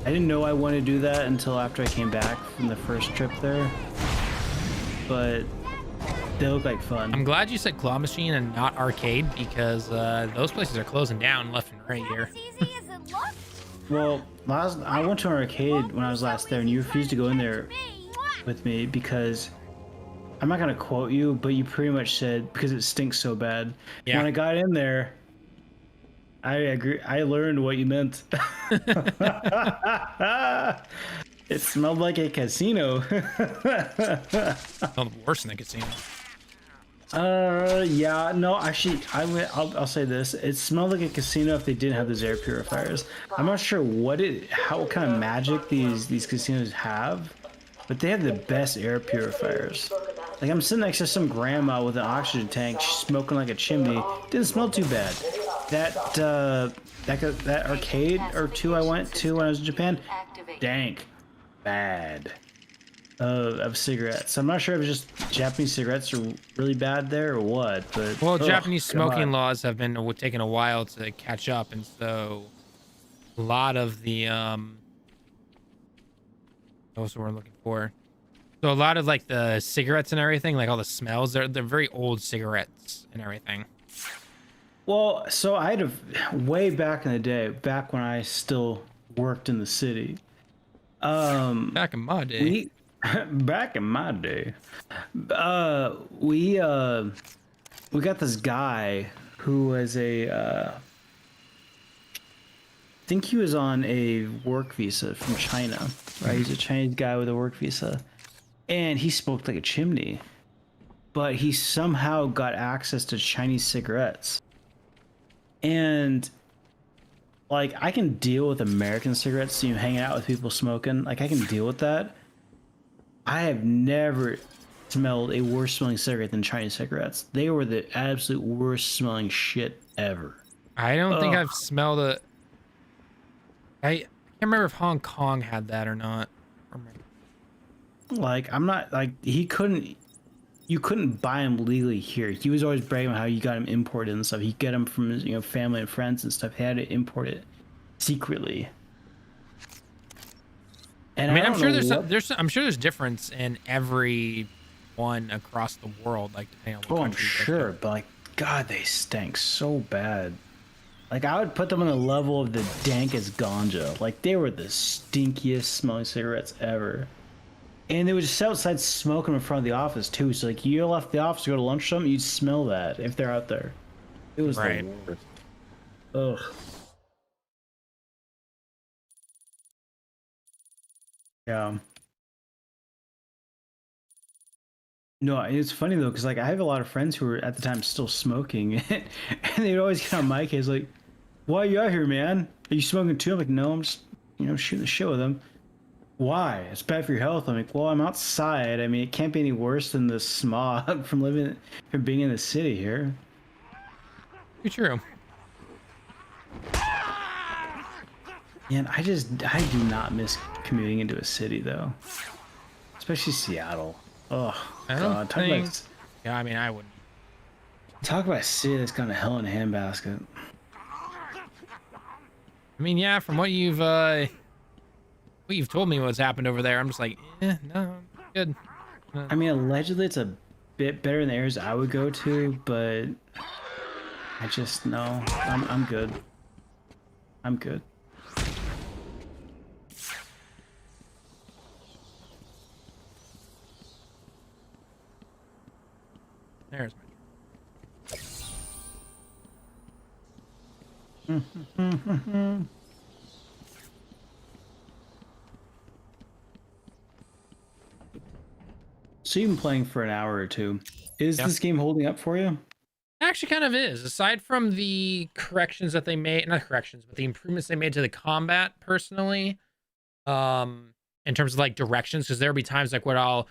I didn't know I wanted to do that until after I came back from the first trip there. But they look like fun. I'm glad you said claw machine and not arcade because those places are closing down left and right here. Well, I went to an arcade when I was last there and you refused to go in there with me because I'm not going to quote you, but you pretty much said because it stinks so bad. Yeah. When I got in there, I agree. I learned what you meant. It smelled like a casino. Smelled worse than a casino. Yeah, no, actually, I'll say this. It smelled like a casino if they didn't have those air purifiers. I'm not sure what kind of magic these casinos have, but they have the best air purifiers. Like, I'm sitting next to some grandma with an oxygen tank smoking like a chimney. Didn't smell too bad. That arcade or two I went to when I was in Japan, dank, bad. Of cigarettes. I'm not sure if it's just Japanese cigarettes are really bad there or what, but well, Japanese smoking laws have been taking a while to catch up, and so a lot of the what's the word I'm looking for? So a lot of like the cigarettes and everything, like all the smells, they're very old cigarettes and everything. Well, so I had way back in the day, back when I still worked in the city. Back in my day. Back in my day, we got this guy who was I think he was on a work visa from China, right? He's a Chinese guy with a work visa, and he smoked like a chimney, but he somehow got access to Chinese cigarettes. And like, I can deal with American cigarettes, hanging out with people smoking, like I can deal with that. I have never smelled a worse smelling cigarette than Chinese cigarettes. They were the absolute worst smelling shit ever. I don't think I've smelled a. I can't remember if Hong Kong had that or not. Like, I'm not like you couldn't buy him legally here. He was always bragging about how you got him imported and stuff. He get him from his family and friends and stuff. He had to import it secretly. And I mean, I'm sure there's difference in every one across the world, like depending on what I'm country. sure, but like, God, they stank so bad. Like, I would put them on the level of the dankest ganja. Like, they were the stinkiest smelling cigarettes ever. And they would just sit outside smoking in front of the office too. So like, you left the office to go to lunch or something, you'd smell that if they're out there. It was right. The worst. Ugh. Yeah. No, it's funny though, because like I have a lot of friends who were at the time still smoking, and they'd always get on my case like, "Why are you out here, man? Are you smoking too?" I'm like, "No, I'm just shooting the shit with them." Why? It's bad for your health. I'm like, well, I'm outside. I mean, it can't be any worse than the smog from being in the city here. Too true. And I do not miss commuting into a city though, especially Seattle. Oh God, yeah, I mean, I wouldn't. Talk about a city that's gone to hell in a handbasket. I mean, yeah, from what you've told me what's happened over there, I'm just like, no, I'm good. I mean, allegedly it's a bit better than the areas I would go to, but I just no, I'm good. I'm good. There's my. So you've been playing for an hour or two. Is this game holding up for you? Actually kind of is. Aside from the corrections that they made, not corrections, but the improvements they made to the combat personally, in terms of like directions, because there'll be times like where I'll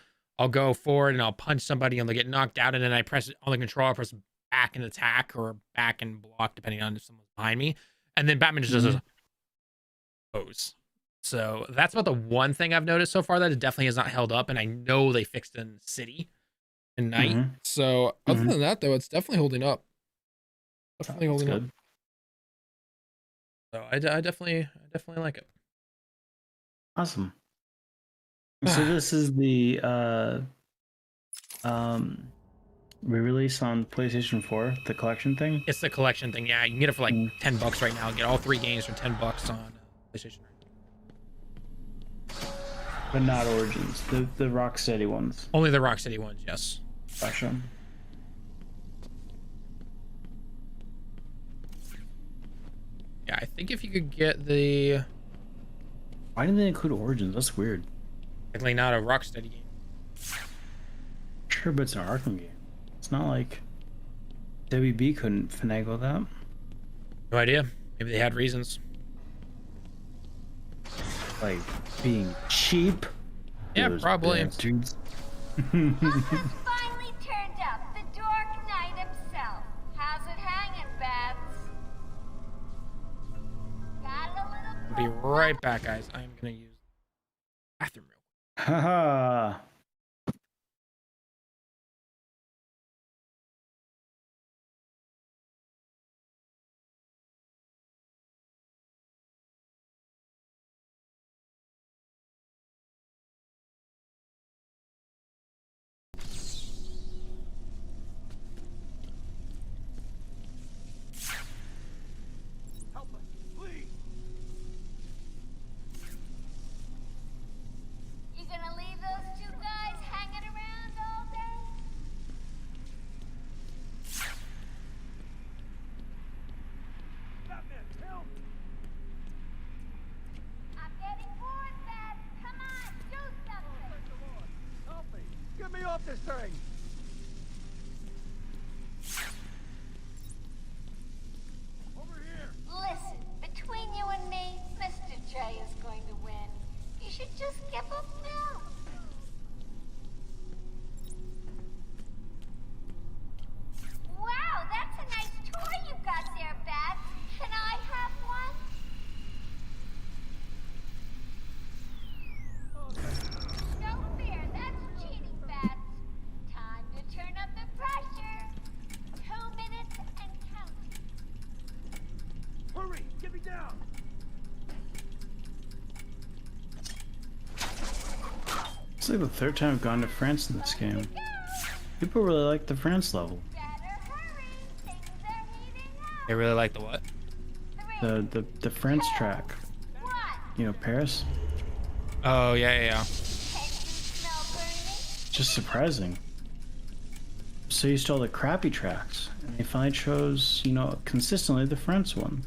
go forward and I'll punch somebody and they'll get knocked out, and then I press on the controller, I press back and attack or back and block depending on if someone's behind me. And then Batman just does a pose. So that's about the one thing I've noticed so far that it definitely has not held up, and I know they fixed it in City and Night. So other than that, though, it's definitely holding up. Definitely holding up. So I definitely like it. Awesome. So this is the re-release on PlayStation 4, the collection thing. It's the collection thing. Yeah, you can get it for like $10 right now. Get all 3 games for $10 on PlayStation. But not Origins, the Rocksteady ones. Only the Rocksteady ones, yes. Gotcha. Yeah, I think if you could get the... Why didn't they include Origins? That's weird. Technically not a Rocksteady game. Sure, but it's an Arkham game. It's not like WB couldn't finagle that. No idea. Maybe they had reasons. Like being cheap. Yeah, Those probably. bastards. Finally turned up, the Dark Knight himself. How's it hanging, Babs? Got a little... I'll be right back, guys. I'm gonna use the bathroom real quick. Haha. Help us, please. You gonna leave those two guys hanging around all day? Batman, help! I'm getting bored, Babs. Come on, do something. Help me! Get me off this thing! Over here! Listen, between you and me, Mr. J is going to win. You should just give up now. Wow, that's a nice toy you got there, Babs. Can I have one? No fear, that's cheating, Babs. Time to turn up the pressure. 2 minutes and counting. Hurry! Get me down! It's like the third time I've gone to France in this game. People really like the France level. They really like the what? The France track. You know, Paris. Oh, yeah. Just surprising. So used to all the crappy tracks, and they finally chose, you know, consistently the France one.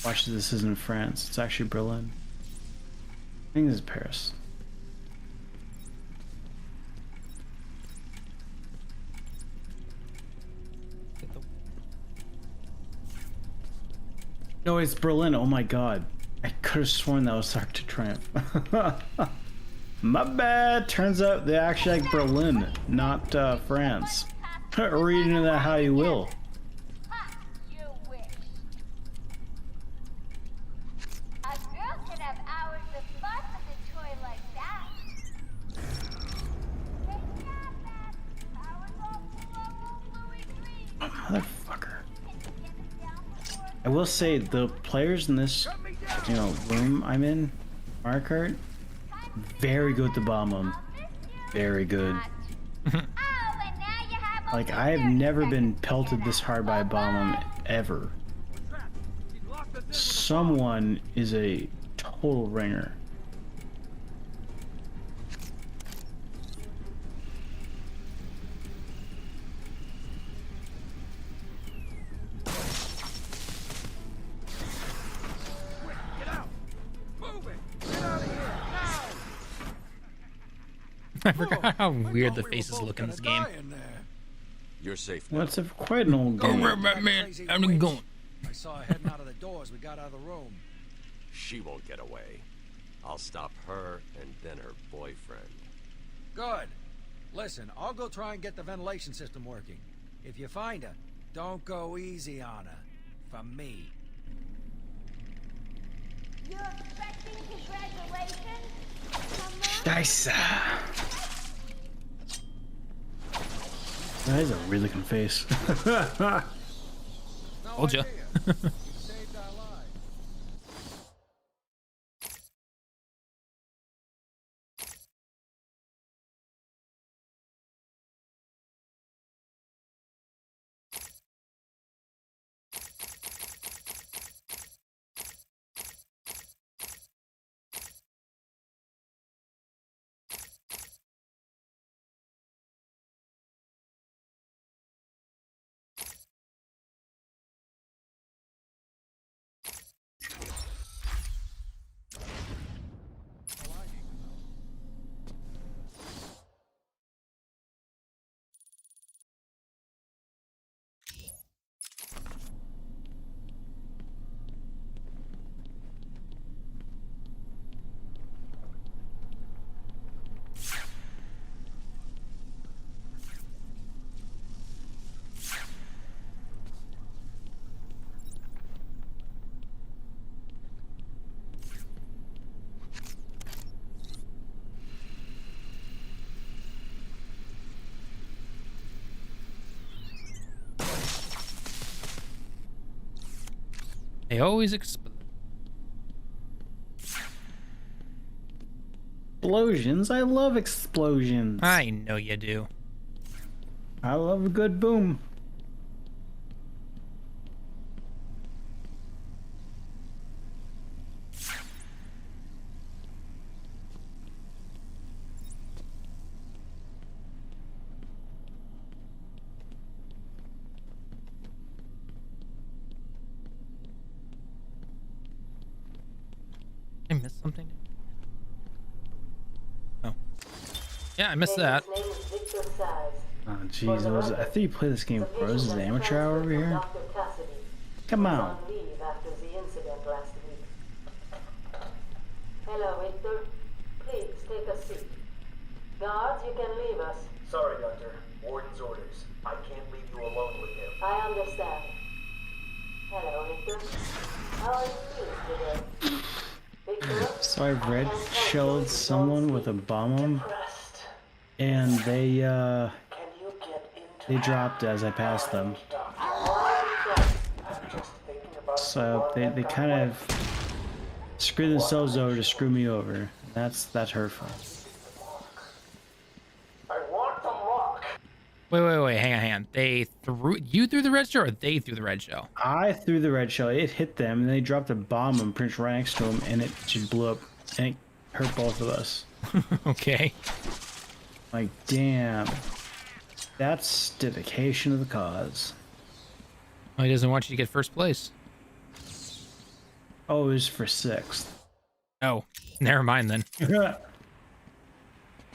Watch this isn't France, it's actually Berlin. I think this is Paris. No, it's Berlin. Oh my god. I could have sworn that was Arc to Triumph. My bad. Turns out they actually like Berlin, not France. Read into that how you will. You wish. A girl can have hours of fun with a toy like that. Great job, Babs. Power's all full of Louis Green. Motherfucker. I will say the players in this, you know, room I'm in, Mario Kart, very good to bomb them. Very good. Like, I have never been pelted this hard by a bomb ever. Someone is a total ringer. I forgot how weird the faces look in this game. You're safe now. Well, it's quite an old game. Batman, I'm going. I saw her heading out of the door as we got out of the room. She won't get away. I'll stop her and then her boyfriend. Good. Listen, I'll go try and get the ventilation system working. If you find her, don't go easy on her. For me. You're expecting congratulations? Dice. That is a really looking face. Told ya. They always explode. Explosions. I love explosions. I know you do. I love a good boom. I missed something. Oh. Yeah, I missed that. Oh, jeez. I think you play this game for us as an amateur hour over here. Come on. Hello, Victor. Please take a seat. Guards, you can leave us. Sorry, Doctor. Warden's orders. I can't leave you alone with him. I understand. Hello, Victor. How are you feeling today? Victor? So I red shelled someone with a bomb on 'em, and they dropped as I passed them. So they kind of screwed themselves over to screw me over. That's hurtful. I want the lock. Wait, hang on. You threw the red shell, or they threw the red shell? I threw the red shell. It hit them, and they dropped a bomb and pretty much right next to them, and it just blew up, and it hurt both of us. Okay. Like, damn. That's dedication to the cause. Well, he doesn't want you to get first place. Oh, it was for 6th. Oh, never mind then.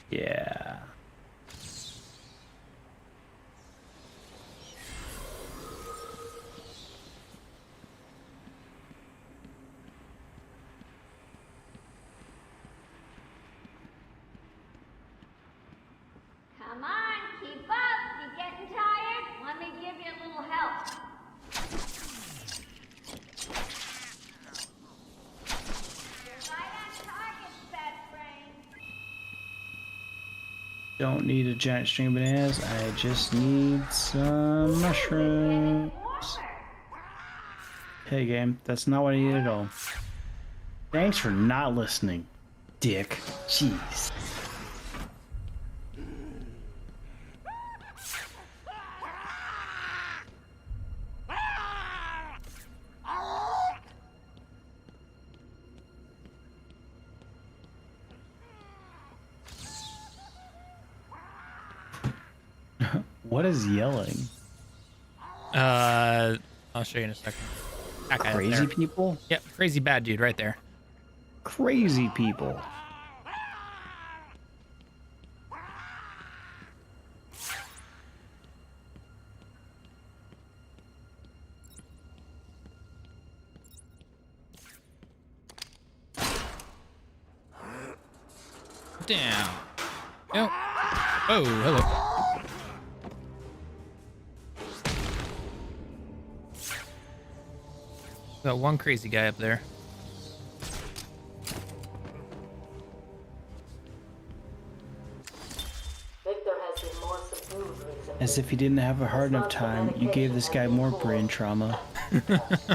Yeah. Come on, keep up. You getting tired? Let me give you a little help. You're right on target, fat brain. Don't need a giant string of bananas. I just need some mushrooms. Hey, game. That's not what I need at all. Thanks for not listening, dick. Jeez. What is yelling? I'll show you in a second. That guy Crazy there. people? Yep, crazy bad dude right there. Crazy people. Down. Oh. Oh, hello. Got one crazy guy up there. As if he didn't have a hard enough time, you gave this guy more brain trauma.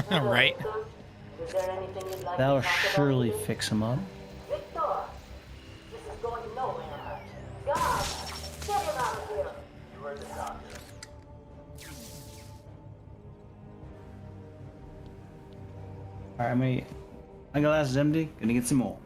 Right. That'll surely fix him up. Victor, this is going nowhere. God, get him out of here. You heard the doctor. Alright, my glass is empty. Gonna get some more.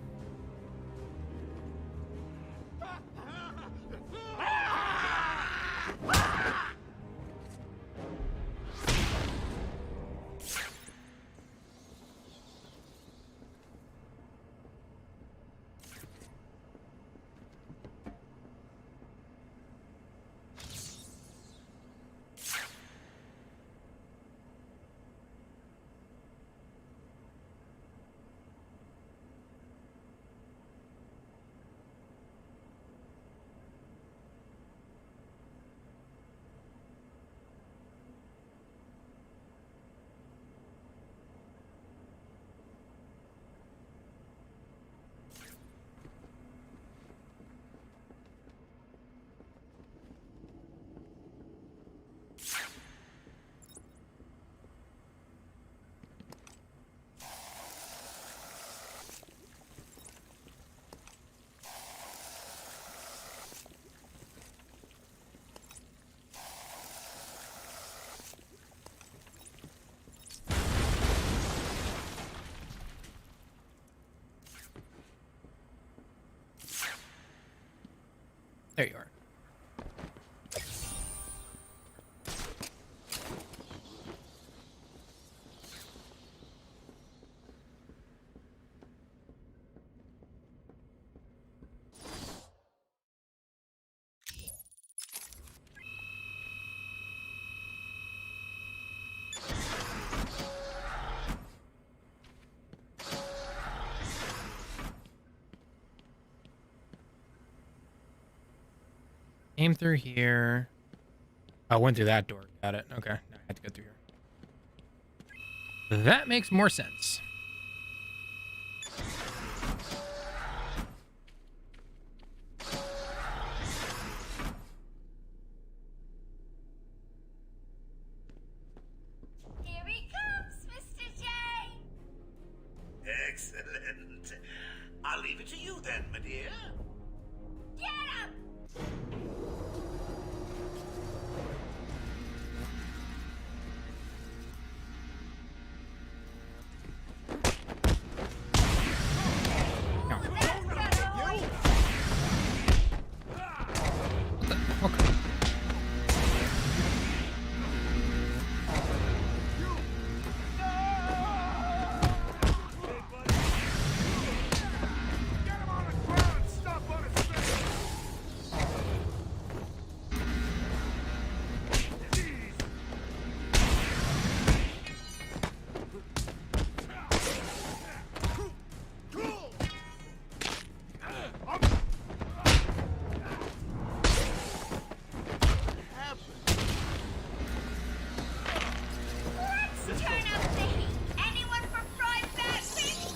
Came through here. I went through that door. Got it. Okay. Now I had to go through here. That makes more sense. Here he comes, Mr. J. Excellent. I'll leave it to you then, my dear. Get him! Okay. Let's turn up the heat. Anyone for fried batfish?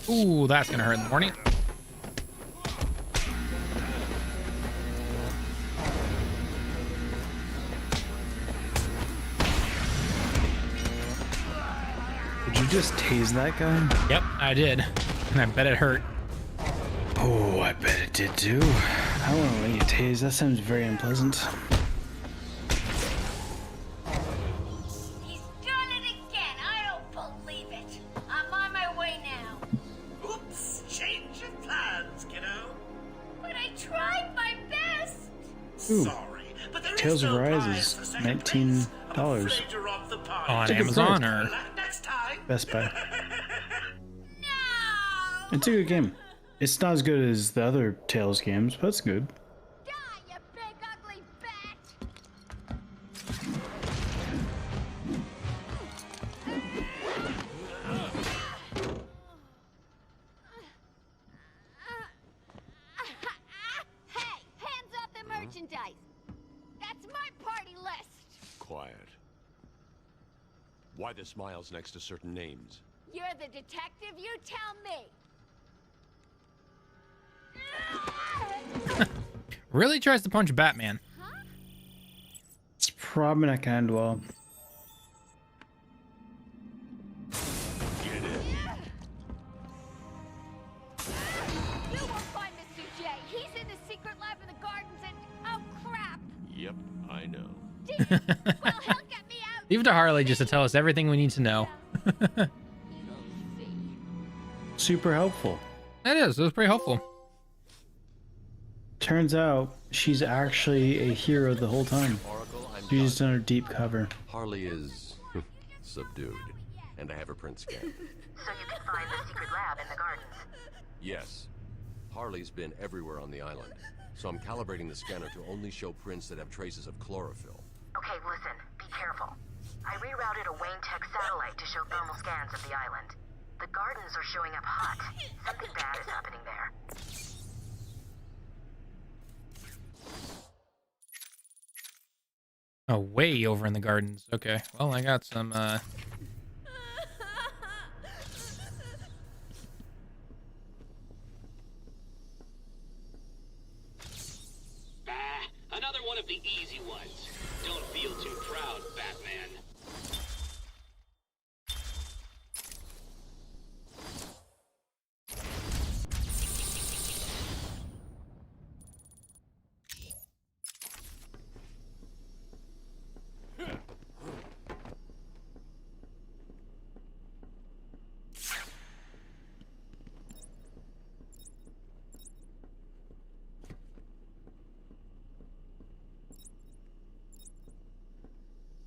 Ooh, that's gonna hurt in the morning. Did you just tase that guy? Yep, I did. And I bet it hurt. Oh, I bet it did too. I don't want to let you tase. That sounds very unpleasant. He's done it again. I don't believe it. I'm on my way now. Oops, change of plans, kiddo. But I tried my best. Ooh. Sorry, but there Tales is of no Rise prize is for second place. $19. I'm afraid you're off the party. On It's a good Amazon price. or Next time. Best Buy. It's a good game. It's not as good as the other Tales games, but it's good. Die, you big ugly bat! Hey, hands off the merchandise. That's my party list. Quiet. Why the smiles next to certain names? You're the detective, you tell me. really tries to punch Batman. It's probably not gonna end well. You won't find Mr. J. He's in the secret lab in the gardens and... oh, crap. Yep, I know. Well, he'll get me out. Leave it to Harley just to tell us everything we need to know. Super helpful. It is. It was pretty helpful. Turns out she's actually a hero the whole time. She's just under deep cover. Harley is subdued, and I have her print scanned. So you can find the secret lab in the gardens. Yes, Harley's been everywhere on the island, so I'm calibrating the scanner to only show prints that have traces of chlorophyll. Okay, listen, be careful. I rerouted a Wayne Tech satellite to show thermal scans of the island. The gardens are showing up hot. Something bad is happening there. Oh, way over in the gardens. Okay. Well, I got some, Another one of the easy ones. Don't feel too proud, Batman.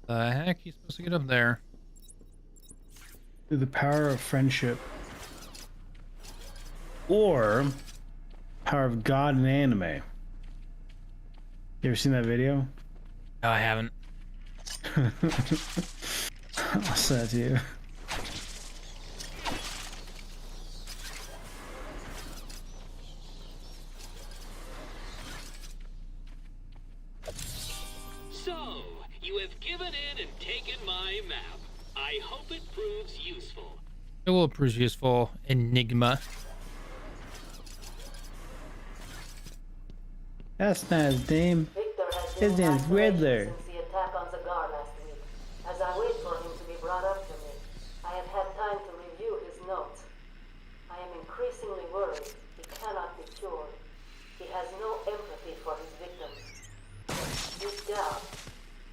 The heck he's supposed to get up there? Through the power of friendship. Or power of God in anime. You ever seen that video? No, I haven't. I'll send it to you. So, you have given in and taken my map. I hope it proves useful. It will prove useful, Enigma. That's not his name. His name's Riddler. Since the attack on Zagar last week. As I wait for him to be brought up to me, I have had time to review his notes. I am increasingly worried he cannot be cured. He has no empathy for his victims. Deep down,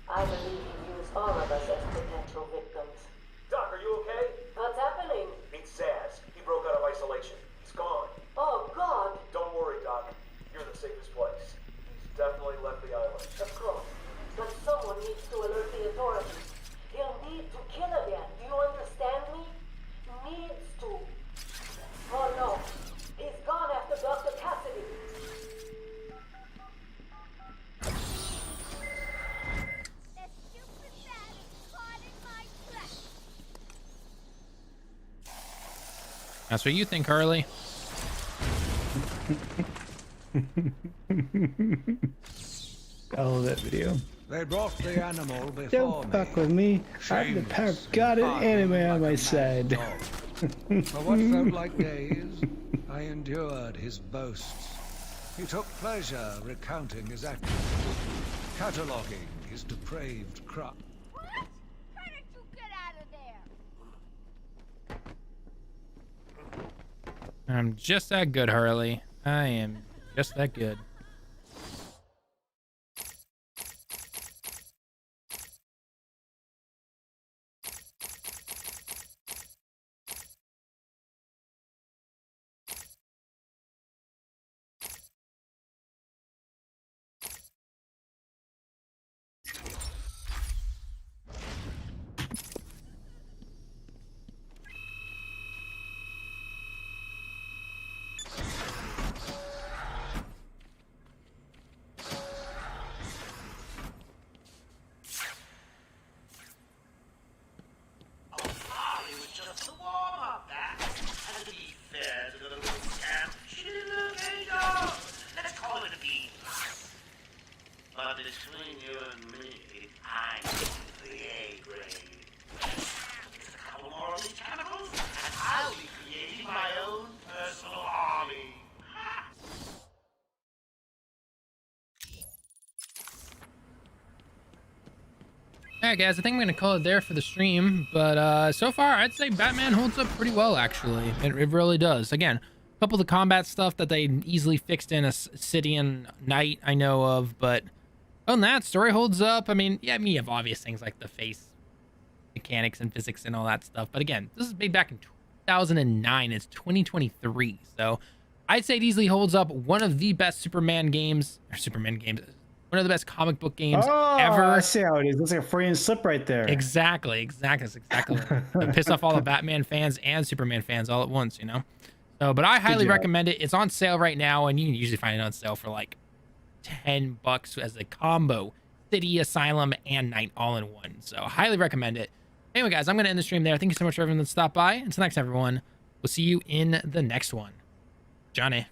I believe he views all of us as potential victims. Doc, are you okay? What's happening? Meet Zaz. He broke out of isolation. He's gone. Oh, God! Don't worry, Doc. You're the safest place. He's definitely left the island. Of course. But someone needs to alert the authorities. He'll need to kill again. Do you understand me? Needs to. Oh no. He's gone after Dr. Cassidy. That's what you think, Harley. I love that video. They brought the animal before Don't fuck with me. I have the power of God and anime on my side. For what felt like days, I endured his boasts. He took pleasure recounting his actions, cataloging his depraved crime. What? How did you get out of there? I'm just that good, Harley. I am just that good. Between you and me, I'm the A-grade. Just a couple more of these chemicals, and I'll be creating my own personal army. Alright guys, I think I'm gonna call it there for the stream, but so far I'd say Batman holds up pretty well actually. It really does. Again, a couple of the combat stuff that they easily fixed in a City and Night I know of, but other than that, story holds up. I mean, yeah, you have obvious things like the face mechanics and physics and all that stuff, but again, this is made back in 2009. It's 2023, so I'd say it easily holds up. One of the best Superman games, one of the best comic book games ever. I see how it is. Looks like a Freudian slip right there. Exactly. That's exactly. Piss off all the Batman fans and Superman fans all at once, you know? So, but I highly recommend it. It's on sale right now, and you can usually find it on sale for like $10 as a combo. City, Asylum, and Night all in one. So, highly recommend it. Anyway, guys, I'm going to end the stream there. Thank you so much for everyone that stopped by. Until next time, everyone. We'll see you in the next one. Johnny.